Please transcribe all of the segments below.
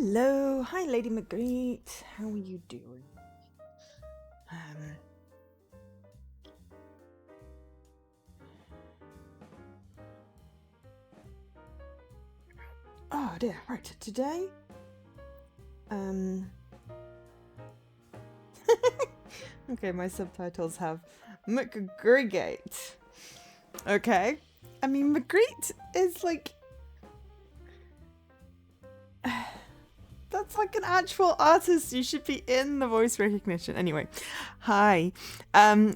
Hello, hi Lady Marguerite. How are you doing? Oh dear, right, today, okay, my subtitles have McGregate. Okay, I mean, Marguerite is like, that's like an actual artist. You should be in the voice recognition. Anyway, hi.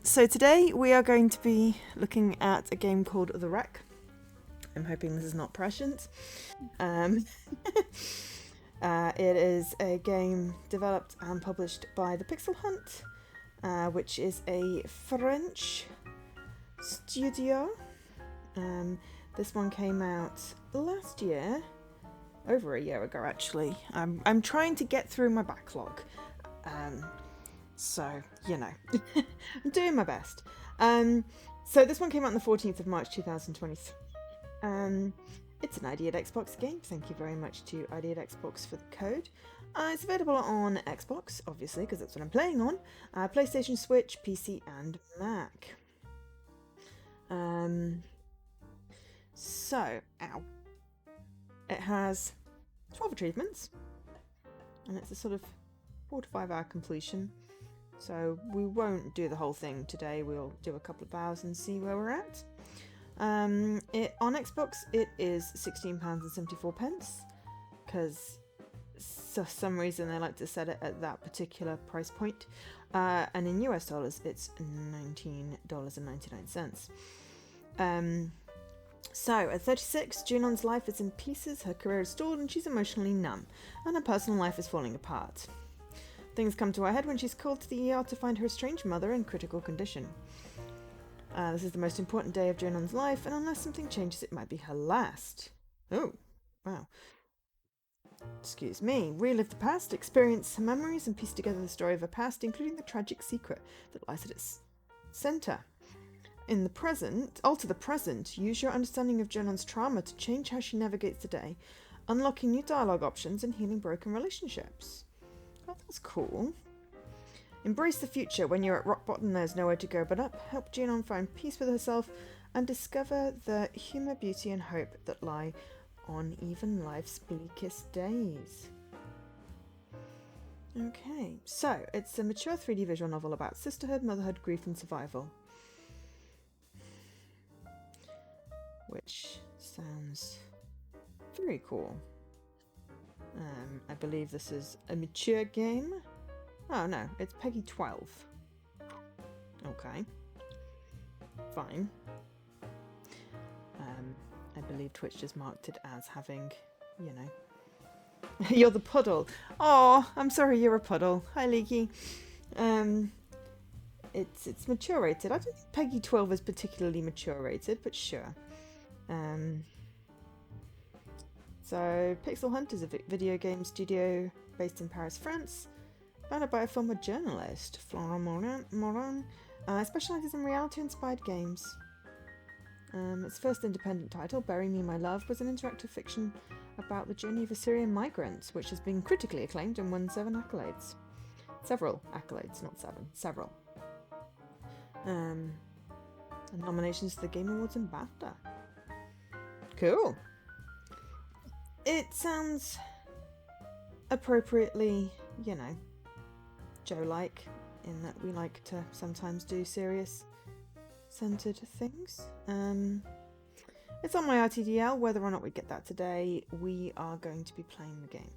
So today we are going to be looking at a game called The Wreck. I'm hoping this is not prescient. It is a game developed and published by the Pixel Hunt, which is a French studio. This one came out last year, over a year ago actually. I'm trying to get through my backlog, so you know, I'm doing my best. So this one came out on the 14th of March 2023. It's an ID at Xbox game. Thank you very much to ID at Xbox for the code. It's available on Xbox, obviously, because that's what I'm playing on. PlayStation, Switch, PC, and Mac. It has 12 achievements, and it's a sort of 4 to 5 hour completion. So we won't do the whole thing today. We'll do a couple of hours and see where we're at. On Xbox it is £16.74, because for some reason they like to set it at that particular price point, and in US dollars it's $19.99. So at 36, Junon's life is in pieces, her career is stalled, and she's emotionally numb, and her personal life is falling apart. Things come to her head when she's called to the ER to find her estranged mother in critical condition. This is the most important day of Junon's life, and unless something changes, it might be her last. Oh, wow. Excuse me. Relive the past, experience her memories, and piece together the story of her past, including the tragic secret that lies at its centre. In the present, alter the present, use your understanding of Junon's trauma to change how she navigates the day, unlocking new dialogue options and healing broken relationships. Oh, that's cool. Embrace the future. When you're at rock bottom, there's nowhere to go but up. Help Junon find peace with herself and discover the humour, beauty and hope that lie on even life's bleakest days. Okay, so it's a mature 3D visual novel about sisterhood, motherhood, grief and survival. Which sounds very cool. I believe this is a mature game. Oh no, it's Peggy 12. Okay. Fine. I believe Twitch just marked it as having, you know... You're the puddle. Oh, I'm sorry you're a puddle. Hi, Leaky. It's mature rated. I don't think Peggy 12 is particularly mature rated, but sure. So, Pixel Hunt is a video game studio based in Paris, France. Founded by a former journalist, Florent Morin, specialises in reality-inspired games. Its first independent title, Bury Me My Love, was an interactive fiction about the journey of Assyrian migrants, which has been critically acclaimed and won 7 accolades. Several accolades, not 7, several. And nominations to the Game Awards and BAFTA. Cool. It sounds appropriately, you know, Joe-like, in that we like to sometimes do serious-centered things. It's on my RTDL. Whether or not we get that today, we are going to be playing the game.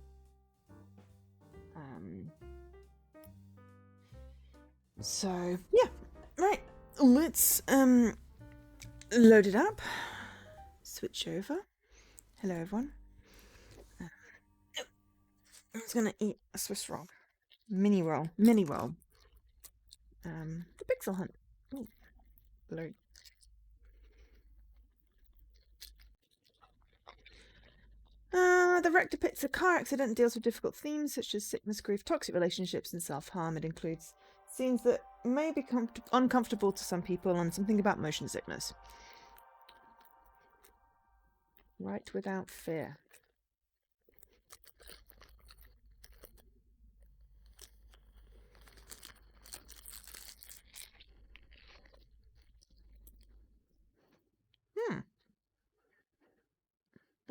So, yeah. Right. Let's load it up. Switch over. Hello, everyone. I was going to eat a Swiss roll. Mini roll. The Pixel Hunt. Ooh, blurry. The Wreck depicts a car accident and deals with difficult themes such as sickness, grief, toxic relationships, and self-harm. It includes scenes that may be uncomfortable to some people and something about motion sickness. Write without fear.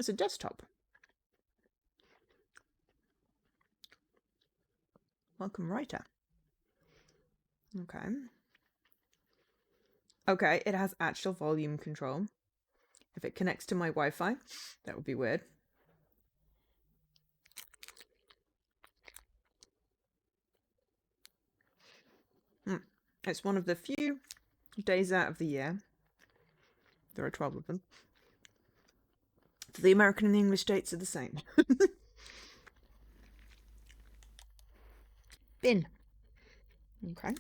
as a desktop. Welcome, writer. Okay. Okay, it has actual volume control. If it connects to my Wi-Fi, that would be weird. It's one of the few days out of the year, there are 12 of them, the American and the English dates are the same. Bin. Okay.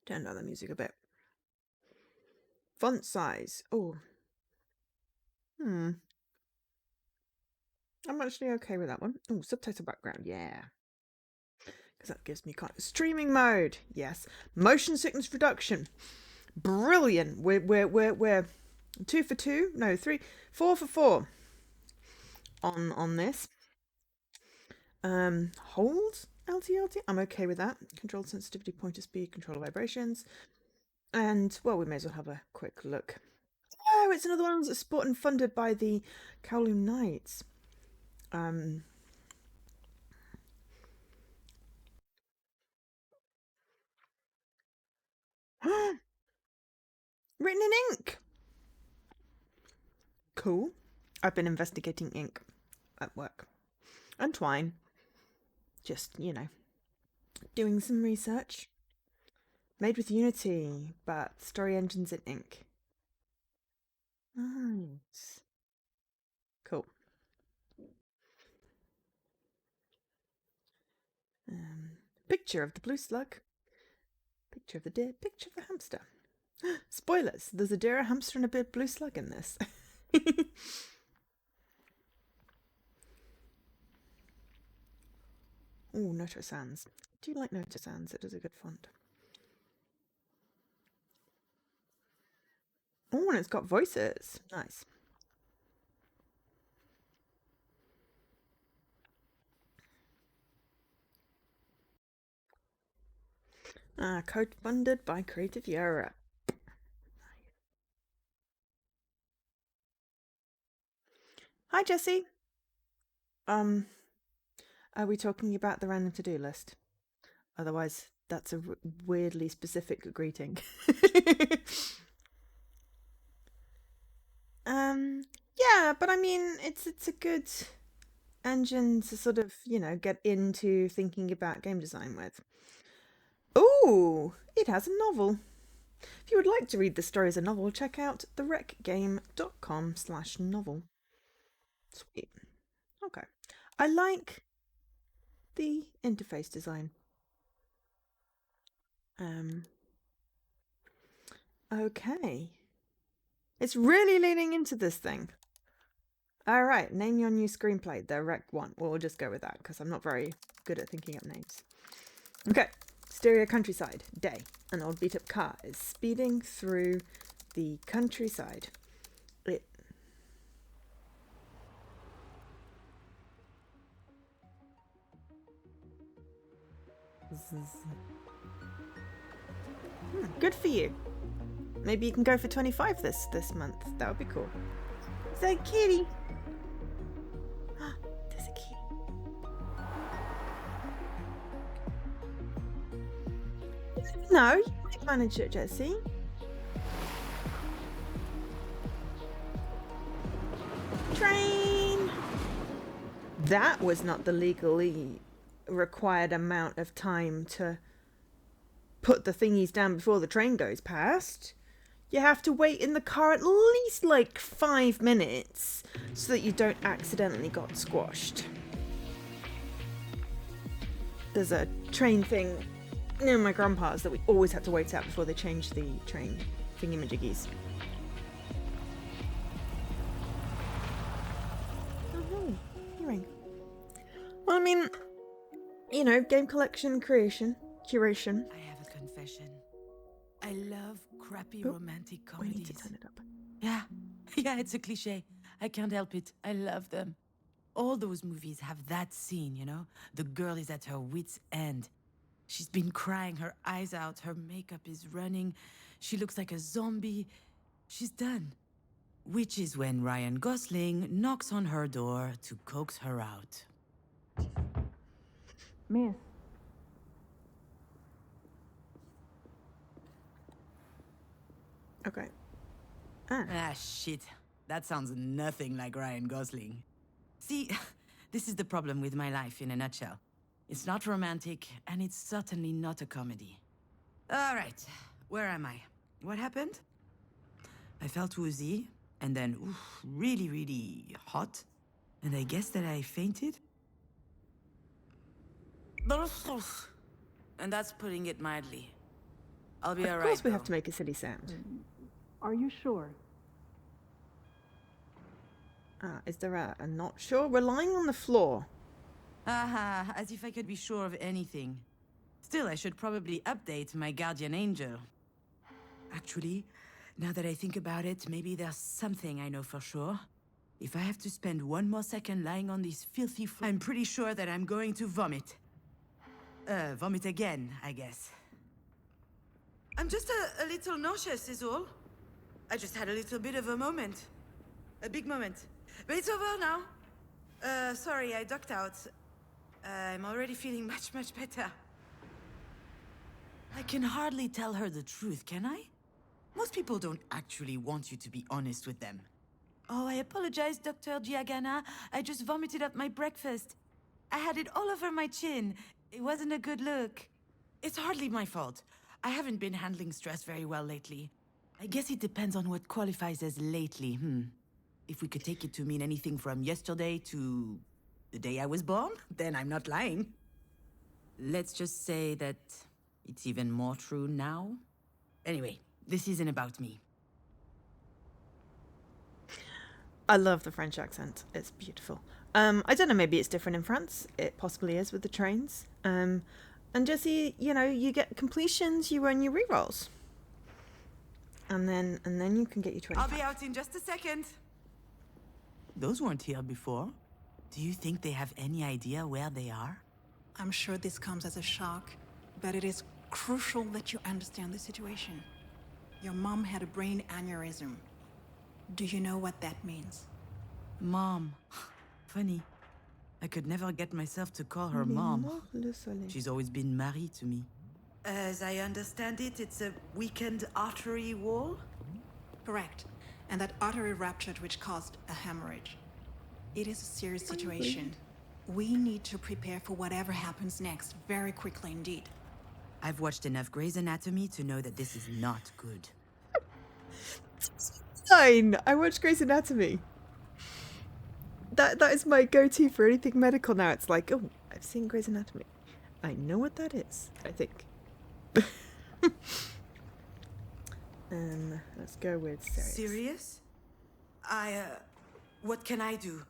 Turn down the music a bit. Font size. Oh. I'm actually okay with that one. Oh, subtitle background. Yeah. Because that gives me kind of streaming mode. Yes. Motion sickness reduction. Brilliant. We're 2 for 2. No, 3, 4 for 4 on this. Hold LTLT. I'm okay with that. Control sensitivity, pointer speed, control vibrations. And, well, we may as well have a quick look. Oh, it's another one that's bought and funded by the Kowloon Knights. Written in ink. Cool. I've been investigating ink at work. And twine. Just, you know, doing some research. Made with Unity, but story engines in ink. Nice. Cool. Picture of the blue slug. Picture of the deer. Picture of the hamster. Spoilers. There's a deer, a hamster, and a big blue slug in this. Oh, Noto Sans. I do like Noto Sans. It is a good font. Oh, and it's got voices. Nice. Code funded by Creative Europe. Hi, Jessie. Are we talking about the random to-do list? Otherwise, that's a weirdly specific greeting. Yeah, but I mean, it's a good engine to sort of, you know, get into thinking about game design with. Ooh, it has a novel. If you would like to read the story as a novel, check out therecgame.com/novel. Sweet. Okay. I like the interface design. Okay. It's really leaning into this thing. All right, name your new screenplay, the Rec 1. We'll just go with that because I'm not very good at thinking up names. Okay, stereo countryside, day. An old beat-up car is speeding through the countryside. Good for you. Maybe you can go for 25 this month. That would be cool. Is that a kitty? There's a kitty. No, you might manage it, Jessie. Train! That was not the legally required amount of time to put the thingies down before the train goes past. You have to wait in the car at least like 5 minutes so that you don't accidentally got squashed. There's a train thing near my grandpa's that we always had to wait out before they changed the train thingamajiggies. Oh, hearing. Well, I mean, you know, game collection, curation. I have a confession. I love crappy Oh, romantic we need comedies. to turn it up. Yeah, yeah, it's a cliche. I can't help it. I love them. All those movies have that scene, you know? The girl is at her wit's end. She's been crying her eyes out, her makeup is running, she looks like a zombie. She's done. Which is when Ryan Gosling knocks on her door to coax her out. Miss. Okay. Ah, shit. That sounds nothing like Ryan Gosling. See, this is the problem with my life in a nutshell. It's not romantic, and it's certainly not a comedy. All right, where am I? What happened? I felt woozy, and then really, really hot. And I guess that I fainted? And that's putting it mildly. I'll be alright. Of course we have to make a silly sound. Are you sure? Is there a not sure? We're lying on the floor. Aha, as if I could be sure of anything. Still, I should probably update my guardian angel. Actually, now that I think about it, maybe there's something I know for sure. If I have to spend one more second lying on this filthy floor, I'm pretty sure that I'm going to vomit. Vomit again, I guess. I'm just a little nauseous, is all. I just had a little bit of a moment. A big moment. But it's over now. Sorry, I ducked out. I'm already feeling much better. I can hardly tell her the truth, can I? Most people don't actually want you to be honest with them. Oh, I apologize, Dr. Giagana. I just vomited up my breakfast. I had it all over my chin. It wasn't a good look. It's hardly my fault. I haven't been handling stress very well lately. I guess it depends on what qualifies as lately, If we could take it to mean anything from yesterday to the day I was born, then I'm not lying. Let's just say that it's even more true now. Anyway, this isn't about me. I love the French accent. It's beautiful. I don't know, maybe it's different in France. It possibly is with the trains. And Jesse, you get completions, you earn your rerolls. And then you can get your 25. I'll be out in just a second. Those weren't here before. Do you think they have any idea where they are? I'm sure this comes as a shock, but it is crucial that you understand the situation. Your mom had a brain aneurysm. Do you know what that means? Mom. Funny. I could never get myself to call her mom. She's always been Marie to me. As I understand it, it's a weakened artery wall? Correct. And that artery ruptured, which caused a hemorrhage. It is a serious situation. We need to prepare for whatever happens next, very quickly indeed. I've watched enough Grey's Anatomy to know that this is not good. Fine. I watch Grey's Anatomy. That is my go-to for anything medical now. It's like, oh, I've seen Grey's Anatomy. I know what that is, I think. Let's go with serious. Serious? What can I do?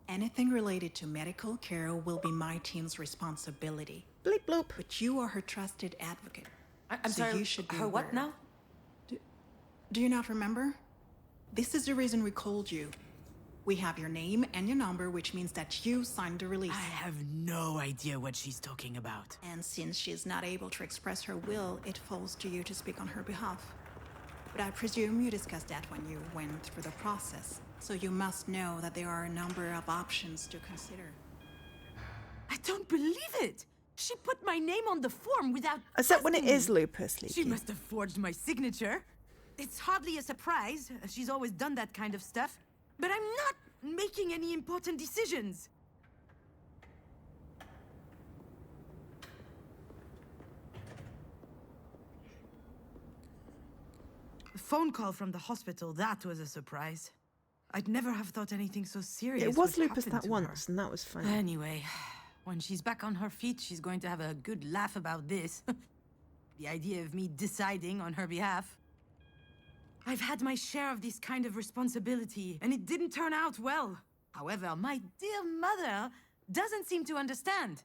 Anything related to medical care will be my team's responsibility. Bleep bloop. But you are her trusted advocate. I'm so sorry, you should be her what aware. now? Do you not remember? This is the reason we called you. We have your name and your number, which means that you signed the release. I have no idea what she's talking about. And since she's not able to express her will, it falls to you to speak on her behalf. But I presume you discussed that when you went through the process. So you must know that there are a number of options to consider. I don't believe it! She put my name on the form without Except when it asking is me. lupus, Leaky. She must have forged my signature. It's hardly a surprise. She's always done that kind of stuff. But I'm not making any important decisions. The phone call from the hospital, that was a surprise. I'd never have thought anything so serious It was would lupus happen that to once, her. and that was funny. Anyway, when she's back on her feet, she's going to have a good laugh about this. The idea of me deciding on her behalf. I've had my share of this kind of responsibility, and it didn't turn out well. However, my dear mother doesn't seem to understand.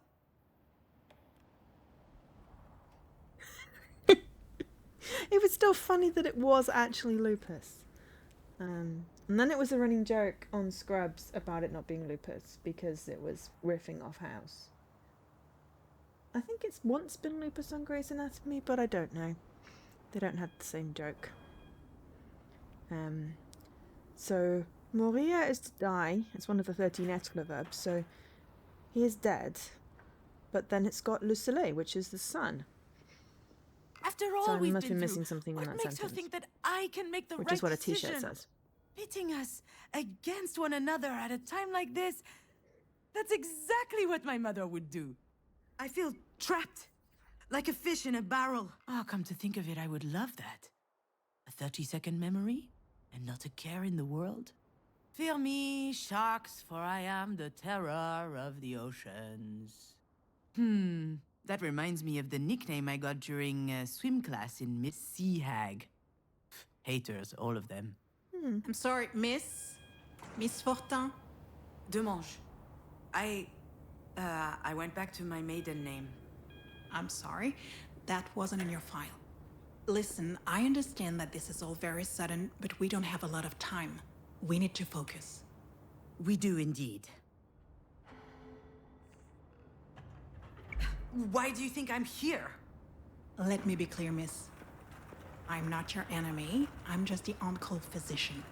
It was still funny that it was actually lupus. And then it was a running joke on Scrubs about it not being lupus because it was riffing off House. I think it's once been lupus on Grey's Anatomy, but I don't know. They don't have the same joke. So Moria is to die. It's one of the 13 excla verbs, so he is dead. But then it's got Le Soleil, which is the sun. After all So I we've must be been missing through, something in what that makes her sentence. think that I can make the Which right is what a decision? t-shirt says. Pitting us against one another at a time like this, that's exactly what my mother would do. I feel trapped, like a fish in a barrel. Oh, come to think of it, I would love that. A 30-second memory, and not a care in the world. Fear me, sharks, for I am the terror of the oceans. That reminds me of the nickname I got during swim class in Miss Sea Hag. Haters, all of them. I'm sorry, Miss Fortin. Demange. I went back to my maiden name. I'm sorry, that wasn't in your file. Listen, I understand that this is all very sudden, but we don't have a lot of time. We need to focus. We do indeed. Why do you think I'm here? Let me be clear, miss. I'm not your enemy. I'm just the on-call physician.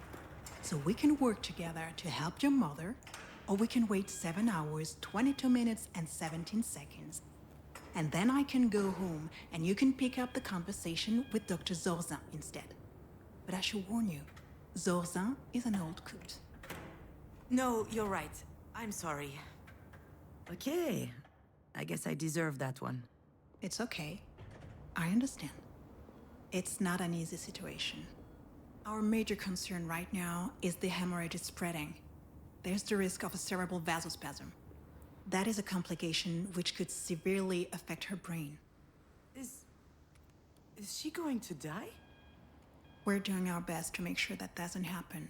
So we can work together to help your mother, or we can wait 7 hours, 22 minutes, and 17 seconds. And then I can go home, and you can pick up the conversation with Dr. Zorzin instead. But I should warn you, Zorzin is an old coot. No, you're right. I'm sorry. Okay. I guess I deserve that one. It's okay. I understand. It's not an easy situation. Our major concern right now is the hemorrhage is spreading. There's the risk of a cerebral vasospasm. That is a complication which could severely affect her brain. Is she going to die? We're doing our best to make sure that doesn't happen.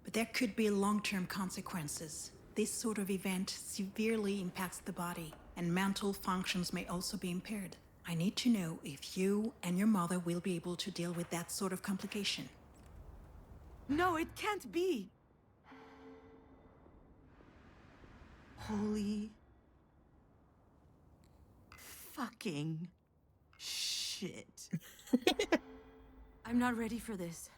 But there could be long-term consequences. This sort of event severely impacts the body, and mental functions may also be impaired. I need to know if you and your mother will be able to deal with that sort of complication. No, it can't be. Holy fucking shit. I'm not ready for this.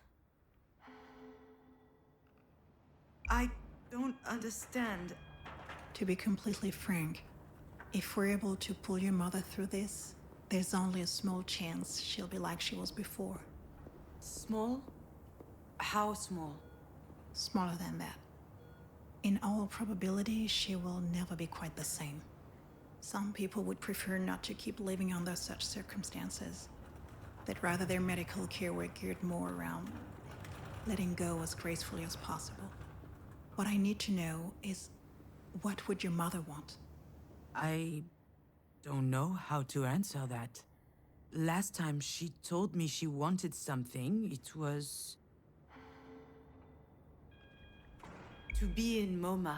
I don't understand. To be completely frank, if we're able to pull your mother through this, there's only a small chance she'll be like she was before. Small? How small? Smaller than that. In all probability, she will never be quite the same. Some people would prefer not to keep living under such circumstances. That rather their medical care were geared more around letting go as gracefully as possible. What I need to know is, what would your mother want? I don't know how to answer that. Last time she told me she wanted something, it was to be in MoMA.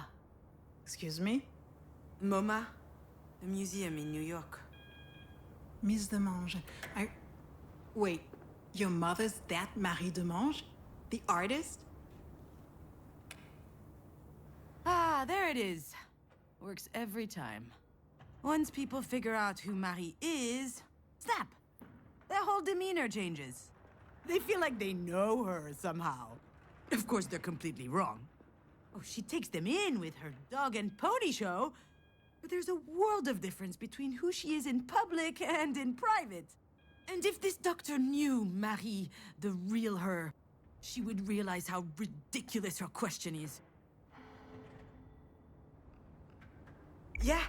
Excuse me? MoMA? The museum in New York. Miss Demange, Wait, your mother's that Marie Demange? The artist? Ah, there it is. Works every time. Once people figure out who Marie is, snap! Their whole demeanor changes. They feel like they know her somehow. Of course, they're completely wrong. Oh, she takes them in with her dog and pony show, but there's a world of difference between who she is in public and in private. And if this doctor knew Marie, the real her, she would realize how ridiculous her question is. Yeah,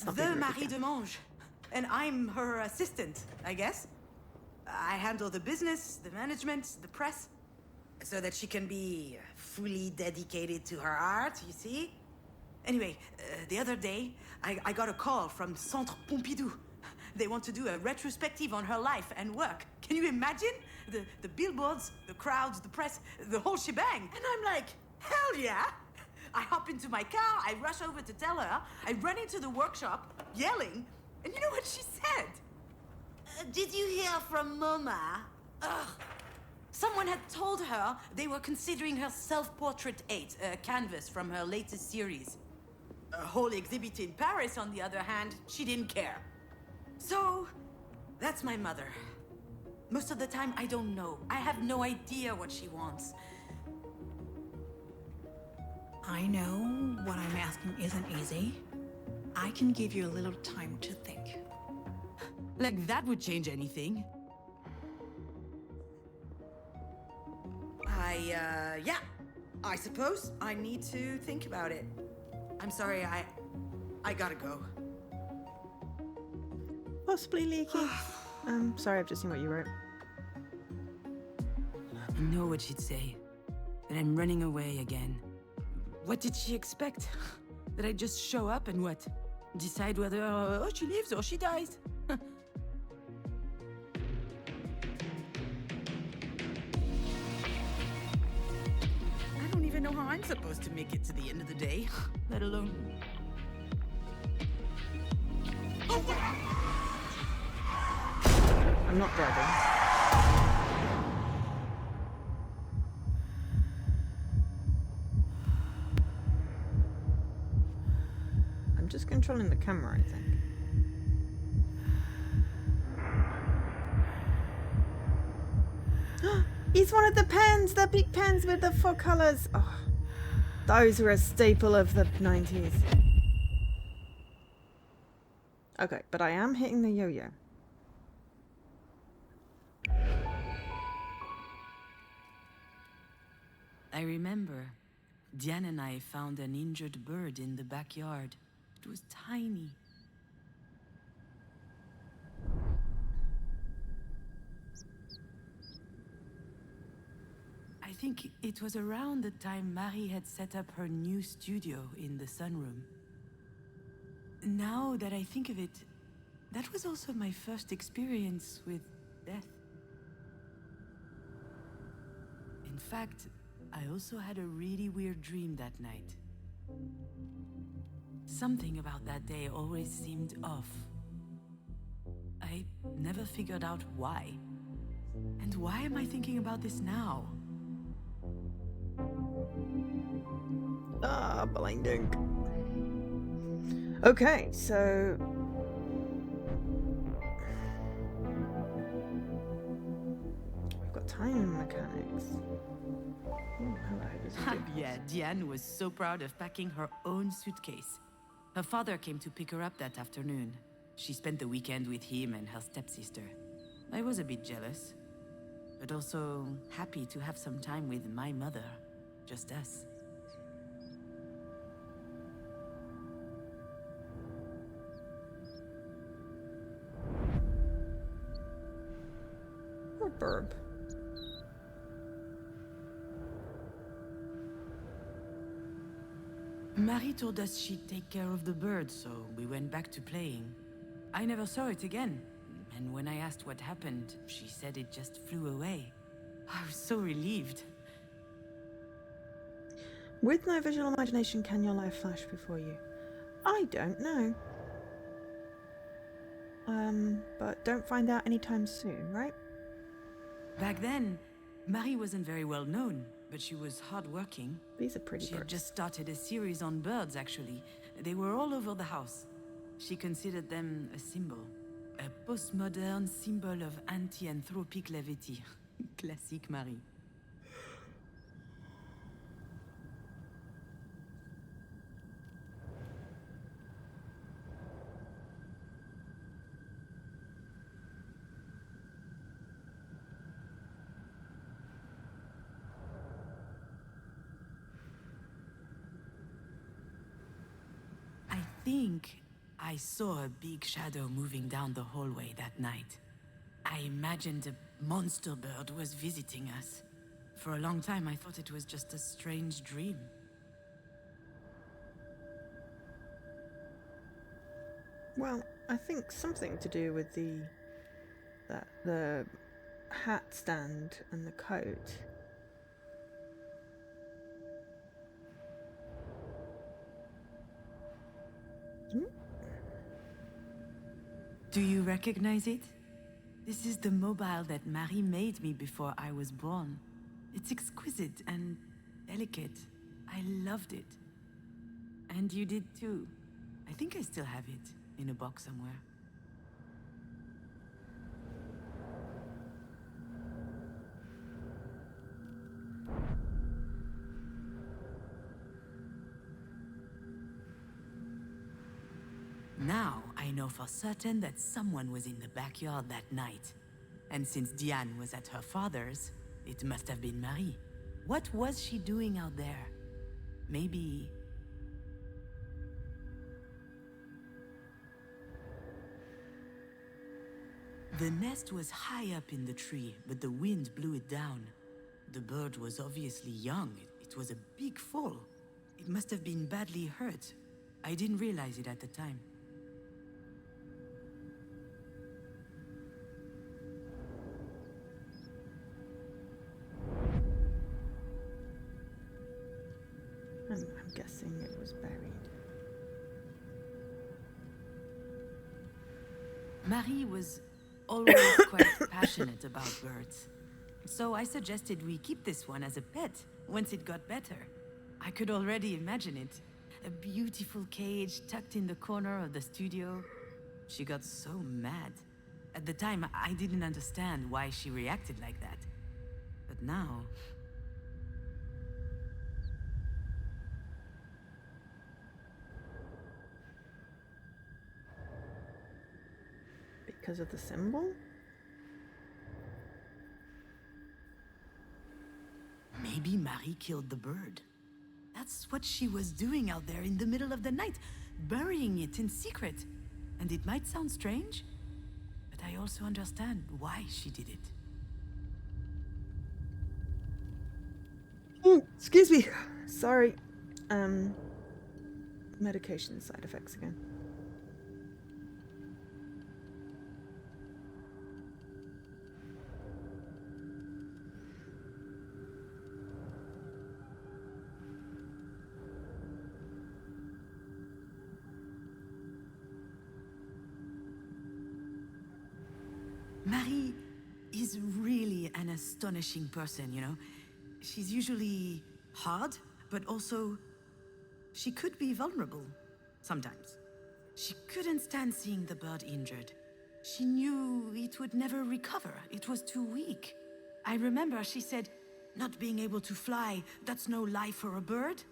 not the being Marie rude, Demange. And I'm her assistant, I guess. I handle the business, the management, the press, so that she can be fully dedicated to her art, you see? Anyway, the other day, I got a call from Centre Pompidou. They want to do a retrospective on her life and work. Can you imagine? The billboards, the crowds, the press, the whole shebang. And I'm like, hell yeah! I hop into my car, I rush over to tell her, I run into the workshop, yelling, and you know what she said? Did you hear from Moma? Ugh. Someone had told her they were considering her Self-Portrait 8, a canvas from her latest series. A whole exhibit in Paris, on the other hand, she didn't care. So, that's my mother. Most of the time, I don't know. I have no idea what she wants. I know what I'm asking isn't easy. I can give you a little time to think. Like that would change anything. Yeah. I suppose I need to think about it. I'm sorry, I gotta go. Possibly leaky. Sorry, I've just seen what you wrote. I know what she'd say. That I'm running away again. What did she expect? That I just show up and what? Decide whether she lives or she dies? I don't even know how I'm supposed to make it to the end of the day, let alone... I'm not driving. I'm just controlling the camera, I think. He's one of the pens, the big pens with the 4 colours. Oh, those were a staple of the 90s. Okay, but I am hitting the yo-yo. I remember. Diane and I found an injured bird in the backyard. It was tiny. I think it was around the time Marie had set up her new studio in the sunroom. Now that I think of it, that was also my first experience with death. In fact, I also had a really weird dream that night. Something about that day always seemed off. I never figured out why. And why am I thinking about this now? Ah, blinding. Okay, so... we've got timing mechanics. Ooh, hello, this is good. Yeah, Diane was so proud of packing her own suitcase. Her father came to pick her up that afternoon. She spent the weekend with him and her stepsister. I was a bit jealous, but also happy to have some time with my mother. Just us. Or burb. Marie told us she'd take care of the bird, so we went back to playing. I never saw it again, and when I asked what happened, she said it just flew away. I was so relieved. With no visual imagination, can your life flash before you? I don't know. But don't find out anytime soon, right? Back then, Marie wasn't very well known, but she was hardworking. These are pretty She had birds. just started a series on birds, actually. They were all over the house. She considered them a symbol. A postmodern symbol of anti-anthropic levity. Classic Marie. I think I saw a big shadow moving down the hallway that night. I imagined a monster bird was visiting us. For a long time, I thought it was just a strange dream. Well, I think something to do with the hat stand and the coat. Do you recognize it? This is the mobile that Marie made me before I was born. It's exquisite and delicate. I loved it. And you did too. I think I still have it in a box somewhere. Now I know for certain that someone was in the backyard that night. And since Diane was at her father's, it must have been Marie. What was she doing out there? Maybe... The nest was high up in the tree, but the wind blew it down. The bird was obviously young. It was a big fall. It must have been badly hurt. I didn't realize it at the time. I'm guessing it was buried. Marie was always quite passionate about birds. So I suggested we keep this one as a pet once it got better. I could already imagine it. A beautiful cage tucked in the corner of the studio. She got so mad. At the time, I didn't understand why she reacted like that. But now... Because of the symbol? Maybe Marie killed the bird. That's what she was doing out there in the middle of the night, burying it in secret. And it might sound strange, but I also understand why she did it. Excuse me. Sorry. Medication side effects again. Marie is really an astonishing person, you know? She's usually hard, but also... she could be vulnerable. Sometimes. She couldn't stand seeing the bird injured. She knew it would never recover. It was too weak. I remember she said, "Not being able to fly, that's no life for a bird."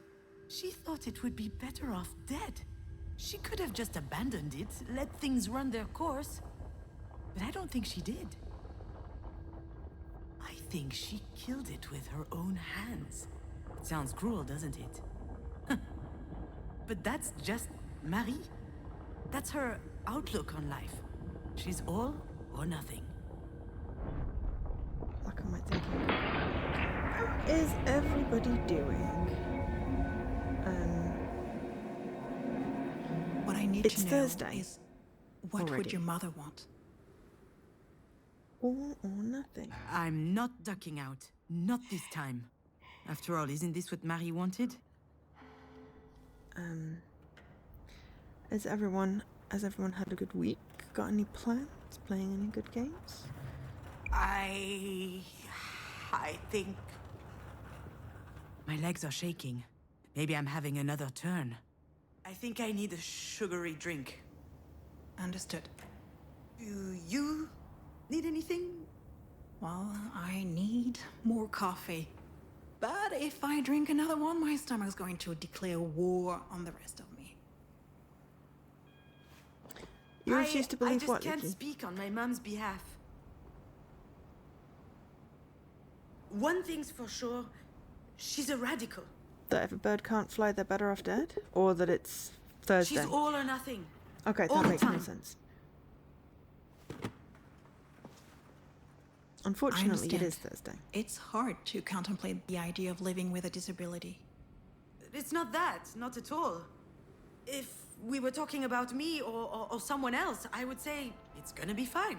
She thought it would be better off dead. She could have just abandoned it, let things run their course. But I don't think she did. I think she killed it with her own hands. It sounds cruel, doesn't it? But that's just Marie. That's her outlook on life. She's all or nothing. What am I thinking? How is everybody doing? What I need It's to know Thursday is, what already. would your mother want? All or nothing. I'm not ducking out. Not this time. After all, isn't this what Marie wanted? Has everyone had a good week? Got any plans? Playing any good games? I think... My legs are shaking. Maybe I'm having another turn. I think I need a sugary drink. Understood. Do you need anything? Well, I need more coffee. But if I drink another one, my stomach's going to declare war on the rest of me. You refuse to believe I what, just can't Nikki? speak on my mom's behalf. One thing's for sure, she's a radical. That if a bird can't fly, they're better off dead? Or that it's Thursday? She's all or nothing. Okay, all that the makes more time. sense. Unfortunately, it understand. is Thursday. It's hard to contemplate the idea of living with a disability. It's not that, not at all. If we were talking about me or someone else, I would say it's gonna be fine.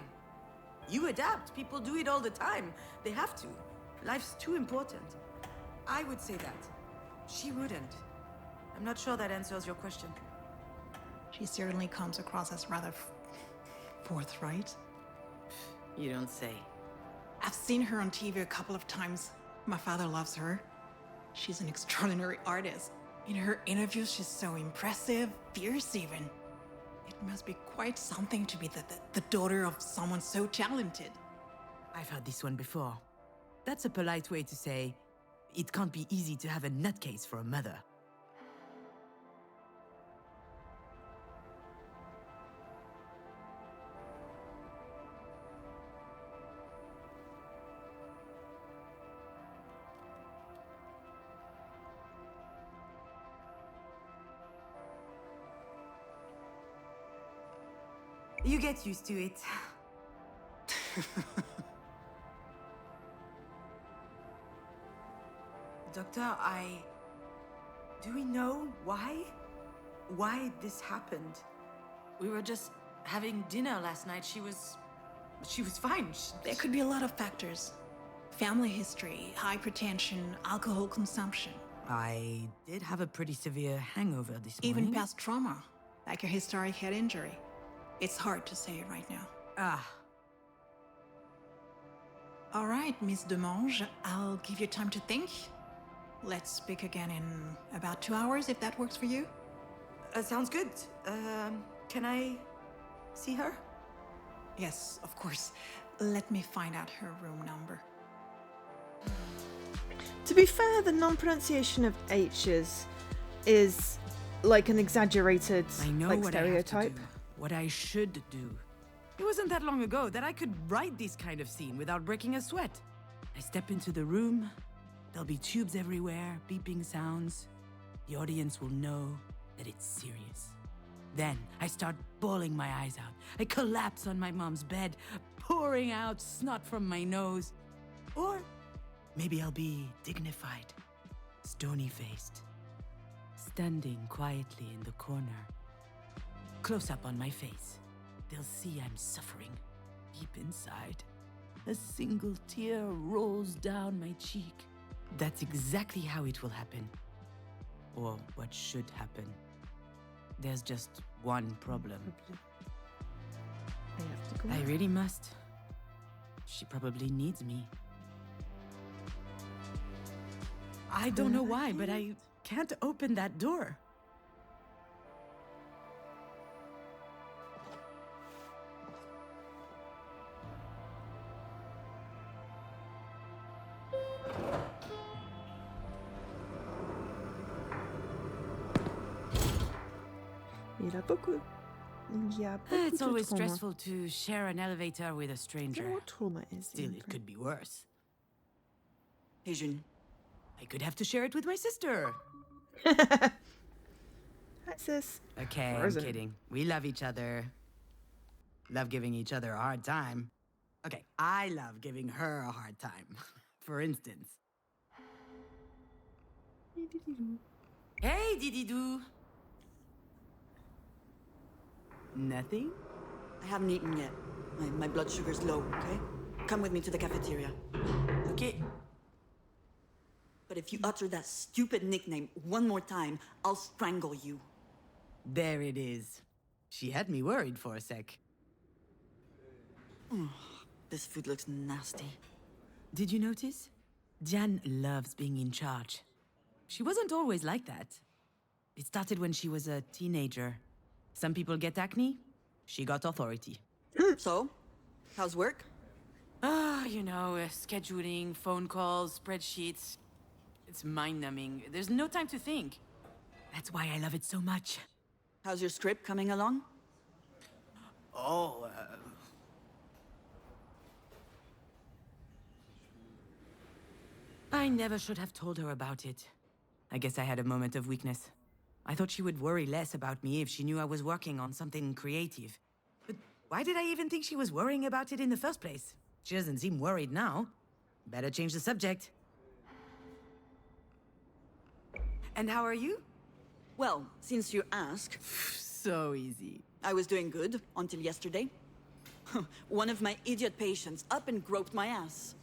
You adapt. People do it all the time. They have to. Life's too important. I would say that. She wouldn't. I'm not sure that answers your question. She certainly comes across as rather forthright. You don't say. I've seen her on TV a couple of times. My father loves her. She's an extraordinary artist. In her interviews, she's so impressive, fierce even. It must be quite something to be the daughter of someone so talented. I've heard this one before. That's a polite way to say, it can't be easy to have a nutcase for a mother. You get used to it. Doctor, do we know why? Why this happened? We were just having dinner last night. She was fine. There could be a lot of factors. Family history, hypertension, alcohol consumption. I did have a pretty severe hangover this morning. Even past trauma, like a historic head injury. It's hard to say right now. Ah. All right, Miss Demange, I'll give you time to think. Let's speak again in about 2 hours, if that works for you. Sounds good. Can I see her? Yes, of course. Let me find out her room number. To be fair, the non-pronunciation of H's is like an exaggerated I know like what stereotype. I have to do, what I should do. It wasn't that long ago that I could write this kind of scene without breaking a sweat. I step into the room, there'll be tubes everywhere, beeping sounds. The audience will know that it's serious. Then I start bawling my eyes out. I collapse on my mom's bed, pouring out snot from my nose. Or maybe I'll be dignified, stony-faced, standing quietly in the corner. Close up on my face. They'll see I'm suffering. Deep inside, a single tear rolls down my cheek. That's exactly how it will happen. Or what should happen. There's just one problem. I have to go. I really must. She probably needs me. I don't know why, but I can't open that door. Il y a beaucoup It's de always trauma. stressful to share an elevator with a I don't know stranger. what trauma is. Still, in it could be worse. Hey, June. I could have to share it with my sister. Hi, sis. Okay, Frozen. I'm kidding. We love each other. Love giving each other a hard time. Okay, I love giving her a hard time. For instance. Hey, Didi-doo. Nothing? I haven't eaten yet. My blood sugar's low, okay? Come with me to the cafeteria. Okay. But if you utter that stupid nickname one more time, I'll strangle you. There it is. She had me worried for a sec. This food looks nasty. Did you notice? Jan loves being in charge. She wasn't always like that. It started when she was a teenager. Some people get acne. She got authority. So, how's work? You know, scheduling, phone calls, spreadsheets. It's mind-numbing. There's no time to think. That's why I love it so much. How's your script coming along? Oh, I never should have told her about it. I guess I had a moment of weakness. I thought she would worry less about me if she knew I was working on something creative. But why did I even think she was worrying about it in the first place? She doesn't seem worried now. Better change the subject. And how are you? Well, since you ask, So easy. I was doing good until yesterday. One of my idiot patients up and groped my ass.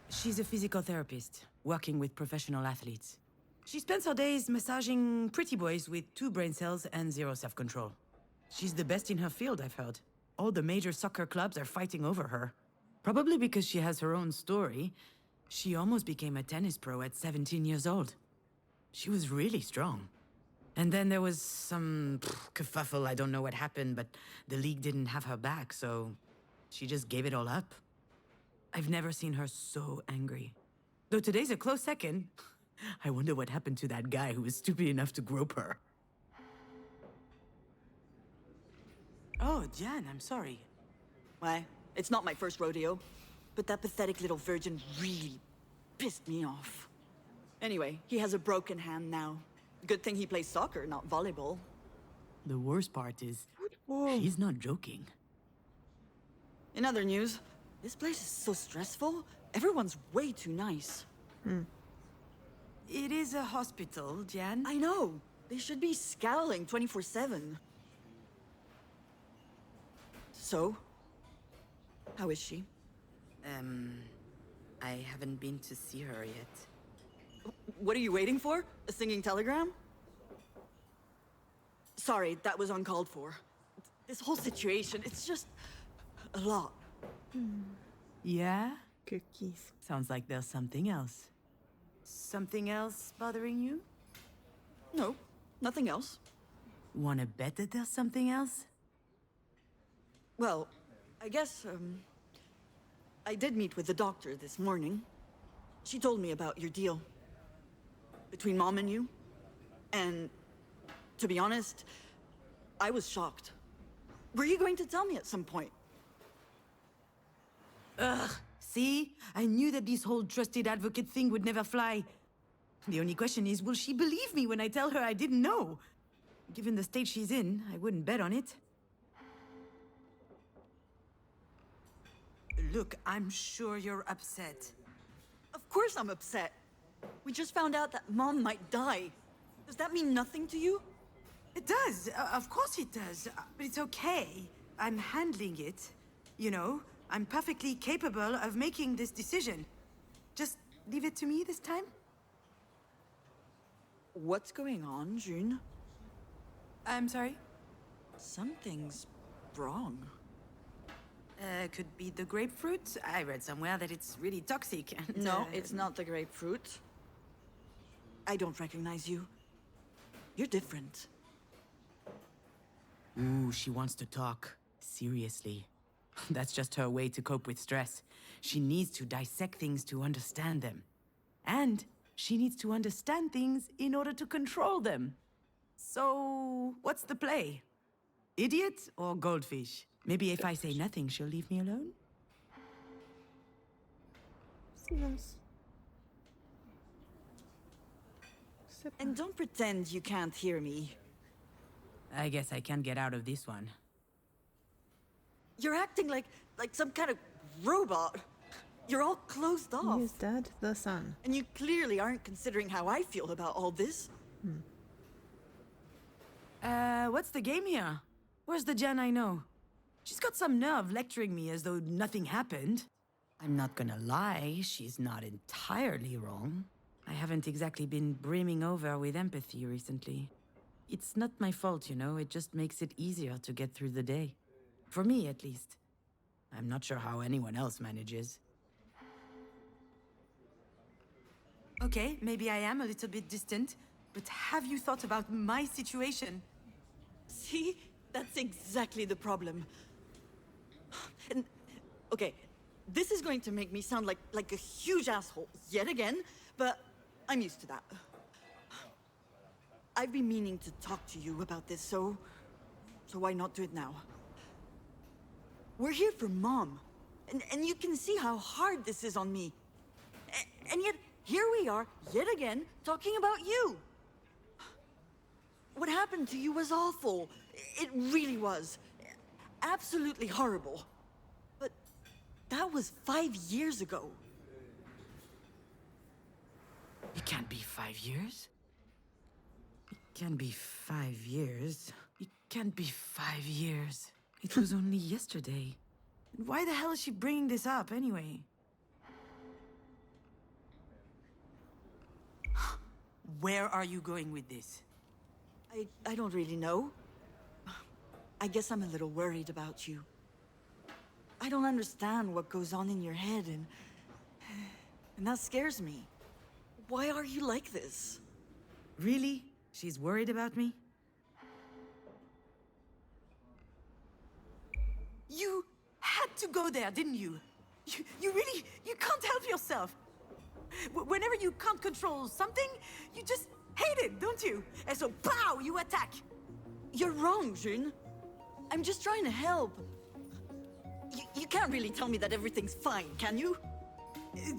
She's a physical therapist, working with professional athletes. She spends her days massaging pretty boys with 2 brain cells and 0 self-control. She's the best in her field, I've heard. All the major soccer clubs are fighting over her. Probably because she has her own story. She almost became a tennis pro at 17 years old. She was really strong. And then there was some kerfuffle, I don't know what happened, but the league didn't have her back, so she just gave it all up. I've never seen her so angry. Though today's a close second. I wonder what happened to that guy who was stupid enough to grope her. Oh, Jan, I'm sorry. Why? It's not my first rodeo. But that pathetic little virgin really pissed me off. Anyway, he has a broken hand now. Good thing he plays soccer, not volleyball. The worst part is, Whoa. she's not joking. In other news, this place is so stressful. Everyone's way too nice. It is a hospital, Jan. I know. They should be scowling 24/7. So, how is she? I haven't been to see her yet. What are you waiting for? A singing telegram? Sorry, that was uncalled for. This whole situation, it's just a lot. Yeah? Cookies. Sounds like there's something else. Something else bothering you? No, nothing else. Wanna bet that there's something else? Well, I guess, I did meet with the doctor this morning. She told me about your deal. Between Mom and you. And, to be honest, I was shocked. Were you going to tell me at some point? Ugh, see? I knew that this whole trusted advocate thing would never fly. The only question is, will she believe me when I tell her I didn't know? Given the state she's in, I wouldn't bet on it. Look, I'm sure you're upset. Of course I'm upset. We just found out that Mom might die. Does that mean nothing to you? It does. Of course it does. But it's okay. I'm handling it. You know, I'm perfectly capable of making this decision. Just leave it to me this time. What's going on, June? I'm sorry? Something's wrong. Could be the grapefruit. I read somewhere that it's really toxic. And, No, it's not the grapefruit. I don't recognize you. You're different. Ooh, she wants to talk. Seriously. That's just her way to cope with stress. She needs to dissect things to understand them. And she needs to understand things in order to control them. So, what's the play? Idiot or goldfish? Maybe if I say nothing, she'll leave me alone? Silence. And don't pretend you can't hear me. I guess I can't get out of this one. You're acting like some kind of robot. You're all closed off. He is dead, the son. And you clearly aren't considering how I feel about all this. What's the game here? Where's the Jan I know? She's got some nerve lecturing me as though nothing happened. I'm not gonna lie, she's not entirely wrong. I haven't exactly been brimming over with empathy recently. It's not my fault, you know, it just makes it easier to get through the day. For me, at least. I'm not sure how anyone else manages. Okay, maybe I am a little bit distant, but have you thought about my situation? See? That's exactly the problem. And, okay, this is going to make me sound like a huge asshole yet again, but I'm used to that. I've been meaning to talk to you about this, so why not do it now? We're here for Mom, and you can see how hard this is on me. And yet, here we are, yet again, talking about you. What happened to you was awful. It really was. Absolutely horrible. But that was 5 years ago. It can't be 5 years. It can't be 5 years. It can't be 5 years. It was only yesterday. And why the hell is she bringing this up anyway? Where are you going with this? I don't really know. I guess I'm a little worried about you. I don't understand what goes on in your head, and that scares me. Why are you like this? Really? She's worried about me? You had to go there, didn't you? You really, you can't help yourself. Whenever you can't control something, you just hate it, don't you? And so, pow, you attack. You're wrong, June. I'm just trying to help. You can't really tell me that everything's fine, can you?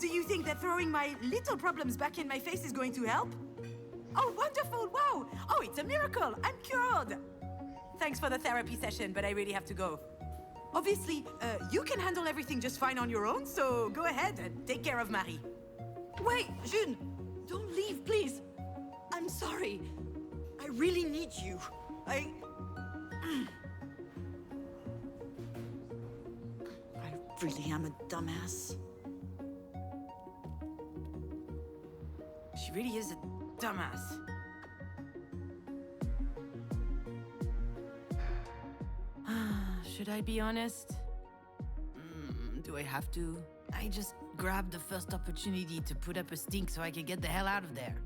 Do you think that throwing my little problems back in my face is going to help? Oh, wonderful, wow. Oh, it's a miracle, I'm cured. Thanks for the therapy session, but I really have to go. Obviously, you can handle everything just fine on your own, so go ahead and take care of Marie. Wait, June! Don't leave, please! I'm sorry. I really need you. I really am a dumbass. She really is a dumbass. Should I be honest? Do I have to? I just grabbed the first opportunity to put up a stink so I could get the hell out of there.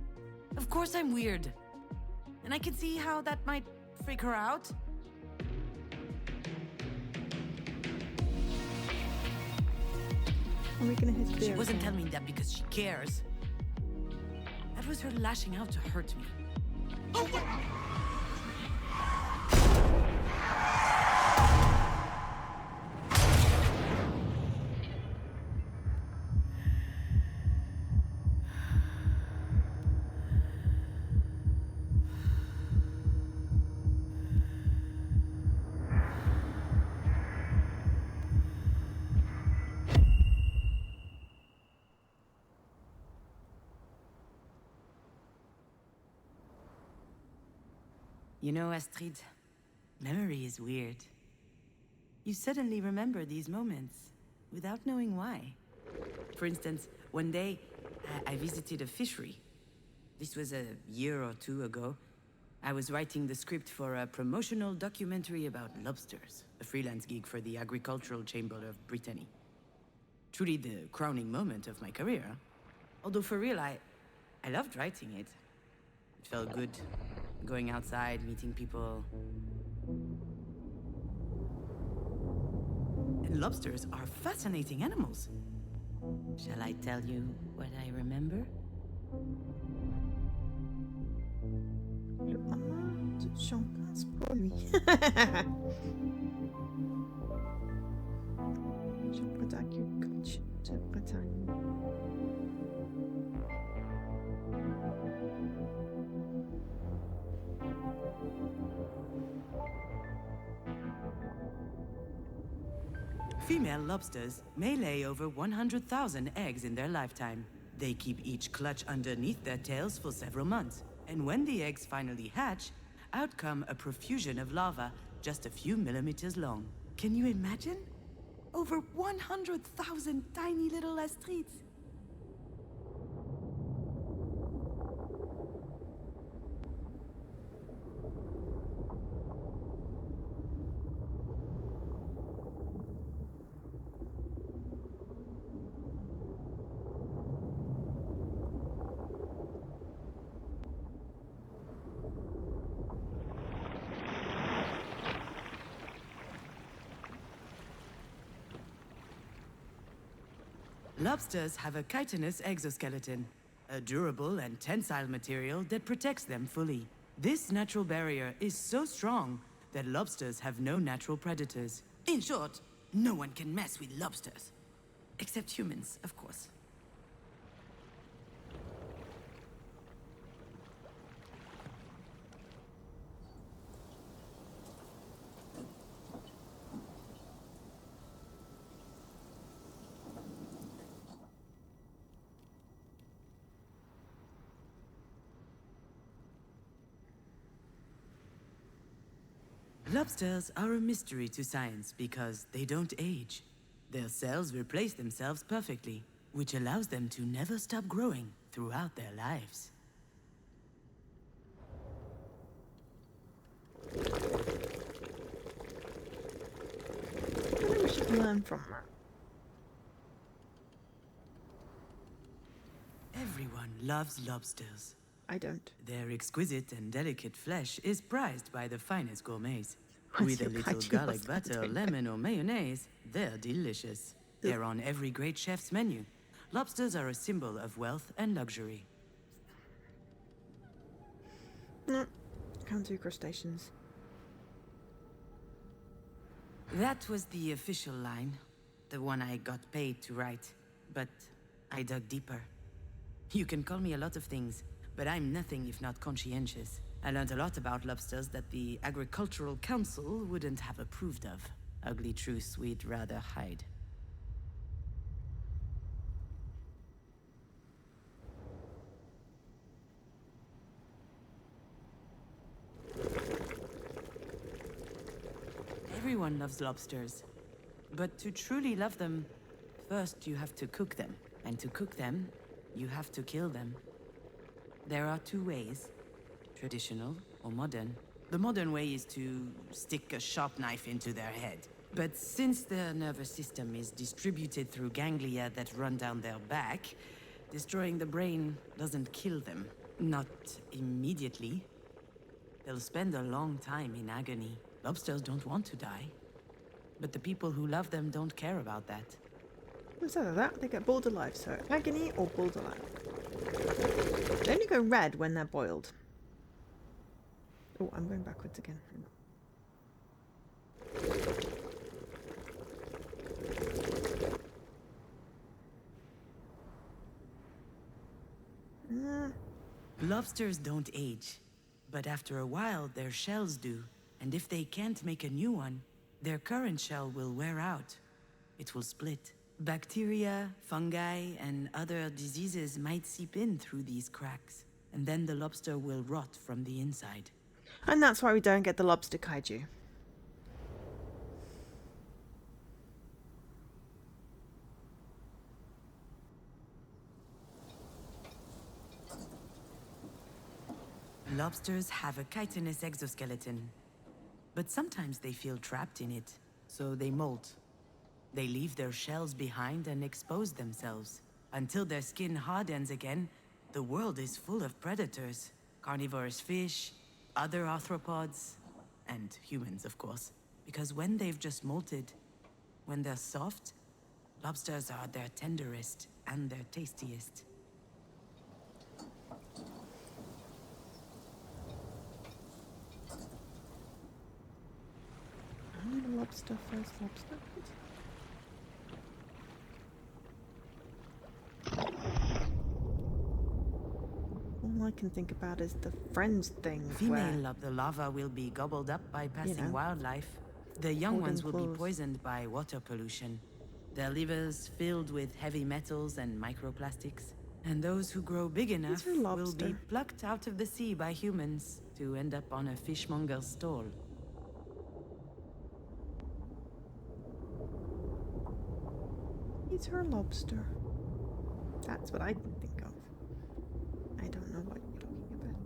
Of course I'm weird. And I can see how that might freak her out. Are we gonna hit She beer wasn't again? telling me that because she cares. That was her lashing out to hurt me. Oh, what? You know, Astrid, memory is weird. You suddenly remember these moments without knowing why. For instance, one day, I visited a fishery. This was a year or two ago. I was writing the script for a promotional documentary about lobsters, a freelance gig for the Agricultural Chamber of Brittany. Truly the crowning moment of my career. Although for real, I loved writing it. It felt good. Going outside, meeting people. And lobsters are fascinating animals. Shall I tell you what I remember? Le moment de champagne pour lui. Je prétends que coach de Bretagne. Female lobsters may lay over 100,000 eggs in their lifetime. They keep each clutch underneath their tails for several months. And when the eggs finally hatch, out come a profusion of larvae just a few millimeters long. Can you imagine? Over 100,000 tiny little Astrids. Lobsters have a chitinous exoskeleton, a durable and tensile material that protects them fully. This natural barrier is so strong that lobsters have no natural predators. In short, no one can mess with lobsters. Except humans, of course. Lobsters are a mystery to science because they don't age. Their cells replace themselves perfectly, which allows them to never stop growing throughout their lives. Maybe we should learn from that. Everyone loves lobsters. I don't. Their exquisite and delicate flesh is prized by the finest gourmets. What's With a your little pride? garlic I butter, don't know. lemon, or mayonnaise, they're delicious. They're on every great chef's menu. Lobsters are a symbol of wealth and luxury. No, can't do crustaceans. That was the official line, the one I got paid to write. But I dug deeper. You can call me a lot of things, but I'm nothing if not conscientious. I learned a lot about lobsters that the Agricultural Council wouldn't have approved of. Ugly truths we'd rather hide. Everyone loves lobsters. But to truly love them, first you have to cook them. And to cook them, you have to kill them. There are two ways, traditional or modern. The modern way is to stick a sharp knife into their head. But since their nervous system is distributed through ganglia that run down their back, destroying the brain doesn't kill them. Not immediately. They'll spend a long time in agony. Lobsters don't want to die. But the people who love them don't care about that. Instead of that, they get boiled alive, so agony or boiled alive. They only go red when they're boiled. Oh, I'm going backwards again. Lobsters don't age, but after a while their shells do. And if they can't make a new one, their current shell will wear out. It will split. Bacteria, fungi, and other diseases might seep in through these cracks, and then the lobster will rot from the inside. And that's why we don't get the lobster kaiju. Lobsters have a chitinous exoskeleton, but sometimes they feel trapped in it, so they molt. They leave their shells behind and expose themselves. Until their skin hardens again, the world is full of predators. Carnivorous fish, other arthropods, and humans, of course. Because when they've just molted, when they're soft, lobsters are their tenderest and their tastiest. I need a lobster first, lobster. All I can think about is the friends thing. Female of the larva will be gobbled up by passing wildlife. The young ones will be poisoned by water pollution. Their livers filled with heavy metals and microplastics. And those who grow big enough will be plucked out of the sea by humans to end up on a fishmonger's stall. He's her lobster. That's what I can think of. I don't know what you're talking about.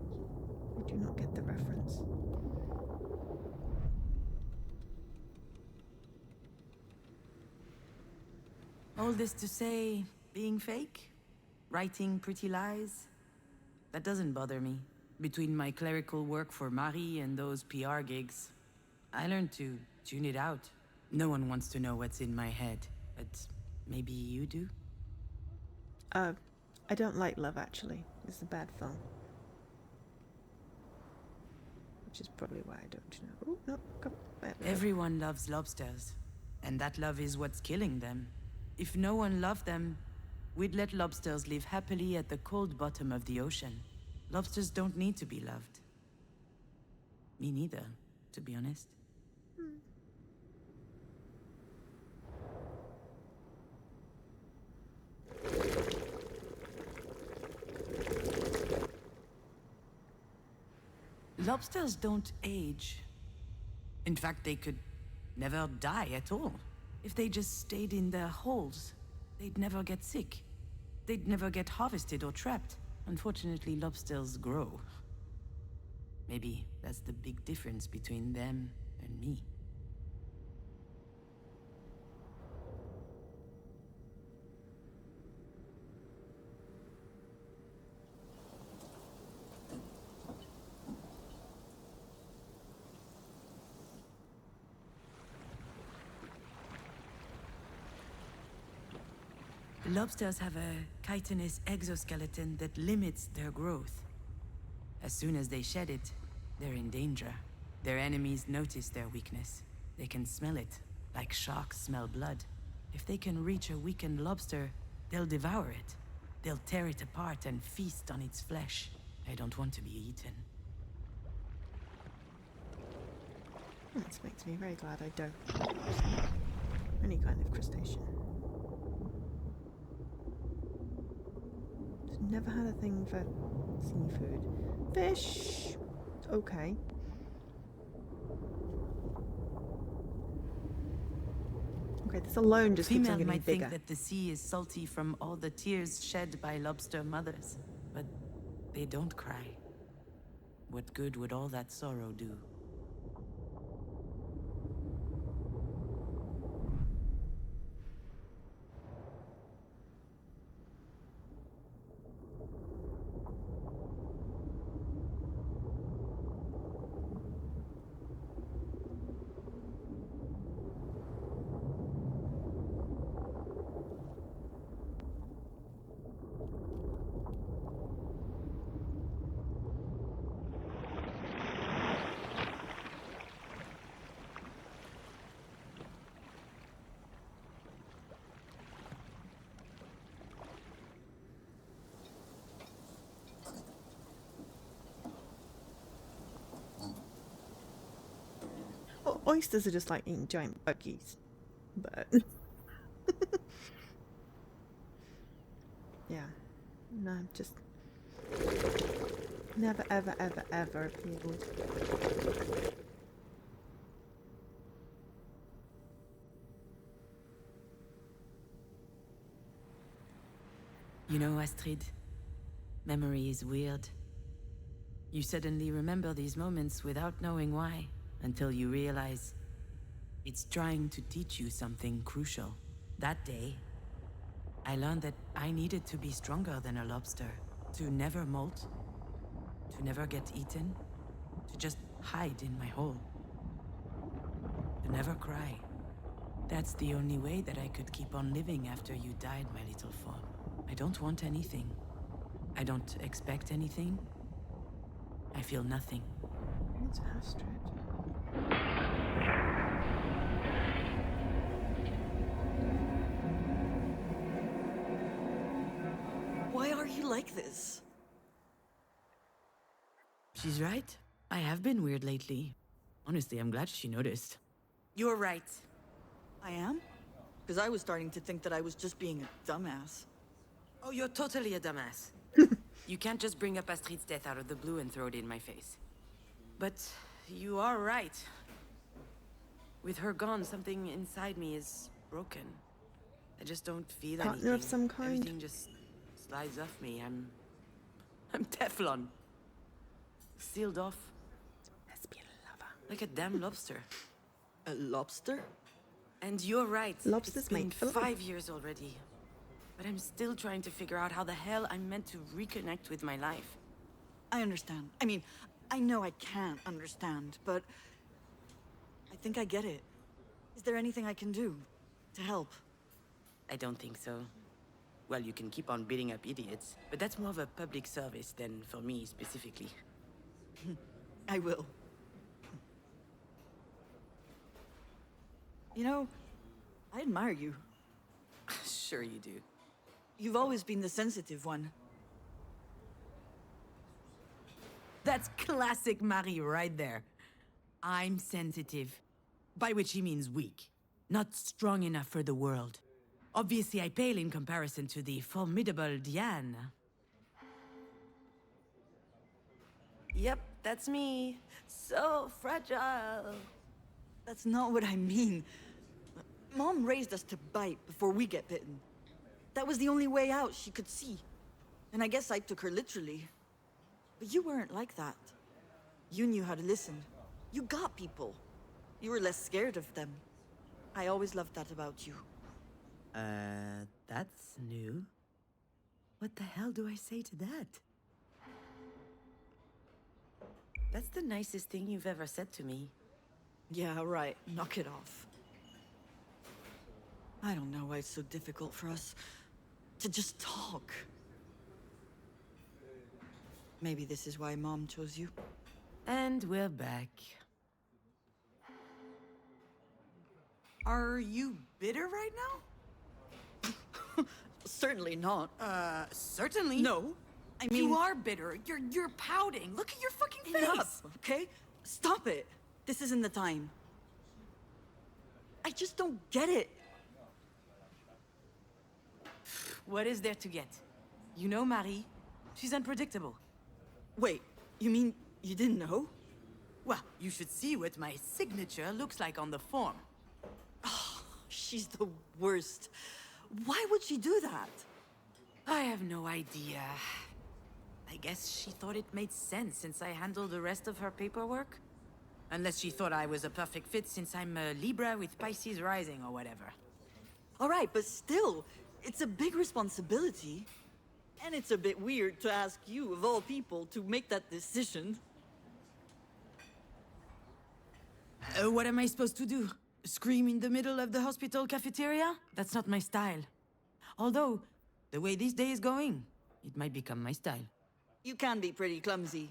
I do not get the reference. All this to say, being fake? Writing pretty lies? That doesn't bother me. Between my clerical work for Marie and those PR gigs, I learned to tune it out. No one wants to know what's in my head, but maybe you do? I don't like Love Actually. It's a bad film. Which is probably why I don't know. Oh, no, come on. Everyone loves lobsters, and that love is what's killing them. If no one loved them, we'd let lobsters live happily at the cold bottom of the ocean. Lobsters don't need to be loved. Me neither, to be honest. Lobsters don't age. In fact, they could never die at all. If they just stayed in their holes, they'd never get sick. They'd never get harvested or trapped. Unfortunately, lobsters grow. Maybe that's the big difference between them and me. Lobsters have a chitinous exoskeleton that limits their growth. As soon as they shed it, they're in danger. Their enemies notice their weakness. They can smell it, like sharks smell blood. If they can reach a weakened lobster, they'll devour it. They'll tear it apart and feast on its flesh. I don't want to be eaten. That makes me very glad I don't. Any kind of crustacean. Just never had a thing for seafood. Fish! Okay. Okay, this alone just keeps on Females getting might bigger. think that the sea is salty from all the tears shed by lobster mothers, but they don't cry. What good would all that sorrow do? Oysters are just like eating giant buggies. But yeah. No, just never ever ever ever appealed. You know, Astrid, memory is weird. You suddenly remember these moments without knowing why, until you realize it's trying to teach you something crucial. That day, I learned that I needed to be stronger than a lobster, to never molt, to never get eaten, to just hide in my hole, to never cry. That's the only way that I could keep on living after you died, my little fawn. I don't want anything. I don't expect anything. I feel nothing. It's Astrid. Why are you like this? She's right. I have been weird lately. Honestly, I'm glad she noticed. You're right. I am? Because I was starting to think that I was just being a dumbass. Oh, you're totally a dumbass. You can't just bring up Astrid's death out of the blue and throw it in my face. But you are right. With her gone, something inside me is broken. I just don't feel Partner anything. of some kind? Everything just slides off me. I'm Teflon. Sealed off. Lesbian lover. Like a damn lobster. A lobster? And you're right. Lobsters It's been mate for life. 5 years already. But I'm still trying to figure out how the hell I'm meant to reconnect with my life. I understand. I mean, I know I can't understand, but I think I get it. Is there anything I can do to help? I don't think so. Well, you can keep on beating up idiots, but that's more of a public service than for me specifically. I will. You know, I admire you. Sure you do. You've always been the sensitive one. That's classic Marie right there. I'm sensitive. By which he means weak. Not strong enough for the world. Obviously, I pale in comparison to the formidable Diane. Yep, that's me. So fragile. That's not what I mean. Mom raised us to bite before we get bitten. That was the only way out she could see. And I guess I took her literally. But you weren't like that. You knew how to listen. You got people. You were less scared of them. I always loved that about you. That's new. What the hell do I say to that? That's the nicest thing you've ever said to me. Yeah, right. Knock it off. I don't know why it's so difficult for us. to just talk. Maybe this is why Mom chose you. And we're back. Are you bitter right now? Certainly not. Certainly. No. I mean... You are bitter. You're pouting. Look at your fucking face. Enough, okay? Stop it. This isn't the time. I just don't get it. What is there to get? You know Marie. She's unpredictable. Wait, you mean you didn't know? Well, you should see what my signature looks like on the form. She's the worst. Why would she do that? I have no idea. I guess she thought it made sense since I handled the rest of her paperwork. Unless she thought I was a perfect fit since I'm a Libra with Pisces rising or whatever. All right, but still, it's a big responsibility. And it's a bit weird to ask you, of all people, to make that decision. What am I supposed to do? Scream in the middle of the hospital cafeteria? That's not my style. Although, the way this day is going, it might become my style. You can be pretty clumsy.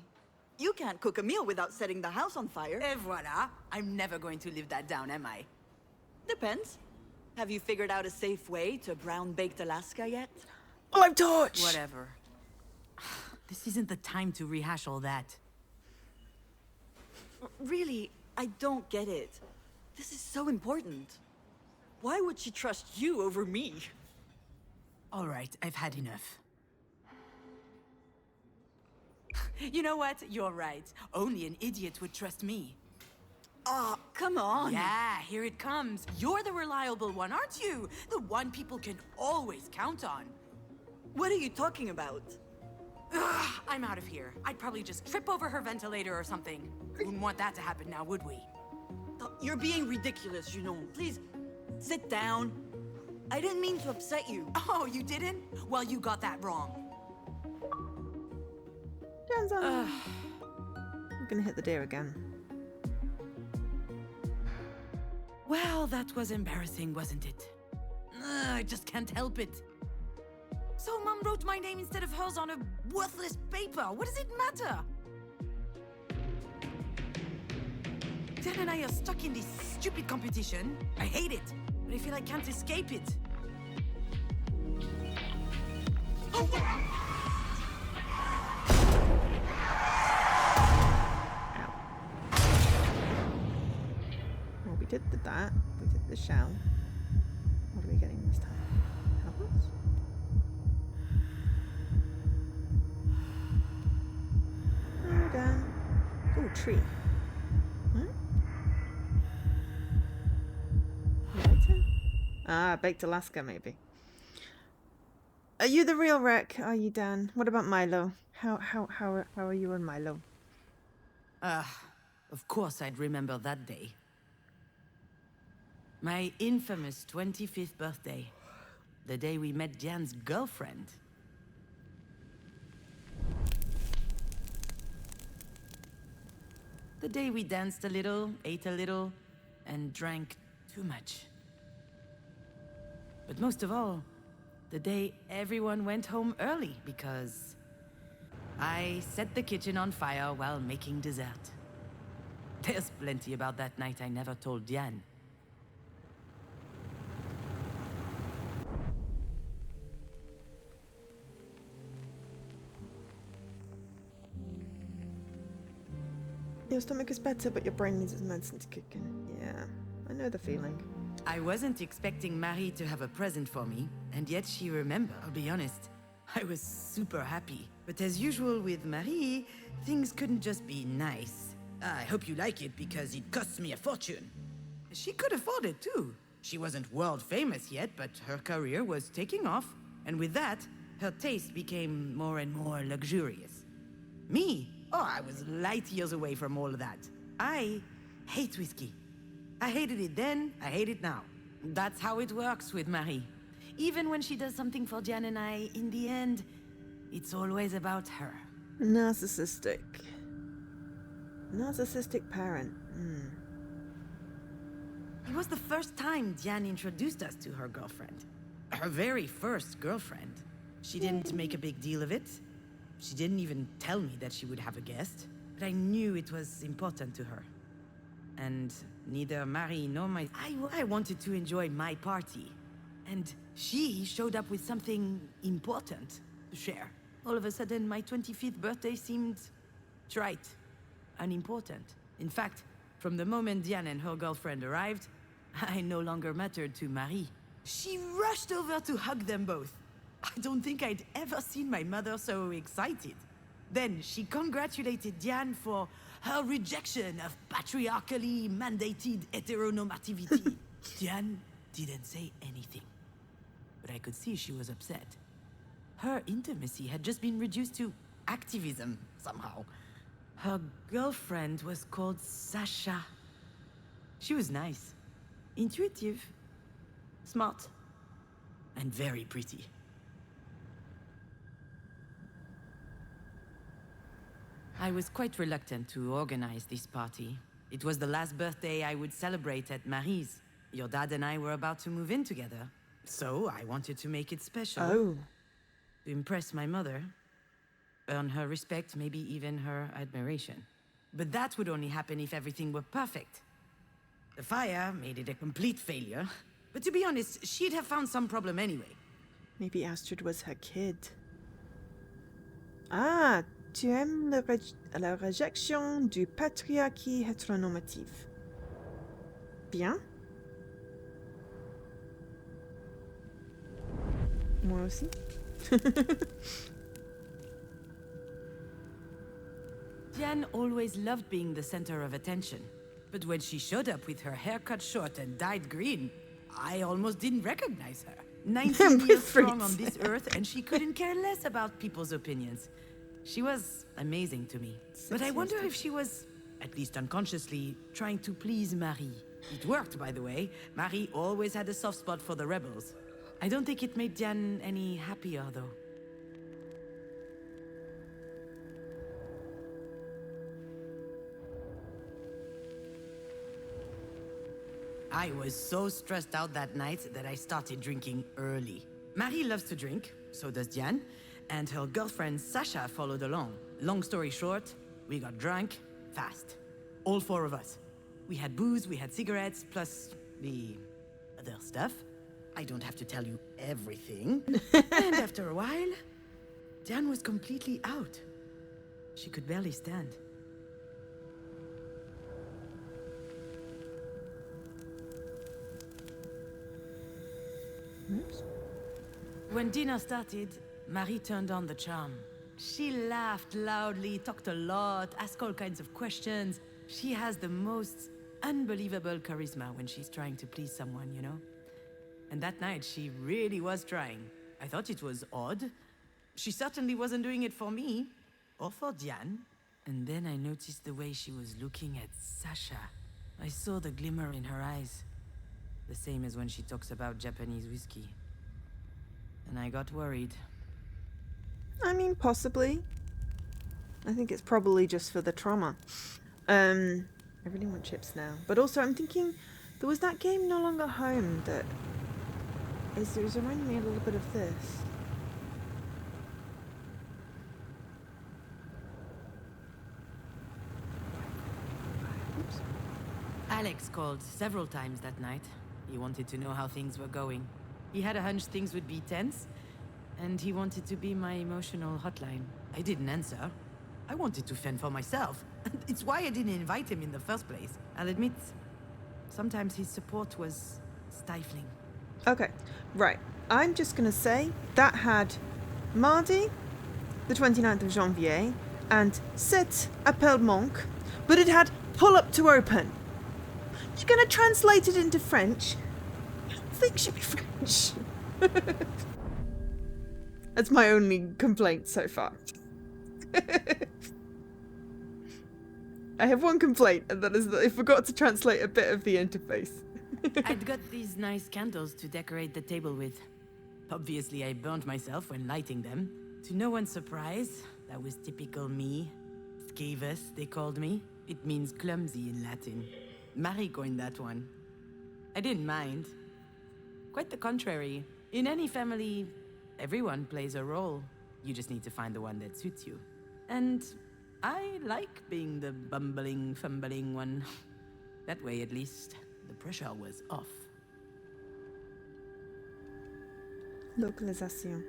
You can't cook a meal without setting the house on fire. Et voilà! I'm never going to live that down, am I? Depends. Have you figured out a safe way to brown-baked Alaska yet? Olive torch! Whatever. This isn't the time to rehash all that. Really, I don't get it. This is so important. Why would she trust you over me? All right, I've had enough. You know what? You're right. Only an idiot would trust me. Aw, come on. Yeah, here it comes. You're the reliable one, aren't you? The one people can always count on. What are you talking about? Ugh, I'm out of here. I'd probably just trip over her ventilator or something. Wouldn't want that to happen now, would we? You're being ridiculous, you know. Please, sit down. I didn't mean to upset you. Oh, you didn't? Well, you got that wrong. Jan's on. I'm gonna hit the deer again. Well, that was embarrassing, wasn't it? I just can't help it. So Mom wrote my name instead of hers on a worthless paper. What does it matter? Dan and I are stuck in this stupid competition. I hate it, but I feel I can't escape it. Oh, Well, we did that. We did the shell. What are we getting this time? Helpers? Oh, Dan. Oh, tree. What? Lighter? Ah, baked Alaska, maybe. Are you the real wreck? Are you, Dan? What about Milo? How are you and Milo? Of course I'd remember that day. My infamous 25th birthday. The day we met Diane's girlfriend. The day we danced a little, ate a little, and drank too much. But most of all, the day everyone went home early because I set the kitchen on fire while making dessert. There's plenty about that night I never told Diane. Your stomach is better, but your brain needs its medicine to kick in. Yeah, I know the feeling. I wasn't expecting Marie to have a present for me, and yet she remembered. I'll be honest, I was super happy. But as usual with Marie, things couldn't just be nice. I hope you like it because it costs me a fortune. She could afford it too. She wasn't world famous yet, but her career was taking off, and with that, her taste became more and more luxurious. Me? Oh, I was light years away from all of that. I hate whiskey. I hated it then, I hate it now. That's how it works with Marie. Even when she does something for Jan and I, in the end, it's always about her. Narcissistic. Narcissistic parent. It was the first time Diane introduced us to her girlfriend. Her very first girlfriend. She didn't make a big deal of it. She didn't even tell me that she would have a guest. But I knew it was important to her. And neither Marie nor I wanted to enjoy my party. And she showed up with something important to share. All of a sudden, my 25th birthday seemed trite, unimportant. In fact, from the moment Diane and her girlfriend arrived, I no longer mattered to Marie. She rushed over to hug them both. I don't think I'd ever seen my mother so excited. Then she congratulated Diane for her rejection of patriarchally mandated heteronormativity. Diane didn't say anything, but I could see she was upset. Her intimacy had just been reduced to activism, somehow. Her girlfriend was called Sasha. She was nice, intuitive, smart, and very pretty. I was quite reluctant to organize this party. It was the last birthday I would celebrate at Marie's. Your dad and I were about to move in together. So I wanted to make it special. Oh. To impress my mother. Earn her respect, maybe even her admiration. But that would only happen if everything were perfect. The fire made it a complete failure. But to be honest, she'd have found some problem anyway. Maybe Astrid was her kid. Ah, tu aimes la réjection du patriarcat hétéronormatif. Bien. Moi aussi. Diane always loved being the center of attention. But when she showed up with her hair cut short and dyed green, I almost didn't recognize her. 19 years strong on this earth, and she couldn't care less about people's opinions. She was amazing to me. But I wonder if she was, at least unconsciously, trying to please Marie. It worked, by the way. Marie always had a soft spot for the rebels. I don't think it made Diane any happier, though. I was so stressed out that night that I started drinking early. Marie loves to drink, so does Diane, and her girlfriend Sasha followed along. Long story short, we got drunk fast. All four of us. We had booze, we had cigarettes, plus the other stuff. I don't have to tell you everything. And after a while, Diane was completely out. She could barely stand. Oops. When dinner started, Marie turned on the charm. She laughed loudly, talked a lot, asked all kinds of questions. She has the most unbelievable charisma when she's trying to please someone, you know? And that night, she really was trying. I thought it was odd. She certainly wasn't doing it for me, or for Diane. And then I noticed the way she was looking at Sasha. I saw the glimmer in her eyes. The same as when she talks about Japanese whiskey. And I got worried. I mean, possibly. I think it's probably just for the trauma. I really want chips now. But also, I'm thinking, there was that game No Longer Home that is reminding me a little bit of this. Oops. Alex called several times that night. He wanted to know how things were going. He had a hunch things would be tense, and he wanted to be my emotional hotline. I didn't answer. I wanted to fend for myself. It's why I didn't invite him in the first place. I'll admit, sometimes his support was stifling. Okay, right. I'm just going to say that had mardi, the 29th of Janvier, and cet appel manque, but it had pull up to open. You're going to translate it into French? I don't think it should be French. That's my only complaint so far. I have one complaint, and that is that I forgot to translate a bit of the interface. I'd got these nice candles to decorate the table with. Obviously, I burned myself when lighting them. To no one's surprise, that was typical me. Scavus, they called me. It means clumsy in Latin. Marie coined that one. I didn't mind. Quite the contrary. In any family, Everyone plays a role. You just need to find the one that suits you. And I like being the bumbling, fumbling one. That way, at least, the pressure was off. Localization.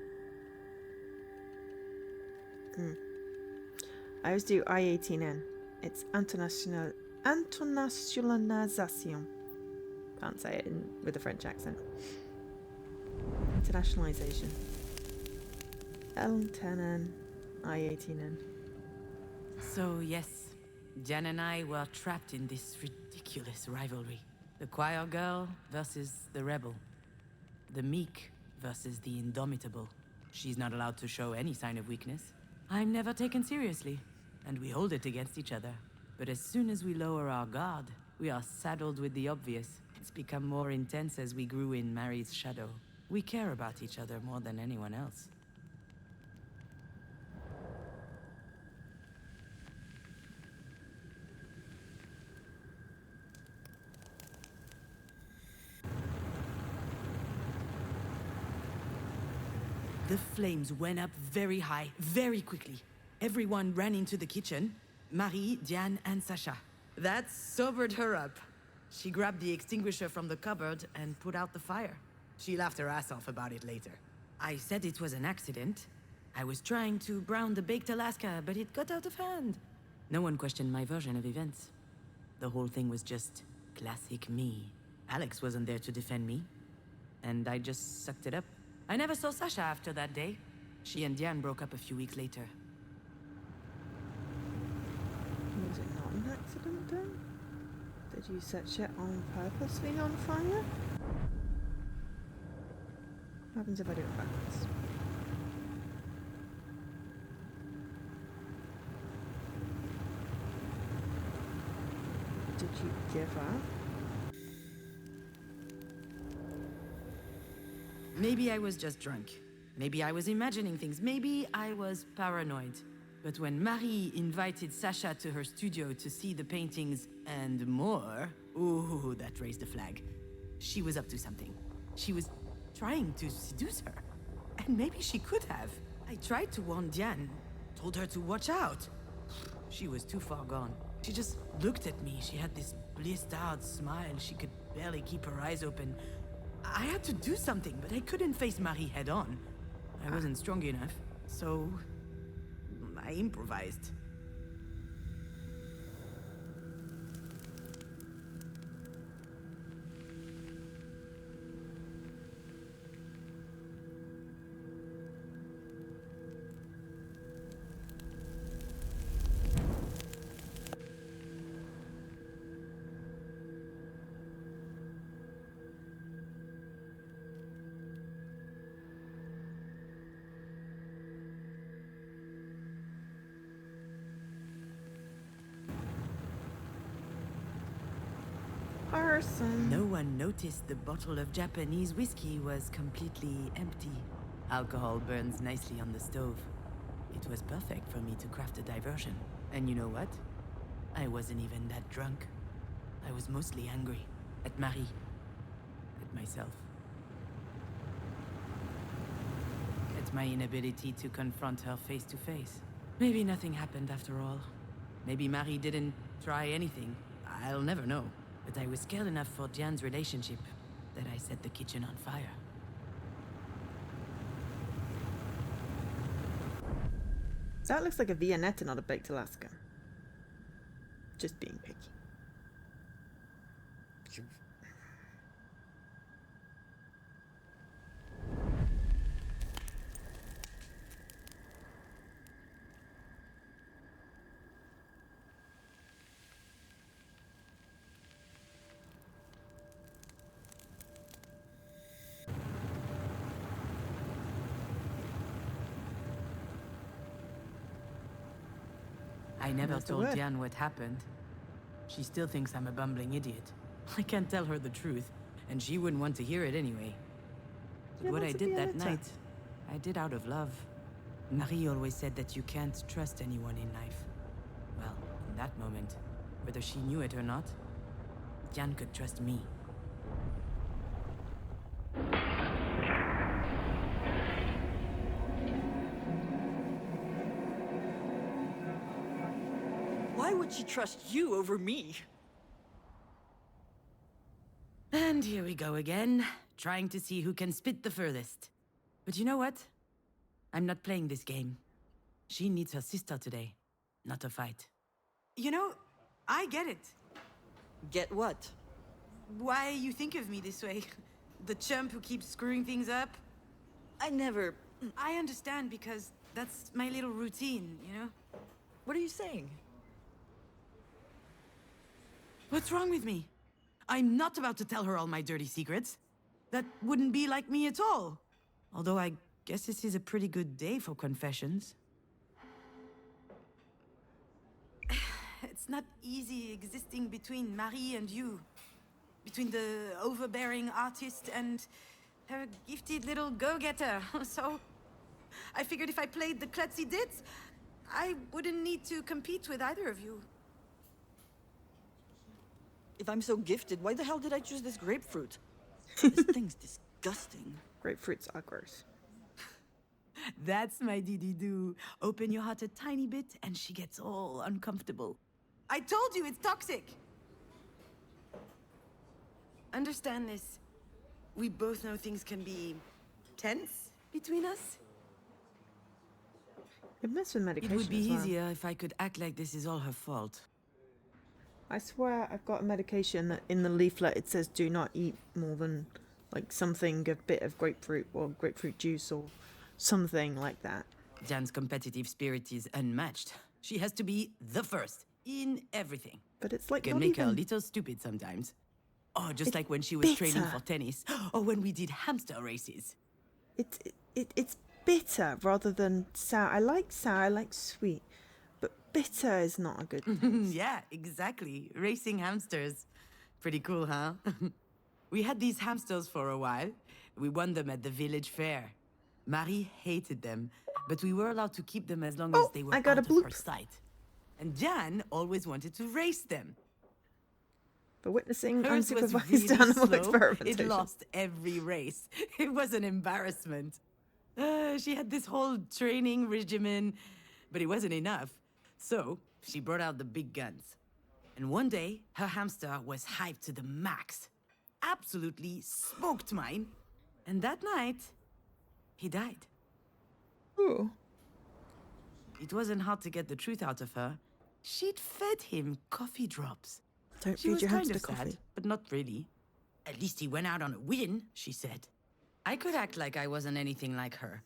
I always do I-18N. It's internationalisation. Can't say it with a French accent. Internationalization. L10N, I-18N. So, yes, Jan and I were trapped in this ridiculous rivalry. The choir girl versus the rebel. The meek versus the indomitable. She's not allowed to show any sign of weakness. I'm never taken seriously, and we hold it against each other. But as soon as we lower our guard, we are saddled with the obvious. It's become more intense as we grew in Mary's shadow. We care about each other more than anyone else. The flames went up very high, very quickly. Everyone ran into the kitchen. Marie, Diane, and Sasha. That sobered her up. She grabbed the extinguisher from the cupboard and put out the fire. She laughed her ass off about it later. I said it was an accident. I was trying to brown the baked Alaska, but it got out of hand. No one questioned my version of events. The whole thing was just classic me. Alex wasn't there to defend me, and I just sucked it up. I never saw Sasha after that day. She and Diane broke up a few weeks later. Was it not an accident then? Did you set shit on purposely on fire? What happens if I do it backwards? Did you give up? Maybe I was just drunk. Maybe I was imagining things. Maybe I was paranoid. But when Marie invited Sasha to her studio to see the paintings and more, ooh, that raised a flag. She was up to something. She was trying to seduce her. And maybe she could have. I tried to warn Diane, told her to watch out. She was too far gone. She just looked at me. She had this blissed out smile. She could barely keep her eyes open. I had to do something, but I couldn't face Marie head on. I wasn't strong enough, so I improvised. Arson. No one noticed the bottle of Japanese whiskey was completely empty. Alcohol burns nicely on the stove. It was perfect for me to craft a diversion. And you know what? I wasn't even that drunk. I was mostly angry. At Marie. At myself. At my inability to confront her face to face. Maybe nothing happened after all. Maybe Marie didn't try anything. I'll never know. But I was scared enough for Diane's relationship that I set the kitchen on fire. That looks like a Viennetta, not a baked Alaska. Just being picky. I never That's the told word. Diane what happened. She still thinks I'm a bumbling idiot. I can't tell her the truth, and she wouldn't want to hear it anyway. But Yeah, what I that's a did that Viennetta. night, I did out of love. Marie always said that you can't trust anyone in life. Well, in that moment, whether she knew it or not, Diane could trust me. would she trust you over me? And here we go again, trying to see who can spit the furthest. But you know what? I'm not playing this game. She needs her sister today, not a fight. You know, I get it. Get what? Why you think of me this way. The chump who keeps screwing things up. I never... I understand because that's my little routine, you know? What are you saying? What's wrong with me? I'm not about to tell her all my dirty secrets. That wouldn't be like me at all. Although I guess this is a pretty good day for confessions. It's not easy existing between Marie and you. Between the overbearing artist and her gifted little go-getter. So I figured if I played the klutzy ditz, I wouldn't need to compete with either of you. If I'm so gifted, why the hell did I choose this grapefruit? This thing's disgusting. Grapefruits are gross. That's my dee-dee-doo. Open your heart a tiny bit and she gets all uncomfortable. I told you it's toxic! Understand this. We both know things can be tense between us. It messes with It medication would be as well. easier if I could act like this is all her fault. I swear I've got a medication that in the leaflet it says do not eat more than like something, a bit of grapefruit or grapefruit juice or something like that. Jan's competitive spirit is unmatched. She has to be the first in everything. But it's like Can not make her a even... little stupid sometimes. Oh, just It's like when she was training bitter. for tennis, or when we did hamster races. It's bitter rather than sour. I like sour, I like sweet, but bitter is not a good thing. Yeah, exactly. Racing hamsters. Pretty cool, huh? We had these hamsters for a while. We won them at the village fair. Marie hated them, but we were allowed to keep them as long as Oh, they were I got a out of her bloop. sight. And Jan always wanted to race them. But witnessing Hers was unsupervised really animal slow. experimentation. It lost every race. It was an embarrassment. She had this whole training regimen, but it wasn't enough. So she brought out the big guns. And one day, her hamster was hyped to the max. Absolutely smoked mine. And that night, he died. Ooh. It wasn't hard to get the truth out of her. She'd fed him coffee drops. Don't She feed was your kind hamster of sad, coffee. but not really. At least he went out on a win, she said. I could act like I wasn't anything like her.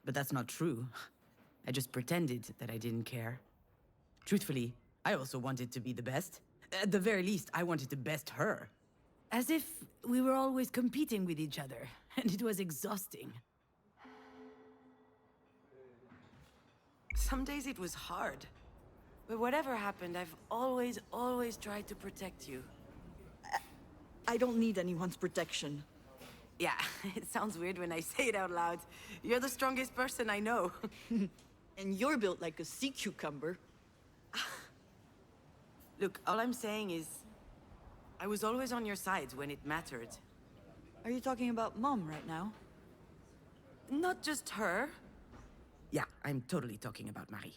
But that's not true. I just pretended that I didn't care. Truthfully, I also wanted to be the best. At the very least, I wanted to best her. As if we were always competing with each other, and it was exhausting. Some days it was hard. But whatever happened, I've always tried to protect you. I don't need anyone's protection. Yeah, it sounds weird when I say it out loud. You're the strongest person I know. And you're built like a sea cucumber. Look, all I'm saying is, I was always on your side when it mattered. Are you talking about Mom right now? Not just her. Yeah, I'm totally talking about Marie.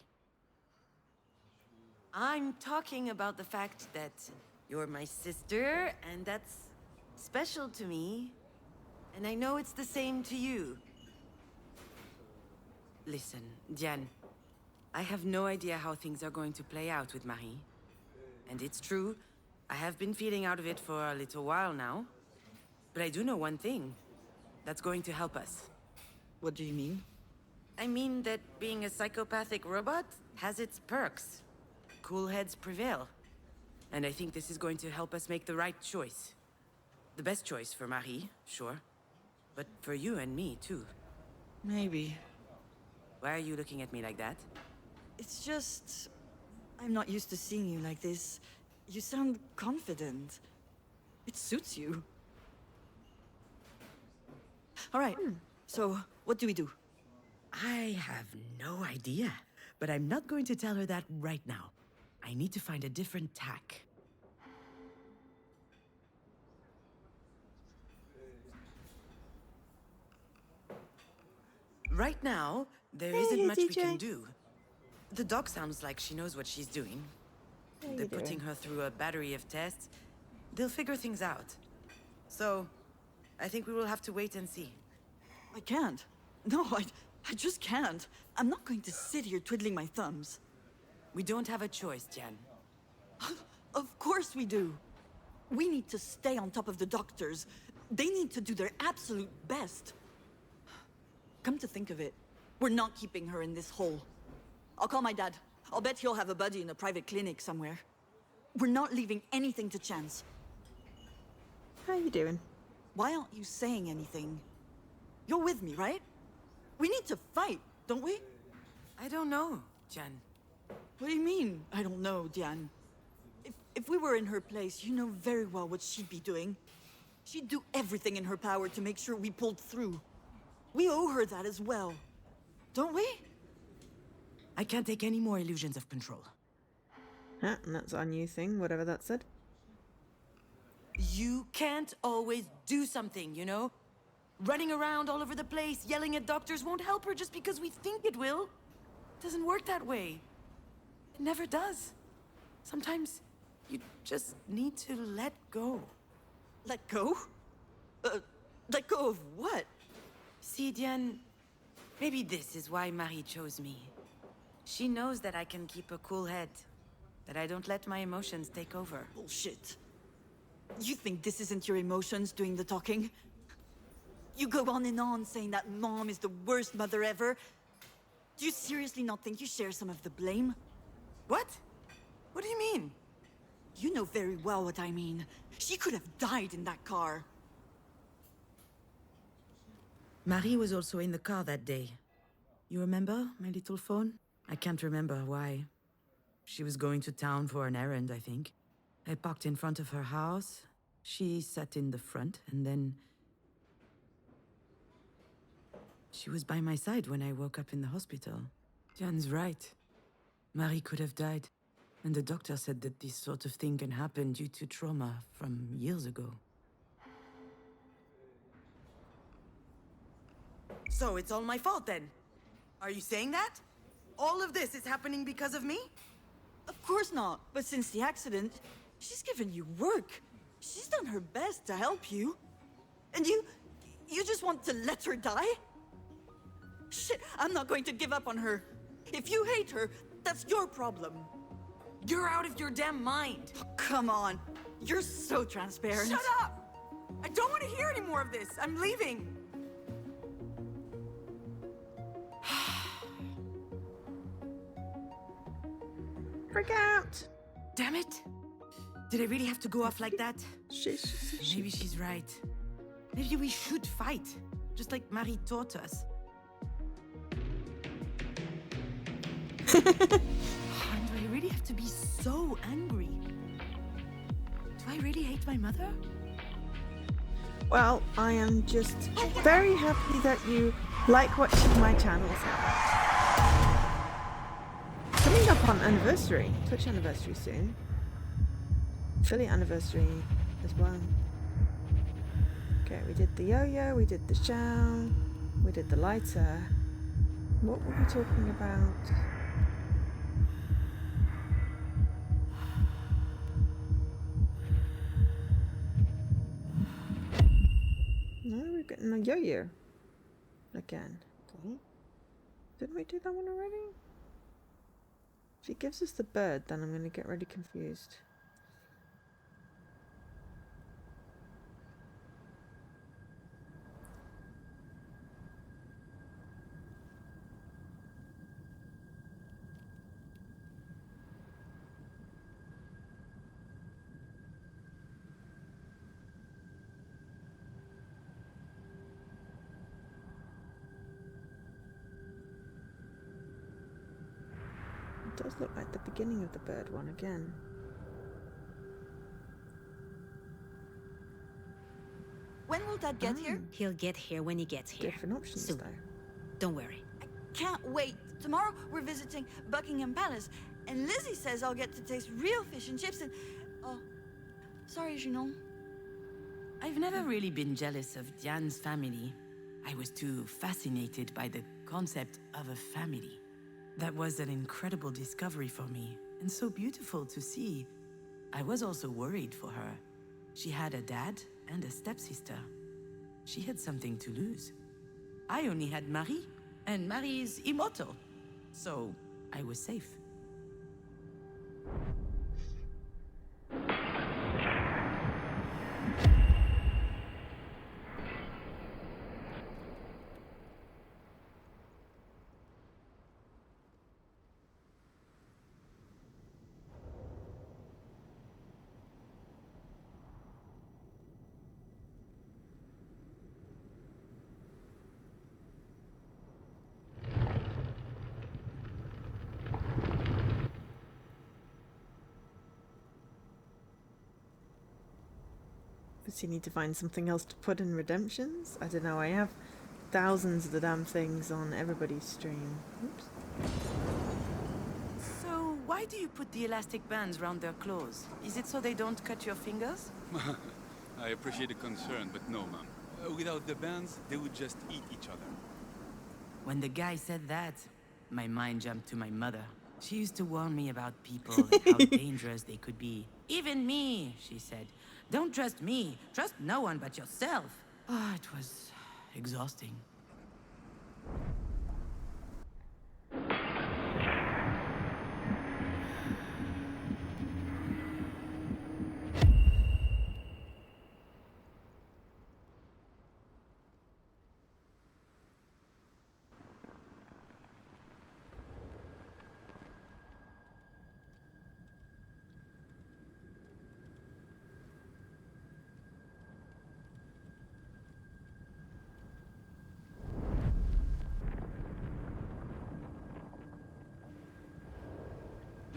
I'm talking about the fact that you're my sister, and that's special to me. And I know it's the same to you. Listen, Diane, I have no idea how things are going to play out with Marie. And it's true, I have been feeling out of it for a little while now. But I do know one thing. That's going to help us. What do you mean? I mean that being a psychopathic robot has its perks. Cool heads prevail. And I think this is going to help us make the right choice. The best choice for Marie, sure. But for you and me, too. Maybe. Why are you looking at me like that? It's just... I'm not used to seeing you like this. You sound confident. It suits you. All right, so what do we do? I have no idea. But I'm not going to tell her that right now. I need to find a different tack. Right now, there isn't much we can DJ. do. The dog sounds like she knows what she's doing. They're putting her through a battery of tests. They'll figure things out. So, I think we will have to wait and see. I can't. No, I just can't. I'm not going to sit here twiddling my thumbs. We don't have a choice, Jan. Of course we do. We need to stay on top of the doctors. They need to do their absolute best. Come to think of it, we're not keeping her in this hole. I'll call my dad. I'll bet he'll have a buddy in a private clinic somewhere. We're not leaving anything to chance. How you doing? Why aren't you saying anything? You're with me, right? We need to fight, don't we? I don't know, Jan. What do you mean, I don't know, Diane? If we were in her place, you know very well what she'd be doing. She'd do everything in her power to make sure we pulled through. We owe her that as well. Don't we? I can't take any more illusions of control. Huh, and that's our new thing, whatever that said. You can't always do something, you know? Running around all over the place, yelling at doctors won't help her just because we think it will. It doesn't work that way. It never does. Sometimes you just need to let go. Let go? Let go of what? See, Diane, maybe this is why Marie chose me. She knows that I can keep a cool head, that I don't let my emotions take over. Bullshit. You think this isn't your emotions doing the talking? You go on and on saying that Mom is the worst mother ever. Do you seriously not think you share some of the blame? What? What do you mean? You know very well what I mean. She could have died in that car. Marie was also in the car that day. You remember my little phone? I can't remember why. She was going to town for an errand, I think. I parked in front of her house. She sat in the front, and then... she was by my side when I woke up in the hospital. Jan's right. Marie could have died. And the doctor said that this sort of thing can happen due to trauma from years ago. So it's all my fault then? Are you saying that? All of this is happening because of me? Of course not. But since the accident, she's given you work. She's done her best to help you. And you just want to let her die? Shit, I'm not going to give up on her. If you hate her, that's your problem. You're out of your damn mind. Oh, come on. You're so transparent. Shut up! I don't want to hear any more of this. I'm leaving. Freak out! Damn it! Did I really have to go off like that? Shush. Maybe she's right. Maybe we should fight, just like Marie taught us. Do I really have to be so angry? Do I really hate my mother? Well, I am just very happy that you like watching my channels. Coming up on anniversary, Twitch anniversary soon. Philly anniversary as well. Okay, we did the yo-yo, we did the show, we did the lighter. What were we talking about? No, we're getting a yo-yo again. Okay. Didn't we do that one already? If he gives us the bird, then I'm going to get really confused. It does look like the beginning of the bird one again. When will Dad get here? He'll get here when he gets here. Different options Soon. though. Don't worry. I can't wait. Tomorrow we're visiting Buckingham Palace, and Lizzie says I'll get to taste real fish and chips and... Oh, sorry, Junon. I've never really been jealous of Diane's family. I was too fascinated by the concept of a family. That was an incredible discovery for me, and so beautiful to see. I was also worried for her. She had a dad and a stepsister. She had something to lose. I only had Marie, and Marie is immortal. So I was safe. Does he need to find something else to put in redemptions? I don't know, I have thousands of the damn things on everybody's stream. Oops. So why do you put the elastic bands round their claws? Is it so they don't cut your fingers? I appreciate the concern, but no, ma'am. Without the bands, they would just eat each other. When the guy said that, my mind jumped to my mother. She used to warn me about people and how dangerous they could be. Even me, she said. Don't trust me. Trust no one but yourself. Ah, it was exhausting.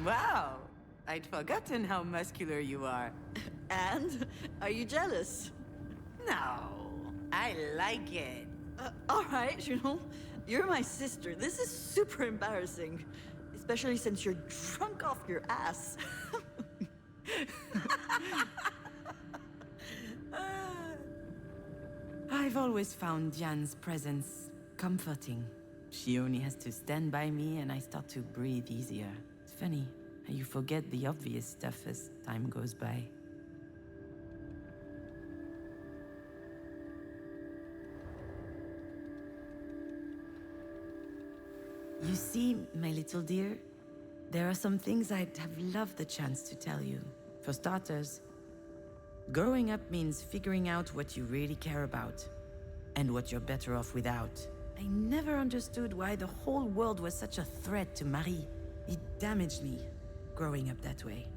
Wow! I'd forgotten how muscular you are. And? Are you jealous? No, I like it. Alright, you're my sister. This is super embarrassing. Especially since you're drunk off your ass. I've always found Diane's presence comforting. She only has to stand by me and I start to breathe easier. It's funny how you forget the obvious stuff as time goes by. You see, my little dear, there are some things I'd have loved the chance to tell you. For starters, growing up means figuring out what you really care about and what you're better off without. I never understood why the whole world was such a threat to Marie. It damaged me, growing up that way.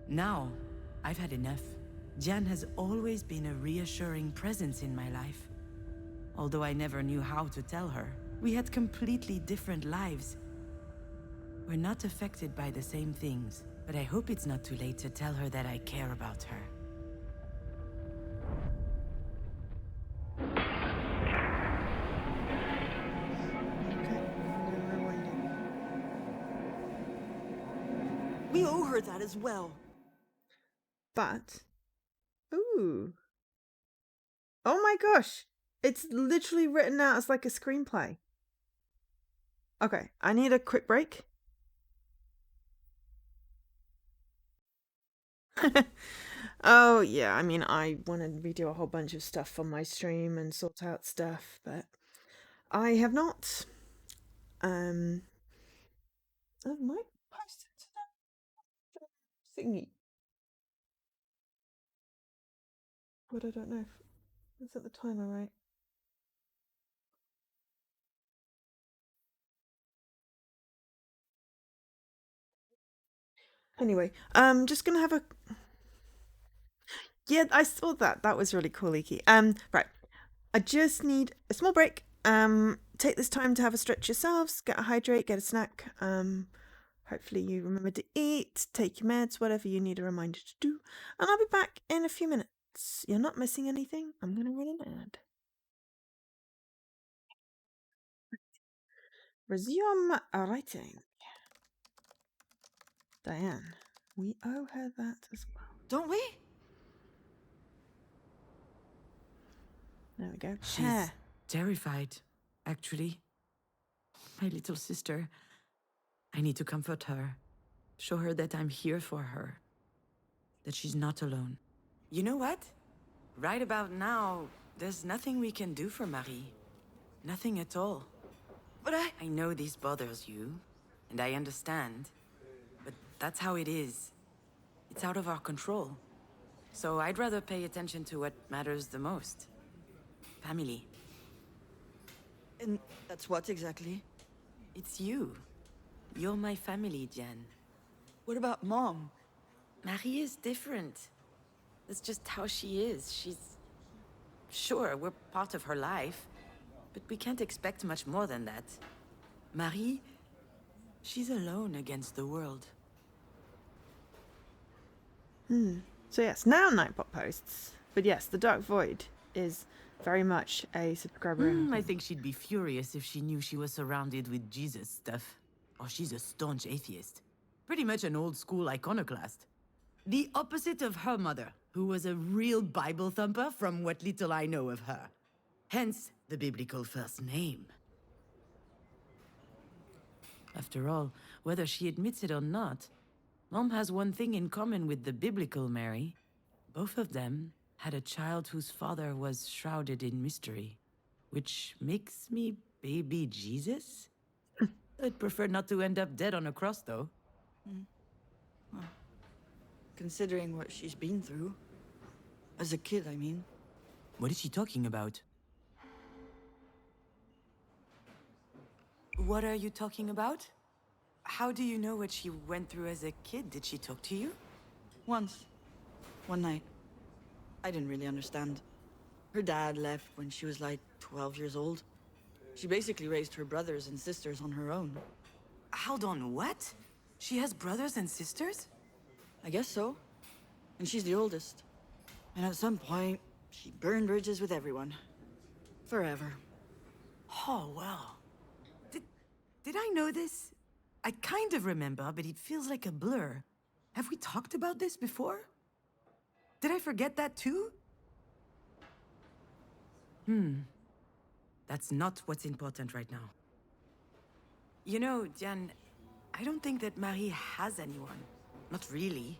Now, I've had enough. Diane has always been a reassuring presence in my life. Although I never knew how to tell her. We had completely different lives. We're not affected by the same things, but I hope it's not too late to tell her that I care about her. We owe her that as well. But, ooh. Oh my gosh. It's literally written out as like a screenplay. Okay, I need a quick break. Oh yeah, I mean, I want to redo a whole bunch of stuff on my stream and sort out stuff, but I have not. I might post it to that thingy, but I don't know if is it the timer right. Anyway, just gonna have a. Yeah, I saw that. That was really cool, Iki. Right. I just need a small break. Take this time to have a stretch yourselves, get a hydrate, get a snack. Hopefully you remember to eat, take your meds, whatever you need a reminder to do. And I'll be back in a few minutes. You're not missing anything. I'm gonna run an ad. Resume writing. Diane, we owe her that as well. Don't we? There we go. She's terrified, actually. My little sister. I need to comfort her. Show her that I'm here for her. That she's not alone. You know what? Right about now, there's nothing we can do for Marie. Nothing at all. But I know this bothers you, and I understand. But that's how it is. It's out of our control. So I'd rather pay attention to what matters the most. Family. And that's what exactly? It's you. You're my family, Jen. What about Mom? Marie is different. That's just how she is. She's... Sure, we're part of her life, but we can't expect much more than that. Marie, she's alone against the world. So yes, now Nightbot posts. But yes, the Dark Void is very much a subscriber. I think she'd be furious if she knew she was surrounded with Jesus stuff. Or she's a staunch atheist. Pretty much an old-school iconoclast. The opposite of her mother, who was a real Bible thumper from what little I know of her. Hence, the biblical first name. After all, whether she admits it or not, Mom has one thing in common with the biblical Mary. Both of them had a child whose father was shrouded in mystery. Which makes me baby Jesus? I'd prefer not to end up dead on a cross, though. Well, considering what she's been through. As a kid, I mean. What is she talking about? What are you talking about? How do you know what she went through as a kid? Did she talk to you? Once. One night. I didn't really understand. Her dad left when she was like 12 years old. She basically raised her brothers and sisters on her own. Hold on, what? She has brothers and sisters? I guess so. And she's the oldest. And at some point, she burned bridges with everyone. Forever. Oh, wow. Did I know this? I kind of remember, but it feels like a blur. Have we talked about this before? Did I forget that too? That's not what's important right now. You know, Diane, I don't think that Marie has anyone. Not really.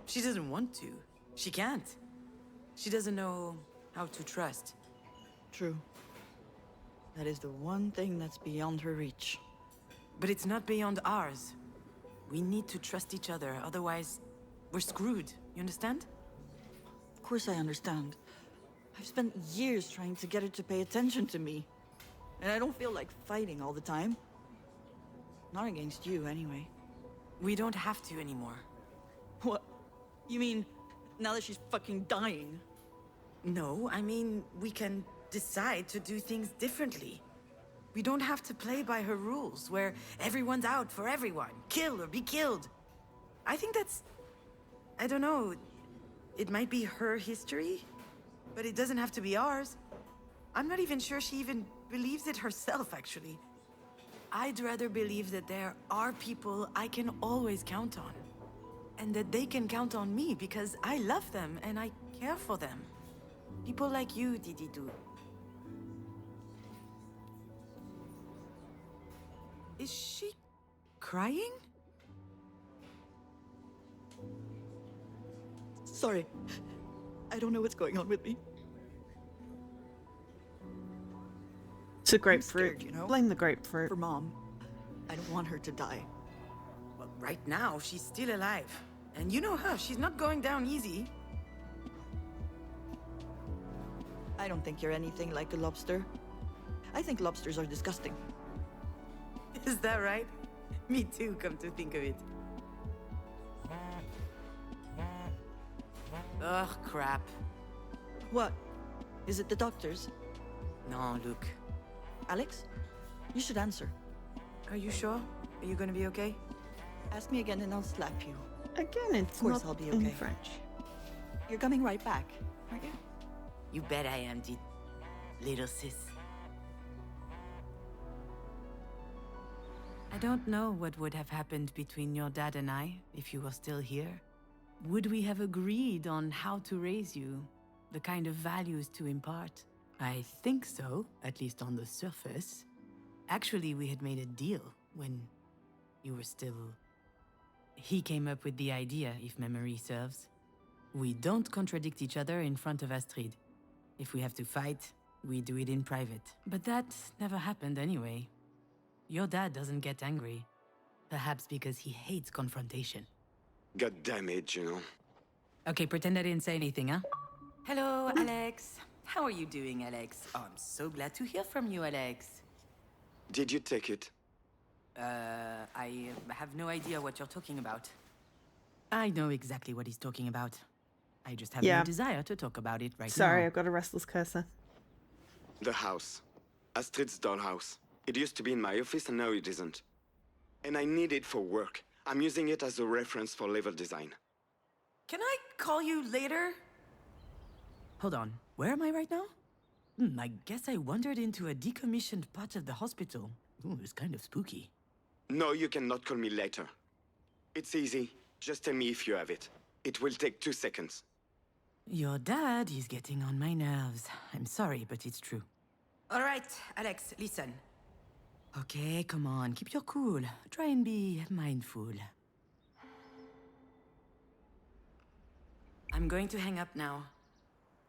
She doesn't want to. She can't. She doesn't know how to trust. True. That is the one thing that's beyond her reach. But it's not beyond ours. We need to trust each other, otherwise we're screwed. You understand? Of course I understand. I've spent years trying to get her to pay attention to me. And I don't feel like fighting all the time. Not against you, anyway. We don't have to anymore. What? You mean, now that she's fucking dying? No, I mean, we can decide to do things differently. We don't have to play by her rules, where everyone's out for everyone. Kill or be killed. I think that's... I don't know. It might be her history, but it doesn't have to be ours. I'm not even sure she even believes it herself, actually. I'd rather believe that there are people I can always count on. And that they can count on me because I love them and I care for them. People like you, Dididou. Is she crying? Sorry. I don't know what's going on with me. It's a grapefruit. scared, you know? Blame the grapefruit. For Mom. I don't want her to die. Well, right now, she's still alive. And you know her, she's not going down easy. I don't think you're anything like a lobster. I think lobsters are disgusting. Is that right? Me too, come to think of it. Ugh, crap. What? Is it the doctors? No, look. Alex? You should answer. Are you sure? Are you gonna be okay? Ask me again and I'll slap you. Again, it's Of course not I'll be in okay. French. You're coming right back, aren't you? You bet I am, little sis. I don't know what would have happened between your dad and I if you were still here. Would we have agreed on how to raise you? The kind of values to impart? I think so, at least on the surface. Actually, we had made a deal when you were still he came up with the idea, if memory serves. We don't contradict each other in front of Astrid. If we have to fight, we do it in private. But that never happened anyway. Your dad doesn't get angry. Perhaps because he hates confrontation. God damn it, you know. Okay, pretend I didn't say anything, huh? Hello, Alex. How are you doing, Alex? Oh, I'm so glad to hear from you, Alex. Did you take it? I have no idea what you're talking about. I know exactly what he's talking about. I just have Yeah. no desire to talk about it right Sorry, now. I've got a restless cursor. The house. Astrid's dollhouse. It used to be in my office and now it isn't. And I need it for work. I'm using it as a reference for level design. Can I call you later? Hold on, where am I right now? I guess I wandered into a decommissioned part of the hospital. Ooh, it's kind of spooky. No, you cannot call me later. It's easy. Just tell me if you have it. It will take 2 seconds. Your dad is getting on my nerves. I'm sorry, but it's true. All right, Alex, listen. Okay, come on, keep your cool. Try and be mindful. I'm going to hang up now.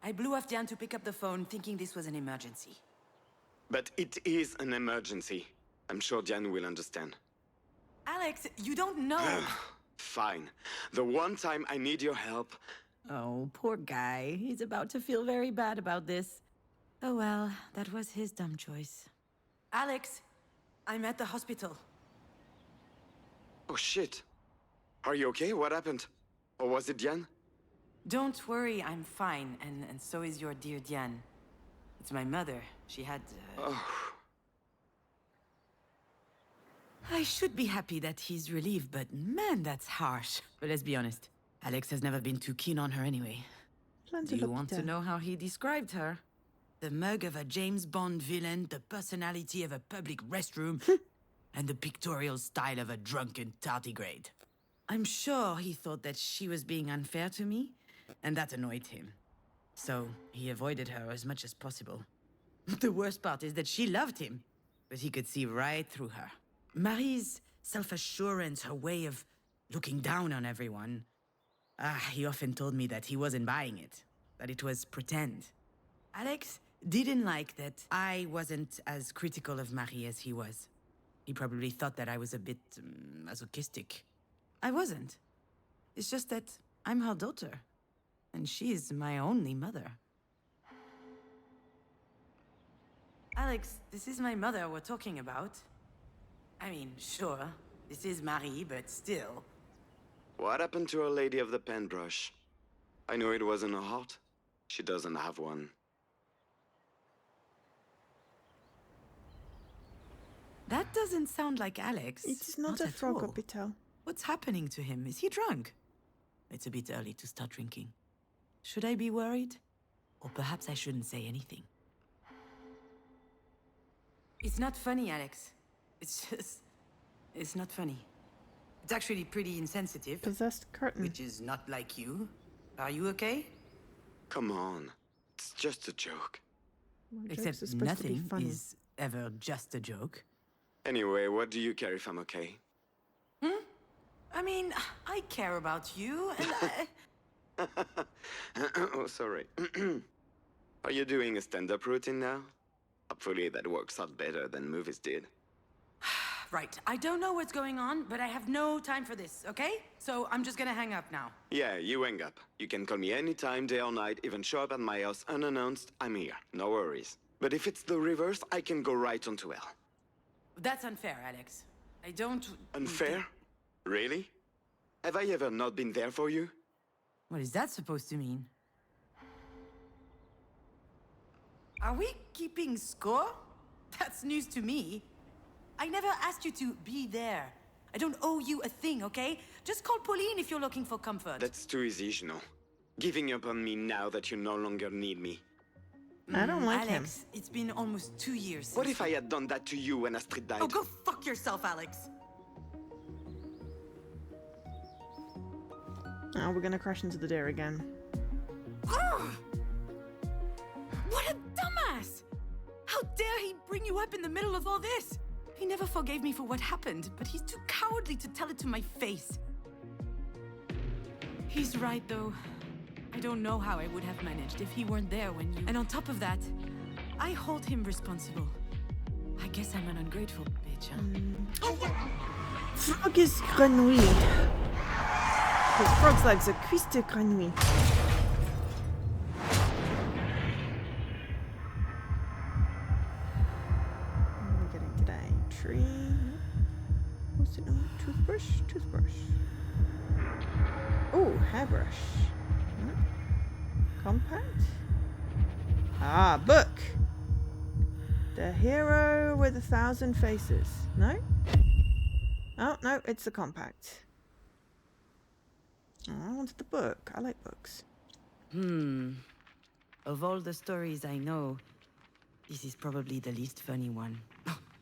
I blew off Diane to pick up the phone, thinking this was an emergency. But it is an emergency. I'm sure Diane will understand. Alex, you don't know. Fine. The one time I need your help... Oh, poor guy. He's about to feel very bad about this. Oh well, that was his dumb choice. Alex, I'm at the hospital. Oh shit. Are you okay? What happened? Or was it Diane? Don't worry, I'm fine, and so is your dear Diane. It's my mother. She had... I should be happy that he's relieved, but man, that's harsh. But let's be honest, Alex has never been too keen on her anyway. Do you want to know how he described her? The mug of a James Bond villain, the personality of a public restroom, and the pictorial style of a drunken tardigrade. I'm sure he thought that she was being unfair to me, and that annoyed him. So he avoided her as much as possible. The worst part is that she loved him, but he could see right through her. Marie's self-assurance, her way of looking down on everyone. He often told me that he wasn't buying it, that it was pretend. Alex didn't like that I wasn't as critical of Marie as he was. He probably thought that I was a bit masochistic. I wasn't. It's just that I'm her daughter, and she is my only mother. Alex, this is my mother we're talking about. I mean, sure, this is Marie, but still. What happened to our lady of the paintbrush? I know it wasn't her heart. She doesn't have one. That doesn't sound like Alex. It is not a at frog, all. Hospital. What's happening to him? Is he drunk? It's a bit early to start drinking. Should I be worried? Or perhaps I shouldn't say anything. It's not funny, Alex. It's not funny. It's actually pretty insensitive. Possessed curtain. Which is not like you. Are you okay? Come on. It's just a joke. My jokes Except are supposed to be nothing funny. is ever just a joke. Anyway, what do you care if I'm okay? I mean, I care about you, and Oh, sorry. Are you doing a stand-up routine now? Hopefully that works out better than movies did. Right, I don't know what's going on, but I have no time for this, okay? So I'm just gonna hang up now. Yeah, you hang up. You can call me anytime, day or night, even show up at my house unannounced. I'm here, no worries. But if it's the reverse, I can go right onto hell. That's unfair, Alex. I don't... Unfair? Really? Have I ever not been there for you? What is that supposed to mean? Are we keeping score? That's news to me. I never asked you to be there. I don't owe you a thing, okay? Just call Pauline if you're looking for comfort. That's too easy, Juno. Giving up on me now that you no longer need me. I don't like him. Alex, it's been almost 2 years What since if I had done that to you when Astrid died? Oh, go fuck yourself, Alex! Oh, we're gonna crash into the deer again. Ugh! What a dumbass! How dare he bring you up in the middle of all this? He never forgave me for what happened, but he's too cowardly to tell it to my face. He's right, though. I don't know how I would have managed if he weren't there when you... And on top of that, I hold him responsible. I guess I'm an ungrateful bitch, huh? Frog is grenouille. His frog's legs are cuisse de grenouille. What are we getting today? Tree. What's it? Toothbrush? Toothbrush. Oh, hairbrush. Compact? Ah, book! The Hero with 1,000 Faces. No? Oh, no, it's the compact. Oh, I wanted the book. I like books. Of all the stories I know, this is probably the least funny one.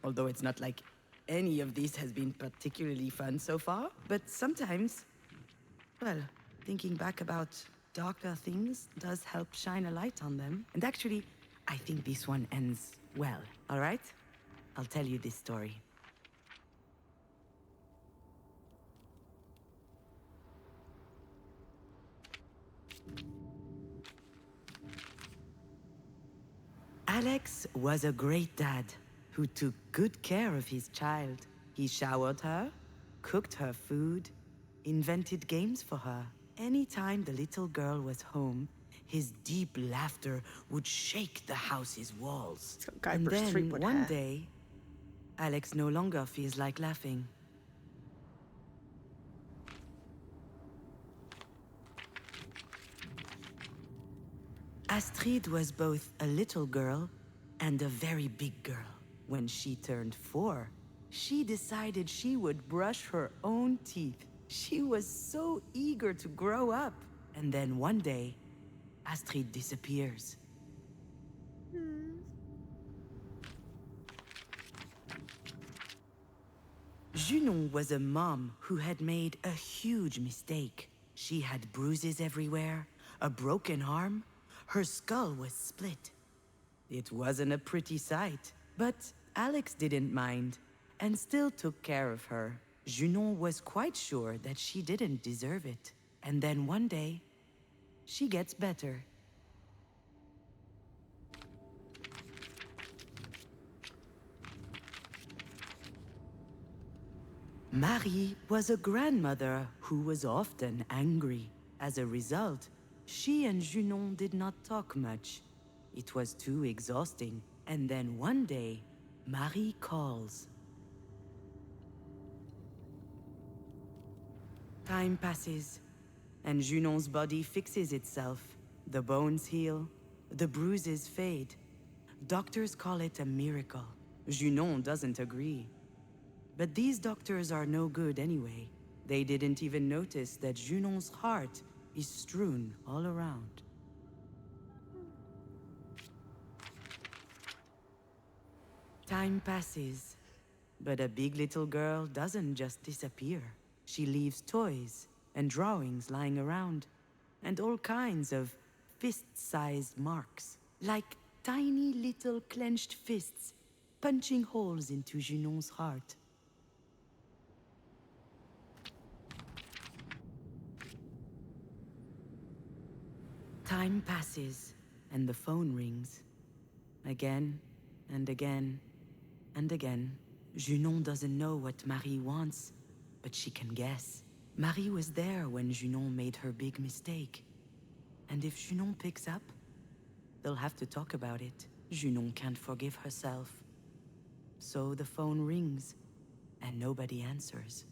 Although it's not like any of these has been particularly fun so far. But sometimes, well, thinking back about darker things does help shine a light on them. And actually, I think this one ends well, all right? I'll tell you this story. Alex was a great dad who took good care of his child. He showered her, cooked her food, invented games for her. Anytime the little girl was home, his deep laughter would shake the house's walls. It's got And Guybrush then Threepwood one hair. day, Alex no longer feels like laughing. Astrid was both a little girl and a very big girl. When she turned 4, she decided she would brush her own teeth. She was so eager to grow up. And then one day, Astrid disappears. Junon was a mom who had made a huge mistake. She had bruises everywhere, a broken arm, her skull was split. It wasn't a pretty sight, but Alex didn't mind and still took care of her. Junon was quite sure that she didn't deserve it. And then one day, she gets better. Marie was a grandmother who was often angry. As a result, she and Junon did not talk much. It was too exhausting. And then one day, Marie calls. Time passes, and Junon's body fixes itself. The bones heal, the bruises fade. Doctors call it a miracle. Junon doesn't agree. But these doctors are no good anyway. They didn't even notice that Junon's heart is strewn all around. Time passes, but a big little girl doesn't just disappear. She leaves toys and drawings lying around, and all kinds of fist-sized marks, like tiny little clenched fists punching holes into Junon's heart. Time passes, and the phone rings. Again, and again, and again. Junon doesn't know what Marie wants, but she can guess. Marie was there when Junon made her big mistake. And if Junon picks up, they'll have to talk about it. Junon can't forgive herself. So the phone rings, and nobody answers.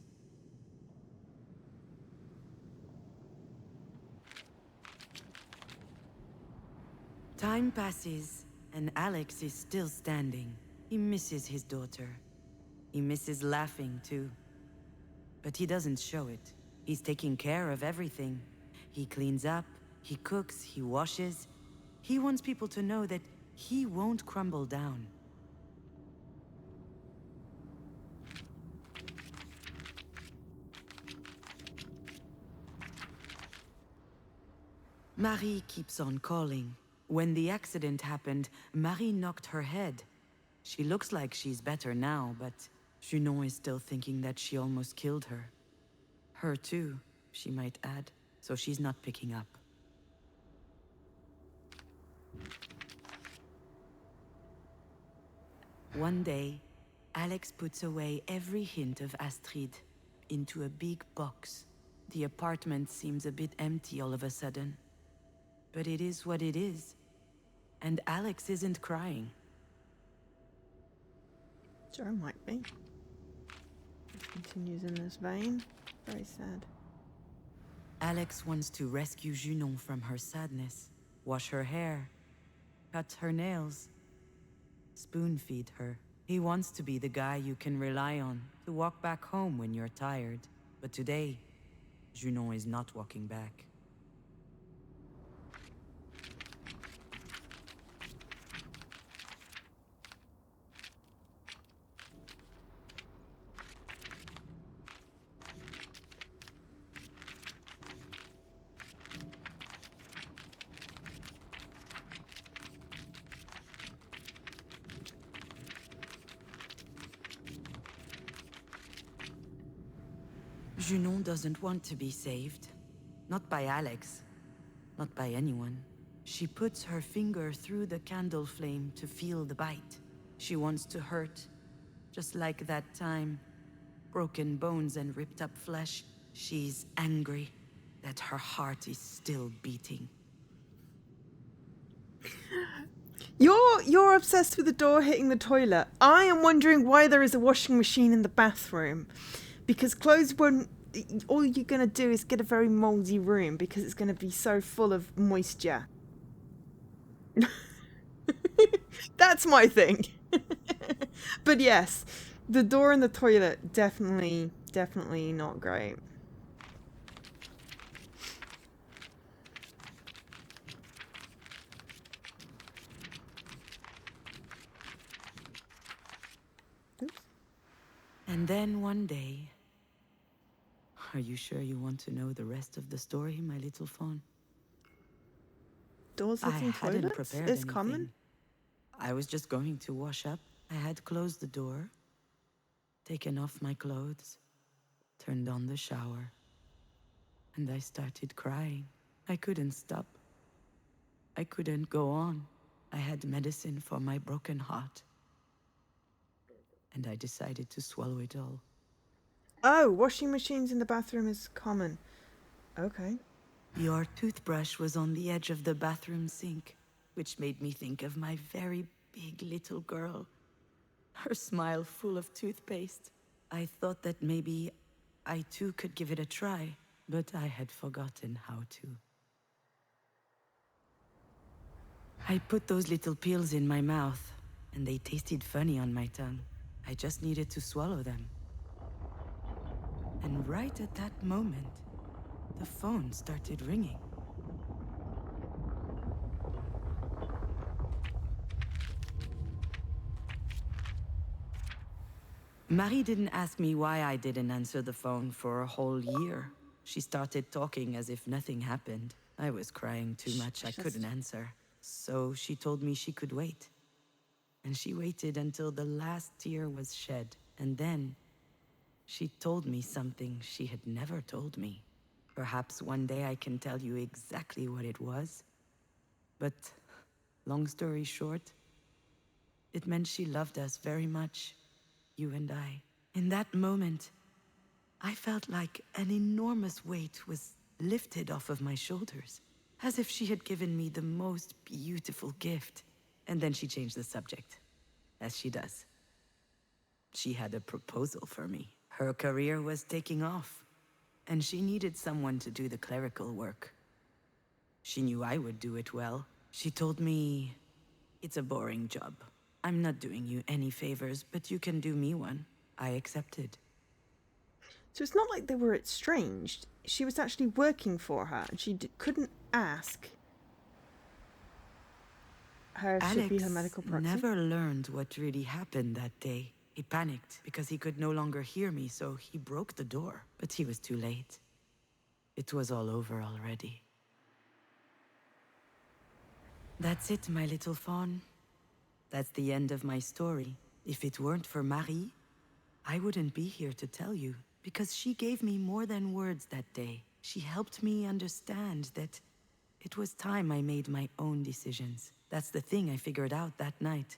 Time passes, and Alex is still standing. He misses his daughter. He misses laughing, too. But he doesn't show it. He's taking care of everything. He cleans up, he cooks, he washes. He wants people to know that he won't crumble down. Marie keeps on calling. When the accident happened, Marie knocked her head. She looks like she's better now, but Junon is still thinking that she almost killed her. Her too, she might add. so she's not picking up. One day, Alex puts away every hint of Astrid into a big box. The apartment seems a bit empty all of a sudden. But it is what it is. And Alex isn't crying. Sure, might be. Continues in this vein. Very sad. Alex wants to rescue Junon from her sadness, wash her hair, cut her nails, spoon-feed her. He wants to be the guy you can rely on, to walk back home when you're tired. But today, Junon is not walking back. Junon doesn't want to be saved. Not by Alex. Not by anyone. She puts her finger through the candle flame to feel the bite. She wants to hurt. Just like that time. Broken bones and ripped up flesh. She's angry that her heart is still beating. You're obsessed with the door hitting the toilet. I am wondering why there is a washing machine in the bathroom. Because clothes won't... All you're going to do is get a very mouldy room because it's going to be so full of moisture. That's my thing. But yes, the door in the toilet, definitely not great. Oops. And then one day... Are you sure you want to know the rest of the story, my little fawn? Doors I hitting hadn't toilets prepared is anything. common. I was just going to wash up. I had closed the door, taken off my clothes, turned on the shower, and I started crying. I couldn't stop. I couldn't go on. I had medicine for my broken heart. And I decided to swallow it all. Oh, washing machines in the bathroom is common. Okay. Your toothbrush was on the edge of the bathroom sink, which made me think of my very big little girl. Her smile full of toothpaste. I thought that maybe I too could give it a try, but I had forgotten how to. I put those little pills in my mouth, and they tasted funny on my tongue. I just needed to swallow them. And right at that moment, the phone started ringing. Marie didn't ask me why I didn't answer the phone for a whole year. She started talking as if nothing happened. I was crying too much, I couldn't answer. So she told me she could wait. And she waited until the last tear was shed. And then she told me something she had never told me. Perhaps one day I can tell you exactly what it was. But, long story short, it meant she loved us very much, you and I. In that moment, I felt like an enormous weight was lifted off of my shoulders, as if she had given me the most beautiful gift. And then she changed the subject, as she does. She had a proposal for me. Her career was taking off, and she needed someone to do the clerical work. She knew I would do it well. She told me, "It's a boring job. I'm not doing you any favors, but you can do me one." I accepted. So it's not like they were estranged. She was actually working for her, and she couldn't ask her to be her medical proxy. Never learned what really happened that day. He panicked because he could no longer hear me, so he broke the door. But he was too late. It was all over already. That's it, my little fawn. That's the end of my story. If it weren't for Marie, I wouldn't be here to tell you, because she gave me more than words that day. She helped me understand that it was time I made my own decisions. That's the thing I figured out that night.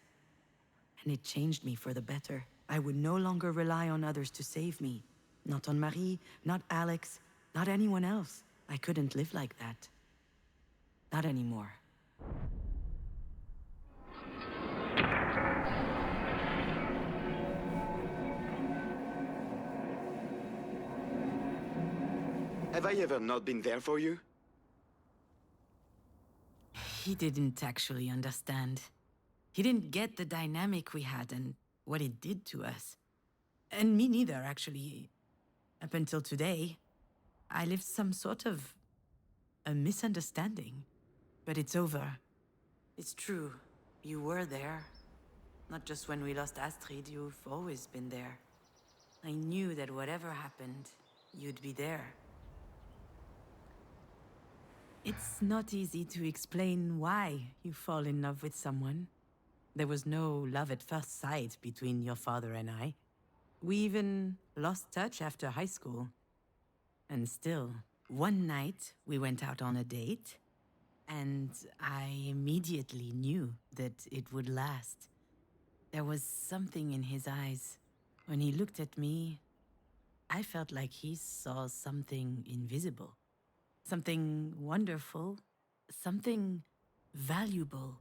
And it changed me for the better. I would no longer rely on others to save me. Not on Marie, not Alex, not anyone else. I couldn't live like that. Not anymore. Have I ever not been there for you? He didn't actually understand. He didn't get the dynamic we had and what it did to us. And me neither, actually. Up until today, I lived some sort of a misunderstanding. But it's over. It's true. You were there. Not just when we lost Astrid, you've always been there. I knew that whatever happened, you'd be there. It's not easy to explain why you fall in love with someone. There was no love at first sight between your father and I. We even lost touch after high school. And still, one night we went out on a date, and I immediately knew that it would last. There was something in his eyes. When he looked at me, I felt like he saw something invisible. Something wonderful, something valuable.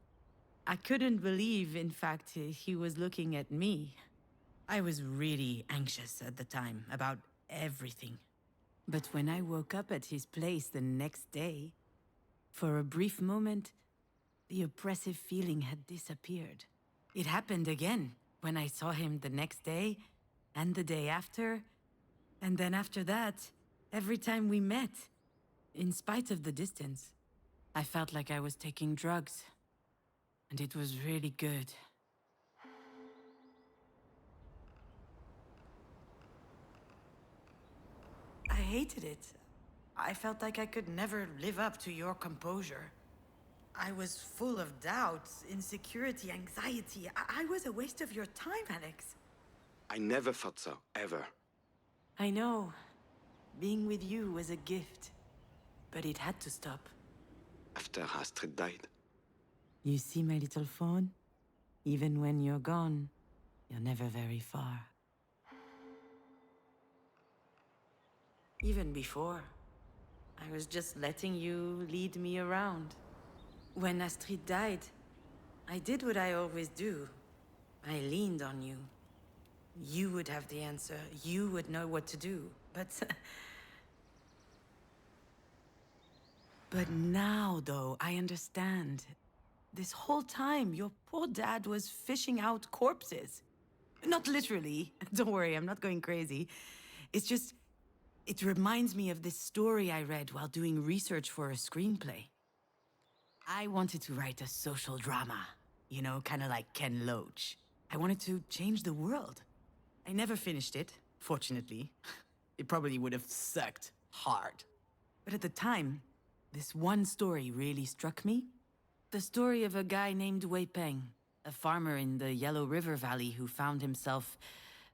I couldn't believe, in fact, he was looking at me. I was really anxious at the time about everything. But when I woke up at his place the next day, for a brief moment, the oppressive feeling had disappeared. It happened again when I saw him the next day, and the day after, and then after that, every time we met. In spite of the distance, I felt like I was taking drugs. And it was really good. I hated it. I felt like I could never live up to your composure. I was full of doubts, insecurity, anxiety. I was a waste of your time, Alex. I never thought so, ever. I know. Being with you was a gift. But it had to stop. After Astrid died. You see my little phone? Even when you're gone, you're never very far. Even before, I was just letting you lead me around. When Astrid died, I did what I always do. I leaned on you. You would have the answer. You would know what to do. But now, though, I understand. This whole time, your poor dad was fishing out corpses. Not literally. Don't worry, I'm not going crazy. It's just, it reminds me of this story I read while doing research for a screenplay. I wanted to write a social drama. You know, kind of like Ken Loach. I wanted to change the world. I never finished it, fortunately. It probably would have sucked hard. But at the time, this one story really struck me. The story of a guy named Wei Peng, a farmer in the Yellow River Valley who found himself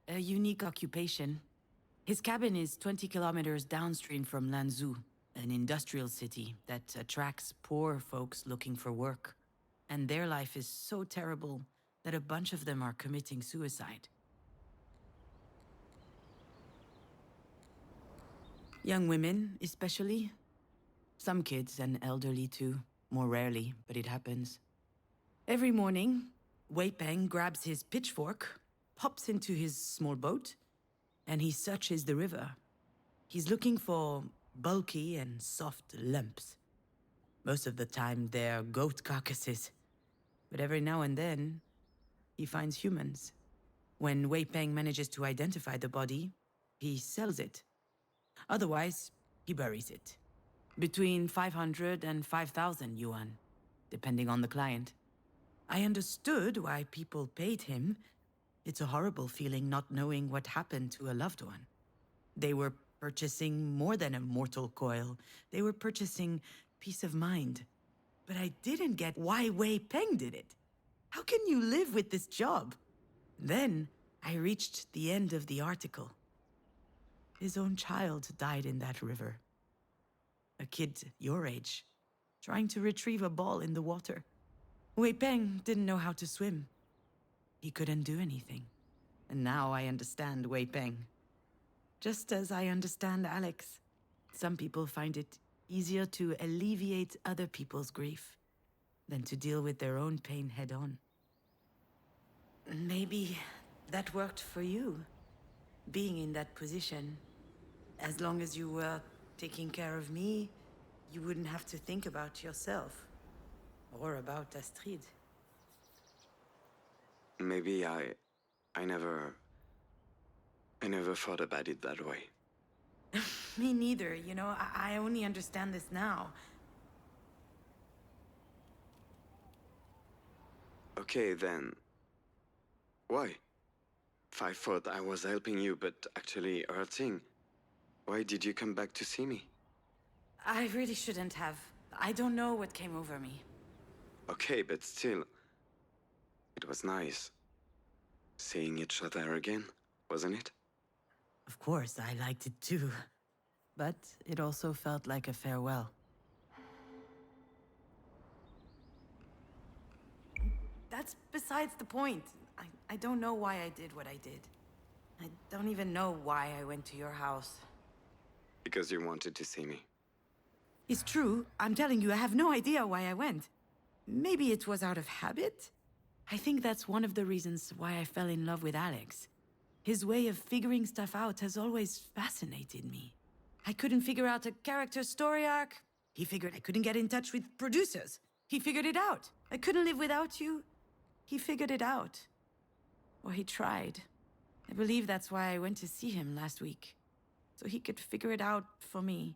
a unique occupation. His cabin is 20 kilometers downstream from Lanzhou, an industrial city that attracts poor folks looking for work. And their life is so terrible that a bunch of them are committing suicide. Young women, especially. Some kids and elderly too. More rarely, but it happens. Every morning, Wei Peng grabs his pitchfork, hops into his small boat, and he searches the river. He's looking for bulky and soft lumps. Most of the time, they're goat carcasses. But every now and then, he finds humans. When Wei Peng manages to identify the body, he sells it. Otherwise, he buries it. Between 500 and 5,000 yuan, depending on the client. I understood why people paid him. It's a horrible feeling not knowing what happened to a loved one. They were purchasing more than a mortal coil. They were purchasing peace of mind. But I didn't get why Wei Peng did it. How can you live with this job? Then I reached the end of the article. His own child died in that river. A kid your age, trying to retrieve a ball in the water. Wei Peng didn't know how to swim. He couldn't do anything. And now I understand Wei Peng. Just as I understand Alex. Some people find it easier to alleviate other people's grief than to deal with their own pain head-on. Maybe that worked for you, being in that position. As long as you were taking care of me, you wouldn't have to think about yourself. Or about Astrid. Maybe I never thought about it that way. Me neither, you know, I only understand this now. Okay, then. Why? If I thought I was helping you, but actually hurting, why did you come back to see me? I really shouldn't have. I don't know what came over me. Okay, but still, it was nice. Seeing each other again, wasn't it? Of course, I liked it too. But it also felt like a farewell. That's besides the point. I don't know why I did what I did. I don't even know why I went to your house. Because you wanted to see me. It's true. I'm telling you, I have no idea why I went. Maybe it was out of habit? I think that's one of the reasons why I fell in love with Alex. His way of figuring stuff out has always fascinated me. I couldn't figure out a character's story arc. He figured I couldn't get in touch with producers. He figured it out. I couldn't live without you. He figured it out. Or he tried. I believe that's why I went to see him last week. So he could figure it out for me.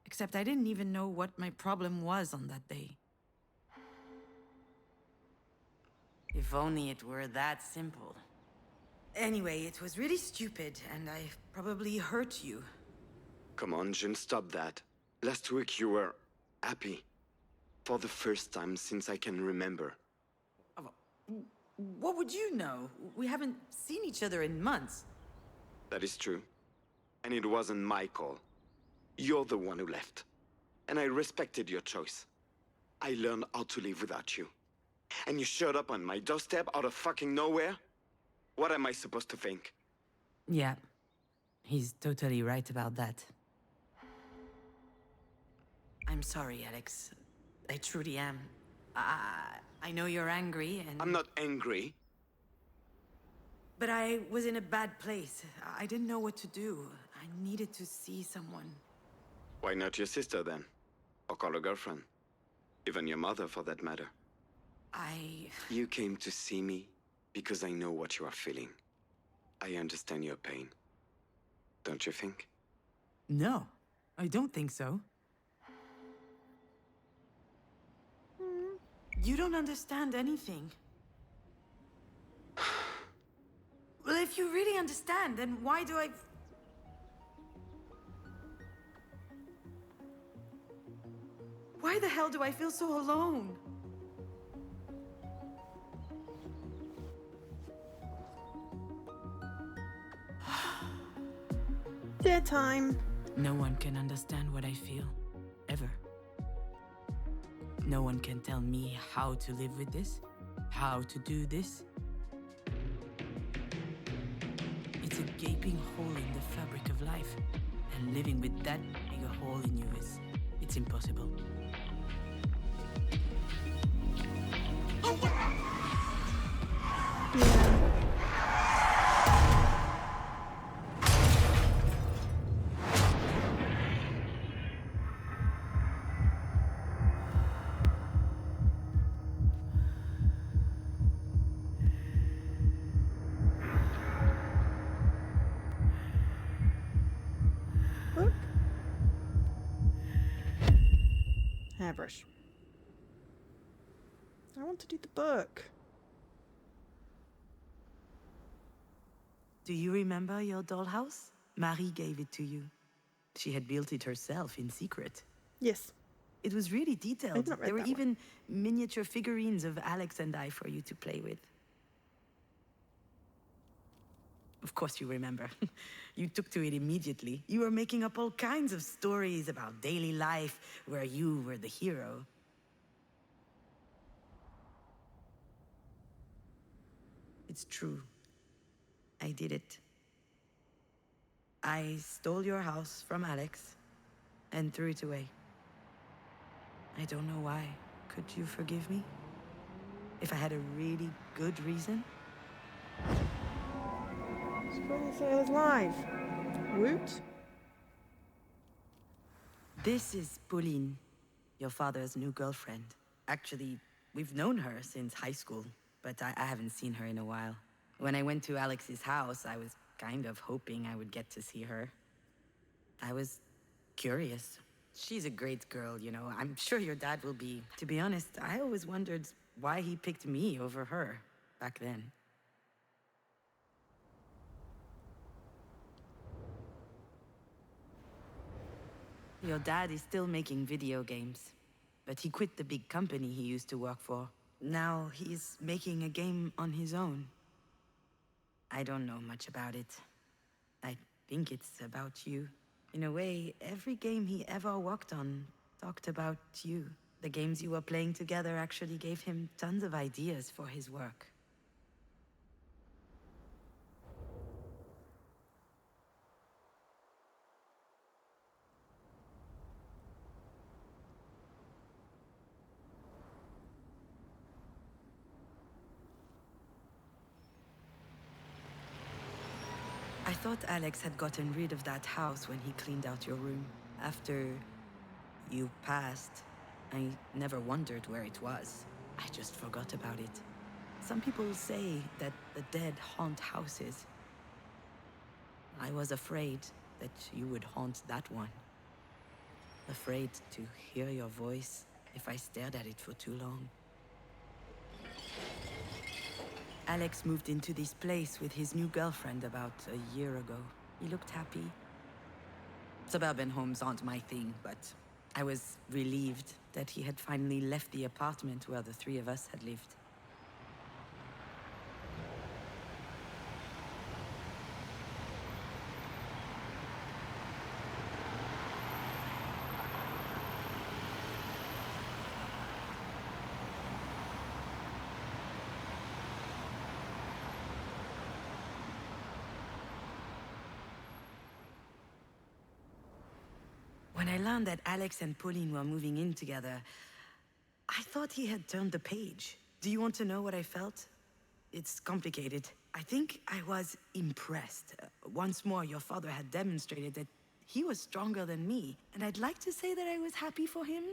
Except I didn't even know what my problem was on that day. If only it were that simple. Anyway, it was really stupid, and I probably hurt you. Come on, Jim, stop that. Last week you were happy. For the first time since I can remember. What would you know? We haven't seen each other in months. That is true. And it wasn't my call. You're the one who left. And I respected your choice. I learned how to live without you. And you showed up on my doorstep out of fucking nowhere? What am I supposed to think? Yeah, he's totally right about that. I'm sorry, Alex. I truly am. I know you're angry and... I'm not angry. But I was in a bad place. I didn't know what to do. I needed to see someone. Why not your sister then? Or call a girlfriend? Even your mother, for that matter. You came to see me because I know what you are feeling. I understand your pain. Don't you think? No, I don't think so. You don't understand anything. Well, if you really understand, then why do I... Why the hell do I feel so alone? Dear time. No one can understand what I feel, ever. No one can tell me how to live with this, how to do this. It's a gaping hole in the fabric of life, and living with that big a hole in you it's impossible. Book. Hairbrush. I want to do the book. Do you remember your dollhouse? Marie gave it to you. She had built it herself in secret. Yes. It was really detailed. I've not read There were that one. even miniature figurines of Alex and I for you to play with. Of course you remember. You took to it immediately. You were making up all kinds of stories about daily life where you were the hero. It's true. I did it. I stole your house from Alex and threw it away. I don't know why. Could you forgive me? If I had a really good reason? She's probably saved his life. Woot. This is Pauline, your father's new girlfriend. Actually, we've known her since high school, but I haven't seen her in a while. When I went to Alex's house, I was kind of hoping I would get to see her. I was curious. She's a great girl, you know. I'm sure your dad will be. To be honest, I always wondered why he picked me over her back then. Your dad is still making video games, but he quit the big company he used to work for. Now he's making a game on his own. I don't know much about it. I think it's about you. In a way, every game he ever worked on talked about you. The games you were playing together actually gave him tons of ideas for his work. I thought Alex had gotten rid of that house when he cleaned out your room. After you passed, I never wondered where it was. I just forgot about it. Some people say that the dead haunt houses. I was afraid that you would haunt that one. Afraid to hear your voice if I stared at it for too long. Alex moved into this place with his new girlfriend about a year ago. He looked happy. Suburban homes aren't my thing, but I was relieved that he had finally left the apartment where the three of us had lived. When I learned that Alex and Pauline were moving in together, I thought he had turned the page. Do you want to know what I felt? It's complicated. I think I was impressed. Once more, your father had demonstrated that he was stronger than me, and I'd like to say that I was happy for him.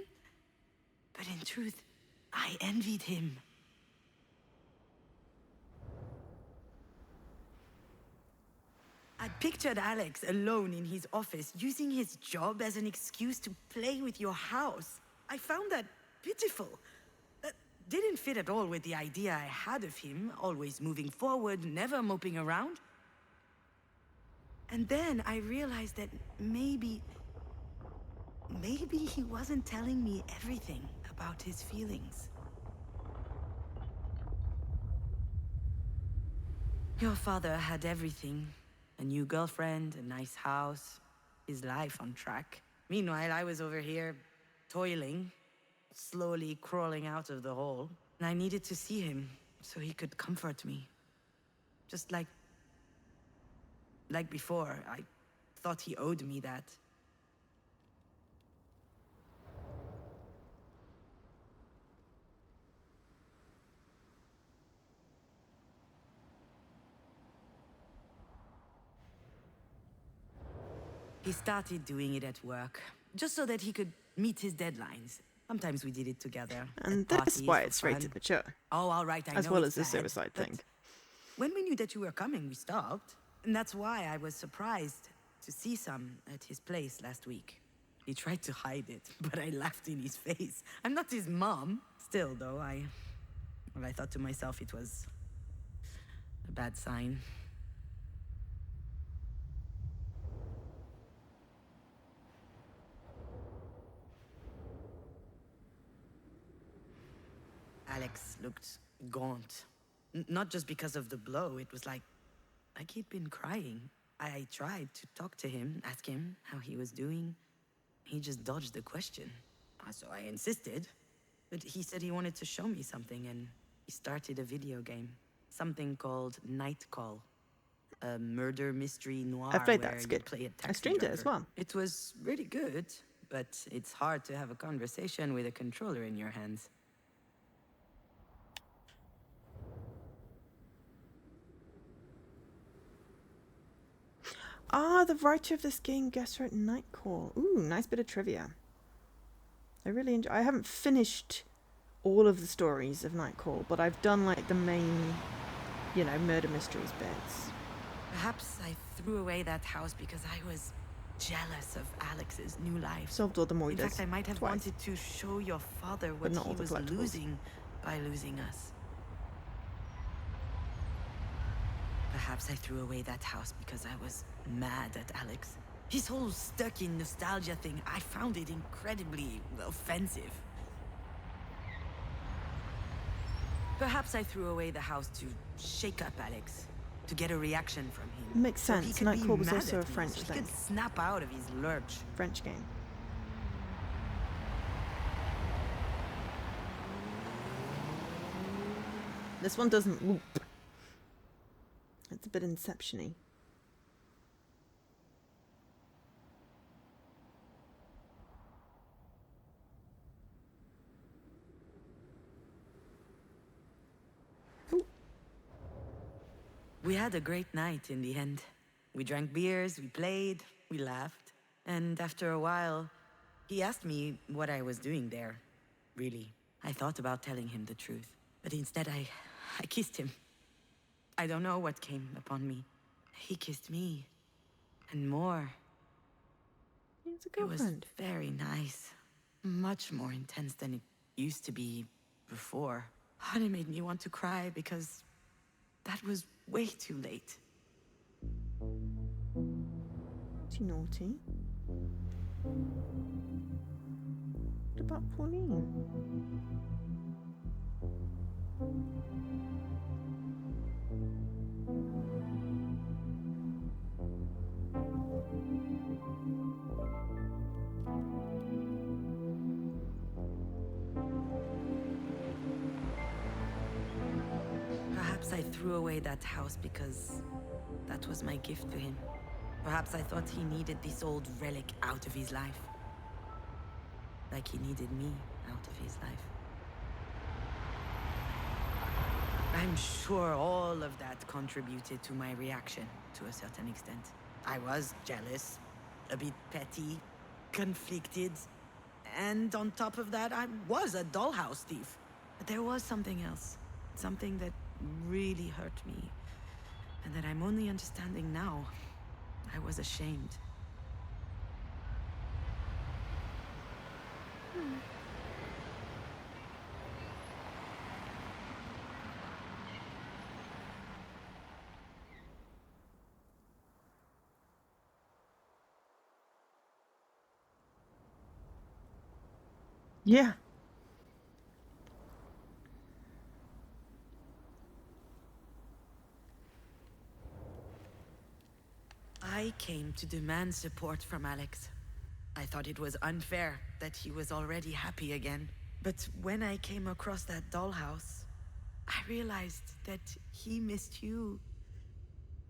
But in truth, I envied him. I pictured Alex alone in his office, using his job as an excuse to play with your house. I found that pitiful. That didn't fit at all with the idea I had of him, always moving forward, never moping around. And then I realized that maybe he wasn't telling me everything about his feelings. Your father had everything. A new girlfriend, a nice house, his life on track. Meanwhile, I was over here, toiling, slowly crawling out of the hole. And I needed to see him, so he could comfort me. Just like before, I thought he owed me that. He started doing it at work, just so that he could meet his deadlines. Sometimes we did it together. And at that's parties why for it's fun. rated mature. Oh, all right, I know As well it's as the bad, suicide but thing. when we knew that you were coming, we stopped. And that's why I was surprised to see some at his place last week. He tried to hide it, but I laughed in his face. I'm not his mom. Still, though, I thought to myself it was a bad sign. Alex looked gaunt. Not just because of the blow, it was like I keep been crying. I tried to talk to him, ask him how he was doing. He just dodged the question. So I insisted. But he said he wanted to show me something, and he started a video game. Something called Night Call. A murder mystery noir I've played where that, it's you good. play a taxi I streamed driver. it as well. It was really good, but it's hard to have a conversation with a controller in your hands. Ah, the writer of this game guest wrote Nightcall. Ooh, nice bit of trivia. I really enjoy. I haven't finished all of the stories of Nightcall, but I've done like the main, you know, murder mysteries bits. Perhaps I threw away that house because I was jealous of Alex's new life. Solved all the In moiders. fact, I might have twice. wanted to show your father what not he all the was collectibles. losing by losing us. Perhaps I threw away that house because I was mad at Alex. His whole stuck in nostalgia thing, I found it incredibly offensive. Perhaps I threw away the house to shake up Alex, to get a reaction from him. Makes So he sense. could be Nightcall was mad also at a me, French so he thing. could snap out of his lurch. French game. This one doesn't loop. It's a bit Inception-y. We had a great night in the end. We drank beers, we played, we laughed. And after a while, he asked me what I was doing there. Really, I thought about telling him the truth. But instead, I kissed him. I don't know what came upon me. He kissed me. And more. It's a It was girlfriend. very nice. Much more intense than it used to be before. And it made me want to cry because that was way too late. Naughty, naughty. What about Pauline? Perhaps I threw away that house because that was my gift to him. Perhaps I thought he needed this old relic out of his life. Like he needed me out of his life. I'm sure all of that contributed to my reaction to a certain extent. I was jealous, a bit petty, conflicted, and on top of that, I was a dollhouse thief. But there was something else, something that really hurt me, and that I'm only understanding now. I was ashamed. Yeah. I came to demand support from Alex. I thought it was unfair that he was already happy again. But when I came across that dollhouse, I realized that he missed you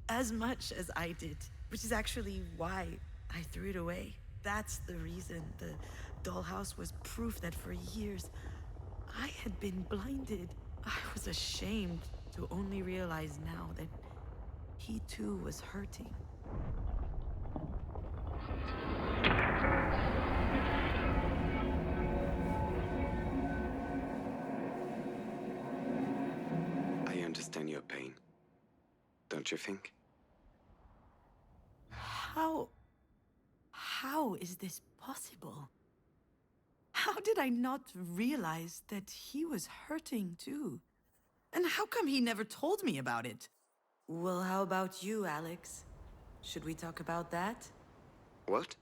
as much as I did, which is actually why I threw it away. That's the reason. The dollhouse was proof that for years I had been blinded. I was ashamed to only realize now that he too was hurting. I understand your pain. Don't you think? How is this possible? How did I not realize that he was hurting too? And how come he never told me about it? Well, how about you, Alex? Should we talk about that? What?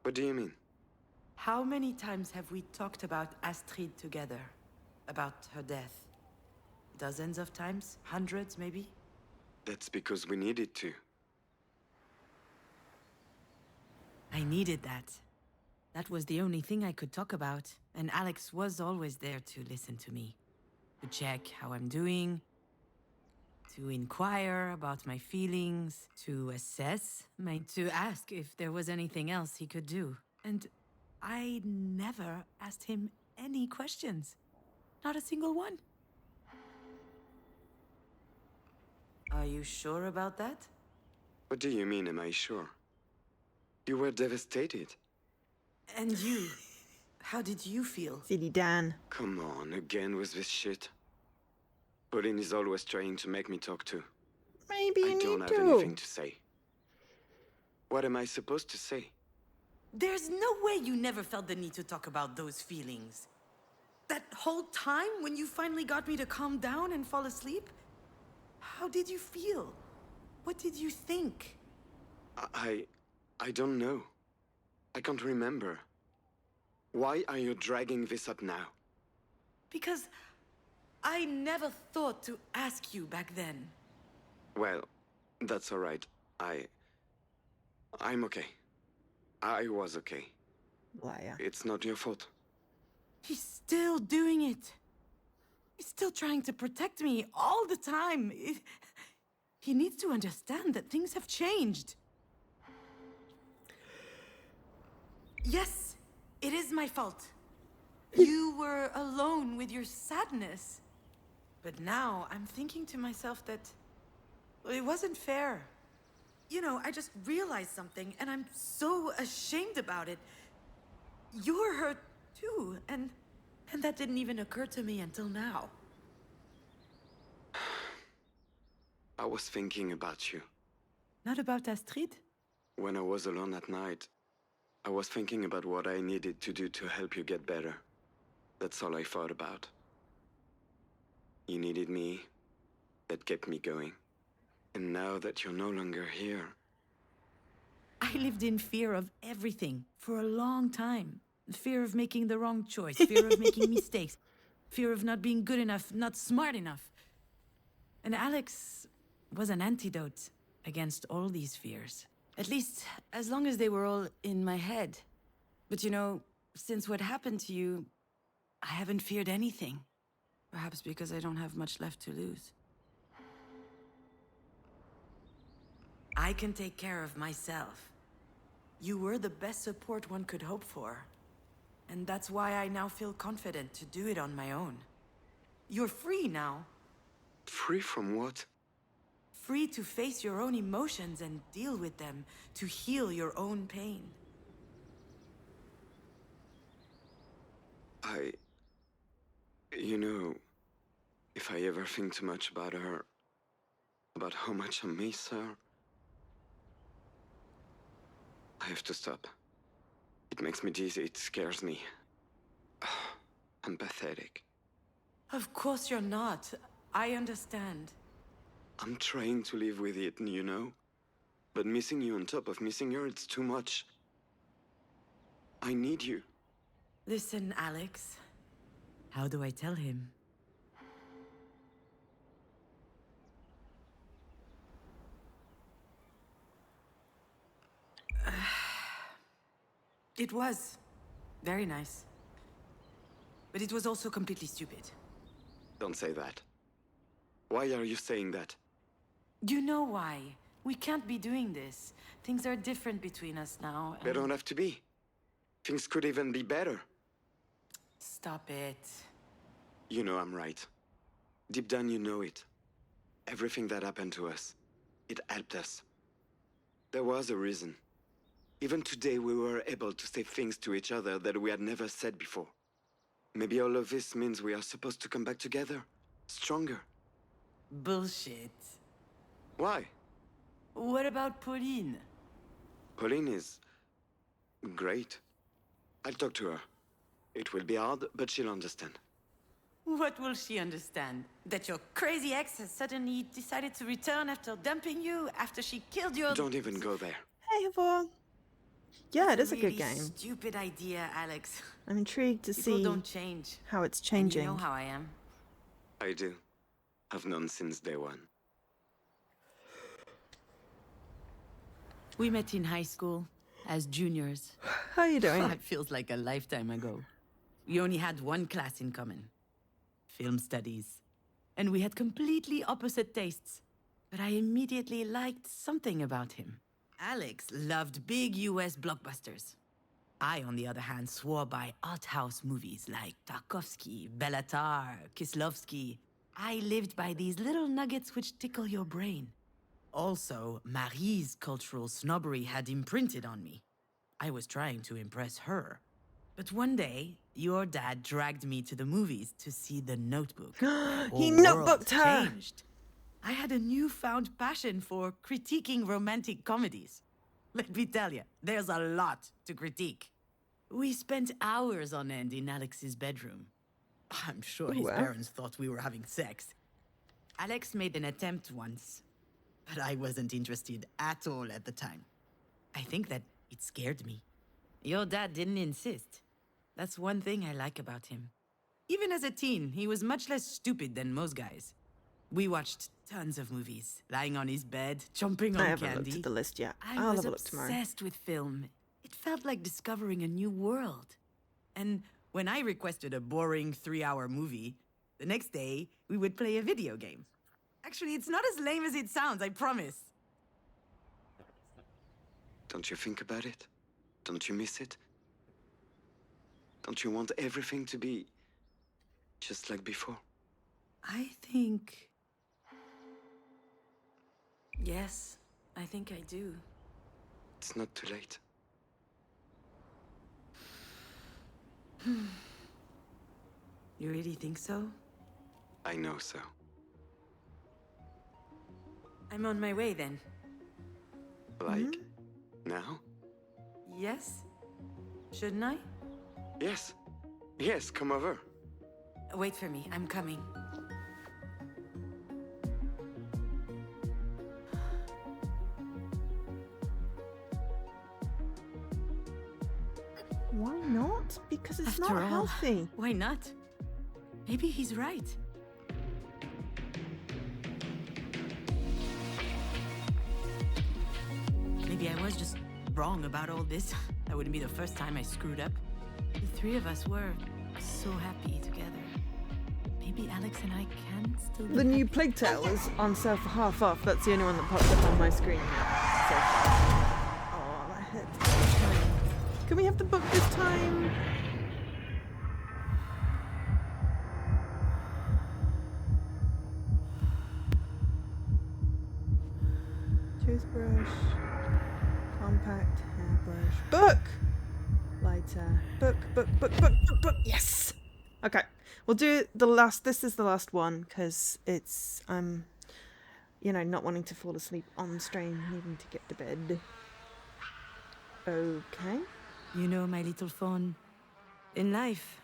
What do you mean? How many times have we talked about Astrid together? About her death? Dozens of times? Hundreds, maybe? That's because we needed to. I needed that. That was the only thing I could talk about, and Alex was always there to listen to me. To check how I'm doing, to inquire about my feelings, to to ask if there was anything else he could do. And I never asked him any questions. Not a single one. Are you sure about that? What do you mean, am I sure? You were devastated. And you? How did you feel? Silly Dan. Come on, again with this shit. Pauline is always trying to make me talk to. Maybe you I don't need have to. anything to say. What am I supposed to say? There's no way you never felt the need to talk about those feelings. That whole time when you finally got me to calm down and fall asleep? How did you feel? What did you think? I don't know. I can't remember. Why are you dragging this up now? Because I never thought to ask you back then. Well, that's all right. I'm okay. I was okay. Liar. It's not your fault. He's still doing it. He's still trying to protect me all the time. He needs to understand that things have changed. Yes, it is my fault. You were alone with your sadness. But now I'm thinking to myself that it wasn't fair. You know, I just realized something and I'm so ashamed about it. You're hurt too, and that didn't even occur to me until now. I was thinking about you. Not about Astrid? When I was alone at night, I was thinking about what I needed to do to help you get better. That's all I thought about. You needed me. That kept me going. And now that you're no longer here... I lived in fear of everything for a long time. Fear of making the wrong choice, fear of making mistakes, fear of not being good enough, not smart enough. And Alex was an antidote against all these fears. At least, as long as they were all in my head. But you know, since what happened to you, I haven't feared anything. Perhaps because I don't have much left to lose. I can take care of myself. You were the best support one could hope for. And that's why I now feel confident to do it on my own. You're free now. Free from what? Free to face your own emotions and deal with them, to heal your own pain. You know, if I ever think too much about her, about how much I miss her, I have to stop. It makes me dizzy, it scares me. I'm pathetic. Of course you're not. I understand. I'm trying to live with it, you know? But missing you on top of missing her, it's too much. I need you. Listen, Alex. How do I tell him? It was very nice. But it was also completely stupid. Don't say that. Why are you saying that? You know why. We can't be doing this. Things are different between us now. They don't have to be. Things could even be better. Stop it. You know I'm right. Deep down you know it. Everything that happened to us, it helped us. There was a reason. Even today we were able to say things to each other that we had never said before. Maybe all of this means we are supposed to come back together. Stronger. Bullshit. Why? What about Pauline? Pauline is... great. I'll talk to her. It will be hard, but she'll understand. What will she understand? That your crazy ex has suddenly decided to return after dumping you, after she killed your... Don't even go there. Hey, Havor. Yeah, it is a good really game. Stupid idea, Alex. I'm intrigued to People see don't change. how it's And changing. you know how I am. I do. I've known since day one. We met in high school as juniors. How are you doing? It feels like a lifetime ago. We only had one class in common. Film studies. And we had completely opposite tastes. But I immediately liked something about him. Alex loved big US blockbusters. I, on the other hand, swore by art house movies like Tarkovsky, Bellatar, Kislovsky. I lived by these little nuggets which tickle your brain. Also, Marie's cultural snobbery had imprinted on me. I was trying to impress her. But one day, your dad dragged me to the movies to see The Notebook. My He whole world notebooked her. changed. I had a newfound passion for critiquing romantic comedies. Let me tell you, there's a lot to critique. We spent hours on end in Alex's bedroom. I'm sure his wow. parents thought we were having sex. Alex made an attempt once, but I wasn't interested at all at the time. I think that it scared me. Your dad didn't insist. That's one thing I like about him. Even as a teen, he was much less stupid than most guys. We watched tons of movies, lying on his bed, chomping on I haven't candy. looked at the list yet. I I'll was have a look tomorrow. obsessed with film. It felt like discovering a new world. And when I requested a boring 3-hour movie, the next day we would play a video game. Actually, it's not as lame as it sounds, I promise. Don't you think about it? Don't you miss it? Don't you want everything to be just like before? I think... Yes, I think I do. It's not too late. You really think so? I know so. I'm on my way then. Like, now? Yes? Shouldn't I? Yes. Yes, come over. Wait for me, I'm coming. Why not? Because it's After not all, healthy. Why not? Maybe he's right. Maybe I was just wrong about all this. That wouldn't be the first time I screwed up. The three of us were so happy together. Maybe Alex and I can still be The new happy. Plague Tale is on sale for half off. That's the only one that popped up on my screen. So far. Oh, that hurt. Can we have the book this time? Toothbrush, compact hairbrush, book, lighter, book. Yes. Okay, we'll do the last. This is the last one because it's you know, not wanting to fall asleep on strain, needing to get to bed. Okay. You know, my little phone, in life,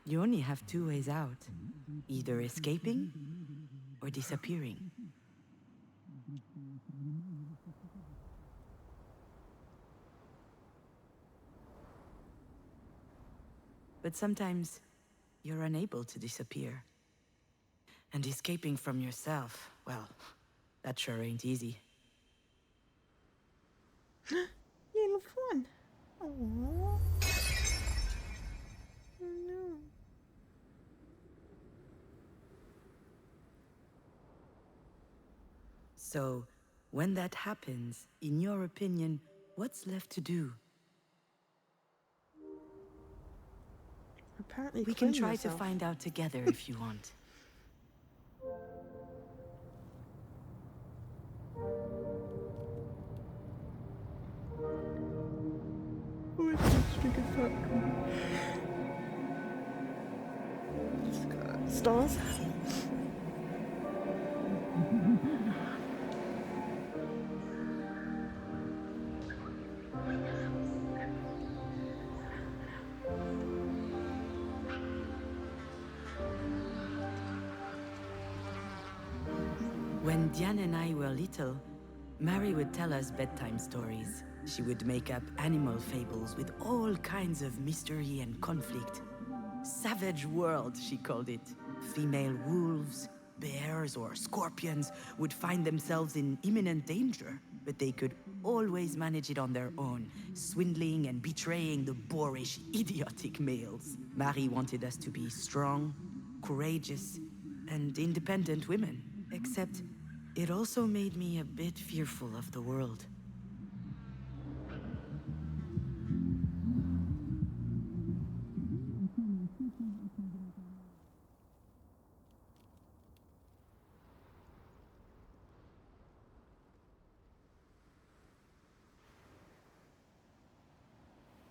you only have two ways out. Either escaping or disappearing. But sometimes you're unable to disappear. And escaping from yourself, well, that sure ain't easy. Yay, level 1. Aww. Oh no. So, when that happens, in your opinion, what's left to do? Apparently, We can clone try yourself. to find out together if you want. Oh, it's just a good fuck. It's got stars. When Diane and I were little, Mary would tell us bedtime stories. She would make up animal fables with all kinds of mystery and conflict. Savage world, she called it. Female wolves, bears, or scorpions would find themselves in imminent danger, but they could always manage it on their own, swindling and betraying the boorish, idiotic males. Marie wanted us to be strong, courageous, and independent women. Except, it also made me a bit fearful of the world.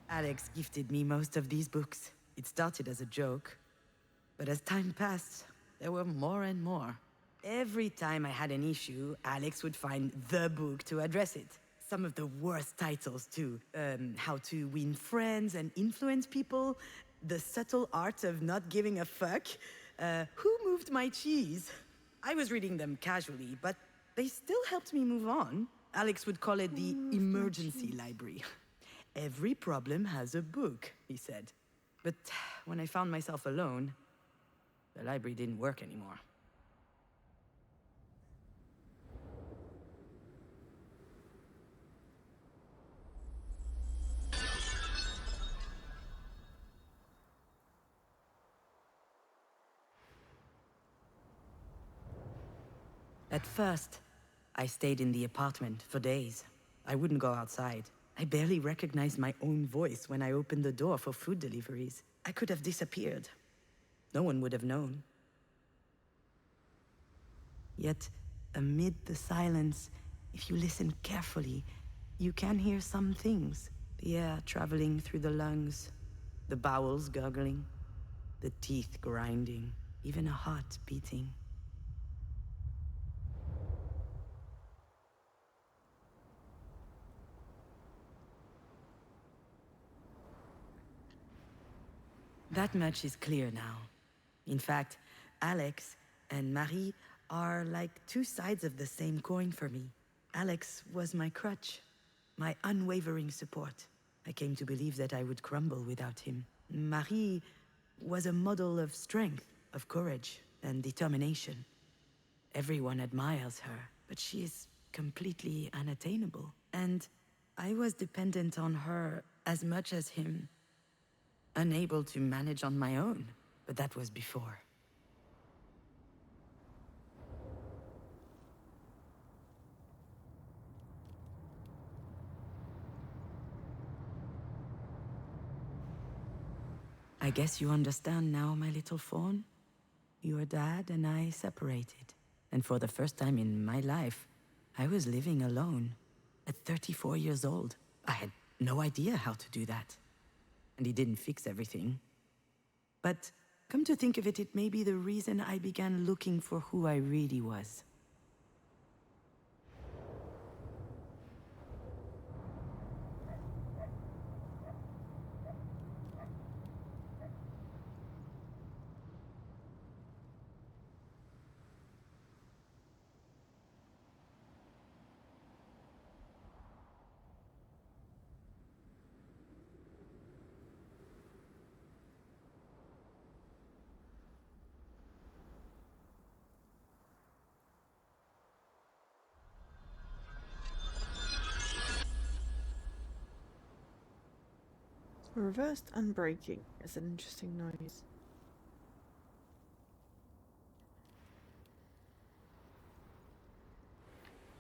Alex gifted me most of these books. It started as a joke, but as time passed, there were more and more. Every time I had an issue, Alex would find the book to address it. Some of the worst titles, too. How to Win Friends and Influence People, The Subtle Art of Not Giving a Fuck, Who Moved My Cheese? I was reading them casually, but they still helped me move on. Alex would call it the emergency library. Every problem has a book, he said. But when I found myself alone, the library didn't work anymore. At first, I stayed in the apartment for days. I wouldn't go outside. I barely recognized my own voice when I opened the door for food deliveries. I could have disappeared. No one would have known. Yet, amid the silence, if you listen carefully, you can hear some things. The air traveling through the lungs, the bowels gurgling, the teeth grinding, even a heart beating. That much is clear now. In fact, Alex and Marie are like two sides of the same coin for me. Alex was my crutch, my unwavering support. I came to believe that I would crumble without him. Marie was a model of strength, of courage, and determination. Everyone admires her, but she is completely unattainable. And I was dependent on her as much as him. Unable to manage on my own, but that was before. I guess you understand now, my little fawn. Your dad and I separated. And for the first time in my life, I was living alone. At 34 years old, I had no idea how to do that. And he didn't fix everything. But come to think of it, it may be the reason I began looking for who I really was. Reversed unbreaking is an interesting noise.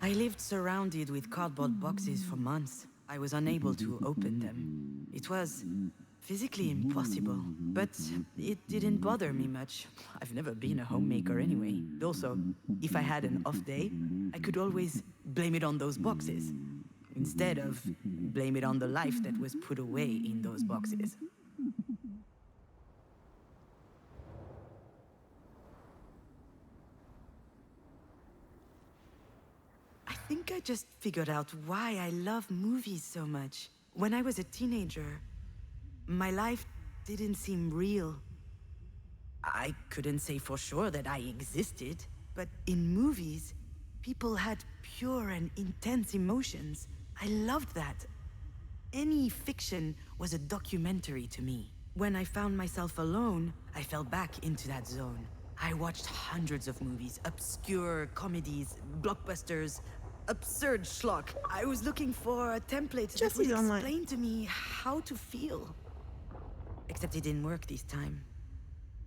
I lived surrounded with cardboard boxes for months. I was unable to open them. It was physically impossible, but it didn't bother me much. I've never been a homemaker anyway. Also, if I had an off day, I could always blame it on those boxes, instead of blame it on the life that was put away in those boxes. I think I just figured out why I love movies so much. When I was a teenager, my life didn't seem real. I couldn't say for sure that I existed, but in movies, people had pure and intense emotions. I loved that. Any fiction was a documentary to me. When I found myself alone, I fell back into that zone. I watched hundreds of movies, obscure comedies, blockbusters, absurd schlock. I was looking for a template that Jesse's would online. explain to me how to feel. Except it didn't work this time.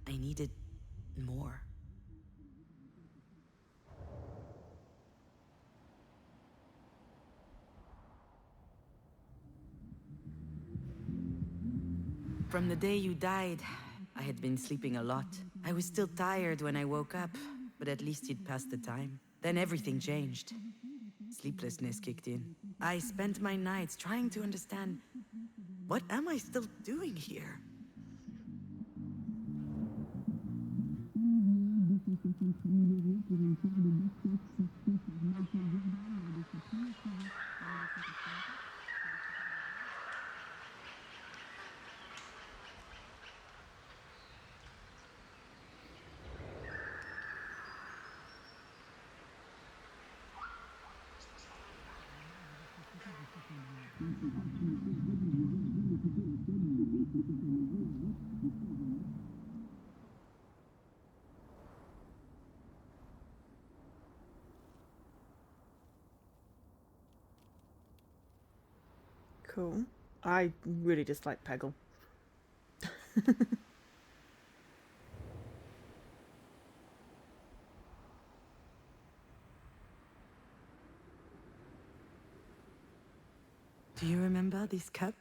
I needed more. From the day you died, I had been sleeping a lot. I was still tired when I woke up, but at least it passed the time. Then everything changed. Sleeplessness kicked in. I spent my nights trying to understand, what am I still doing here? Cool. I really dislike Peggle. Do you remember this cup?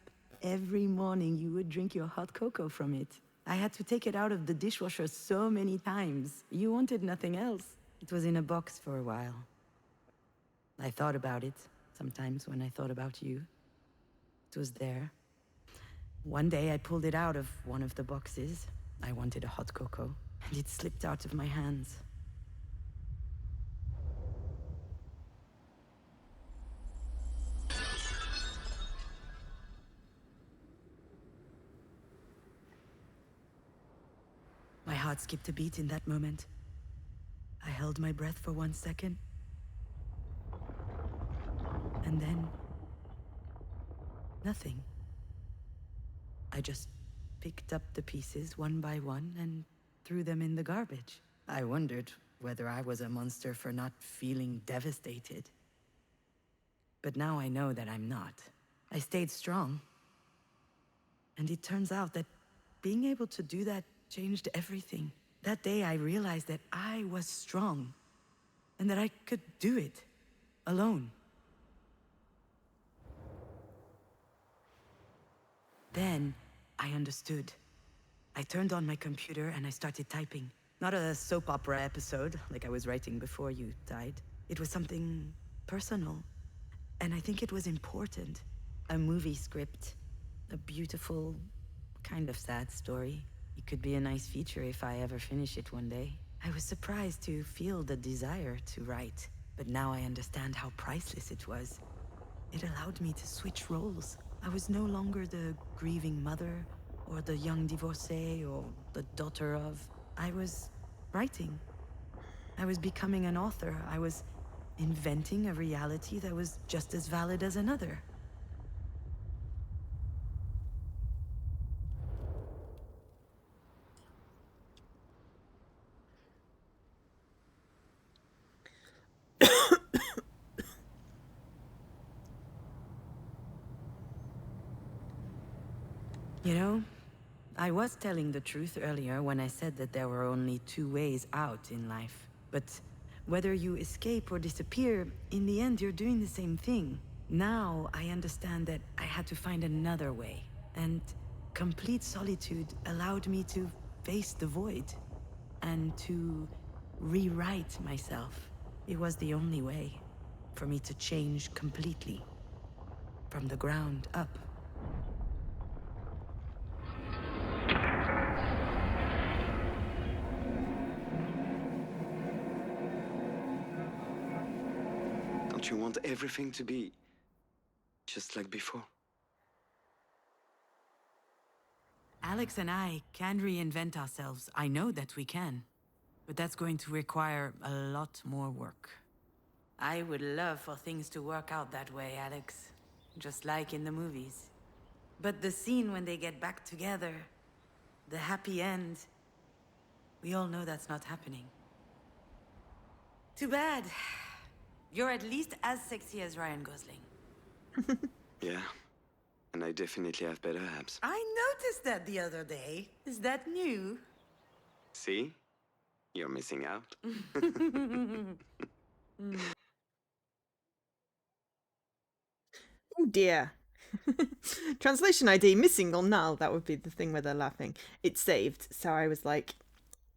Every morning you would drink your hot cocoa from it. I had to take it out of the dishwasher so many times. You wanted nothing else. It was in a box for a while. I thought about it, sometimes when I thought about you. It was there. One day I pulled it out of one of the boxes. I wanted a hot cocoa, and it slipped out of my hands. My heart skipped a beat in that moment. I held my breath for 1 second. And then... nothing. I just picked up the pieces one by one and threw them in the garbage. I wondered whether I was a monster for not feeling devastated. But now I know that I'm not. I stayed strong. And it turns out that being able to do that changed everything. That day I realized that I was strong and that I could do it alone. Then I understood. I turned on my computer and I started typing. Not a soap opera episode like I was writing before you died. It was something personal. And I think it was important. A movie script. A beautiful, kind of sad story. It could be a nice feature if I ever finish it one day. I was surprised to feel the desire to write. But now I understand how priceless it was. It allowed me to switch roles. I was no longer the grieving mother, or the young divorcee, or the daughter of. I was writing. I was becoming an author. I was inventing a reality that was just as valid as another. You know, I was telling the truth earlier when I said that there were only two ways out in life. But whether you escape or disappear, in the end you're doing the same thing. Now I understand that I had to find another way. And complete solitude allowed me to face the void. And to rewrite myself. It was the only way for me to change completely. From the ground up. Don't you want everything to be just like before? Alex and I can reinvent ourselves. I know that we can. But that's going to require a lot more work. I would love for things to work out that way, Alex. Just like in the movies. But the scene when they get back together, the happy end, we all know that's not happening. Too bad. You're at least as sexy as Ryan Gosling. Yeah. And I definitely have better abs. I noticed that the other day. Is that new? See? You're missing out. Oh dear. Translation ID missing or null. That would be the thing where they're laughing. It's saved. So I was like,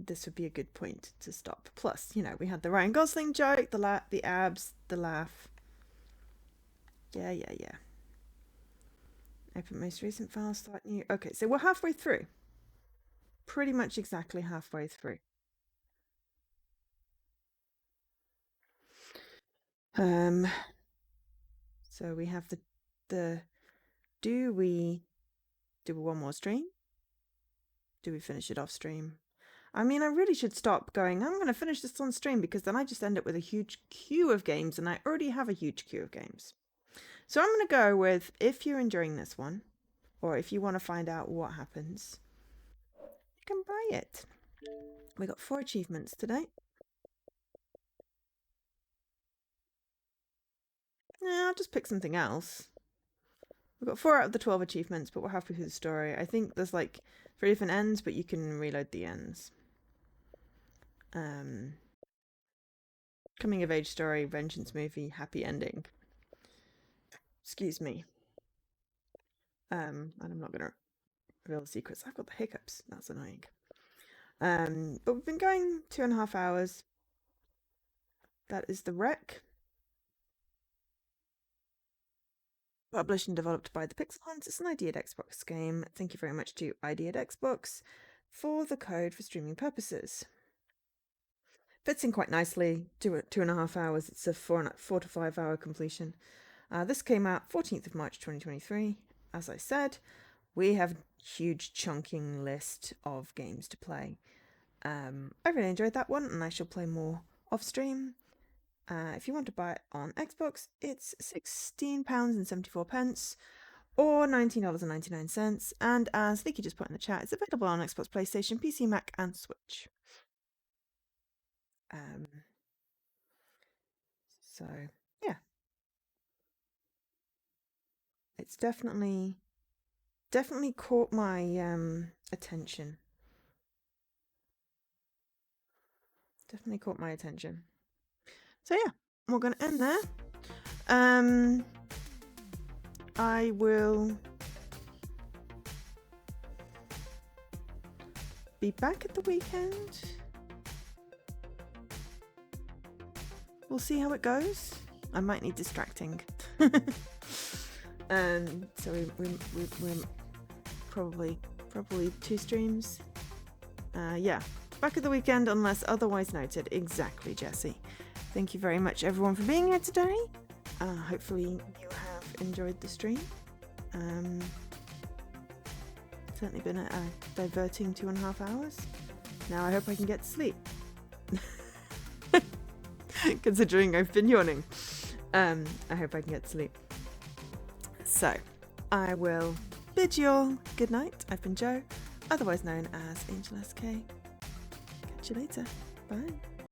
this would be a good point to stop. Plus, you know, we had the Ryan Gosling joke, the abs, the laugh. Yeah. Open most recent file, start new. Okay, so we're halfway through. Pretty much exactly halfway through. So we have the do we do one more stream? Do we finish it off stream? I mean, I really should stop going, I'm going to finish this on stream, because then I just end up with a huge queue of games, and I already have a huge queue of games. So I'm going to go with, if you're enjoying this one, or if you want to find out what happens, you can buy it. We got 4 achievements today. Yeah, I'll just pick something else. We've got 4 out of the 12 achievements, but we're halfway through the story. I think there's like 3 different ends, but you can reload the ends. Coming of age story, vengeance movie, happy ending. Excuse me. And I'm not going to reveal the secrets. I've got the hiccups. That's annoying. But we've been going 2.5 hours. That is The Wreck. Published and developed by the Pixel Hunt. It's an ID at Xbox game. Thank you very much to ID at Xbox for the code for streaming purposes. Fits in quite nicely. 2.5 hours. It's a 4 to 5 hour completion. This came out 14th of March 2023. As I said, we have a huge chunking list of games to play. I really enjoyed that one, and I shall play more off stream. If you want to buy it on Xbox, it's £16.74 or $19.99. And as Leaky just put in the chat, it's available on Xbox, PlayStation, PC, Mac, and Switch. So yeah, it's definitely caught my attention. Definitely caught my attention. So yeah, we're going to end there. I will be back at the weekend. We'll see how it goes. I might need distracting. So we're probably 2 streams. Yeah, back at the weekend unless otherwise noted. Exactly, Jessie. Thank you very much, everyone, for being here today. Hopefully you have enjoyed the stream. Certainly been a diverting 2.5 hours. Now I hope I can get to sleep. Considering I've been yawning. I hope I can get to sleep. So, I will bid you all good night. I've been Jo, otherwise known as Angel SK. Catch you later. Bye.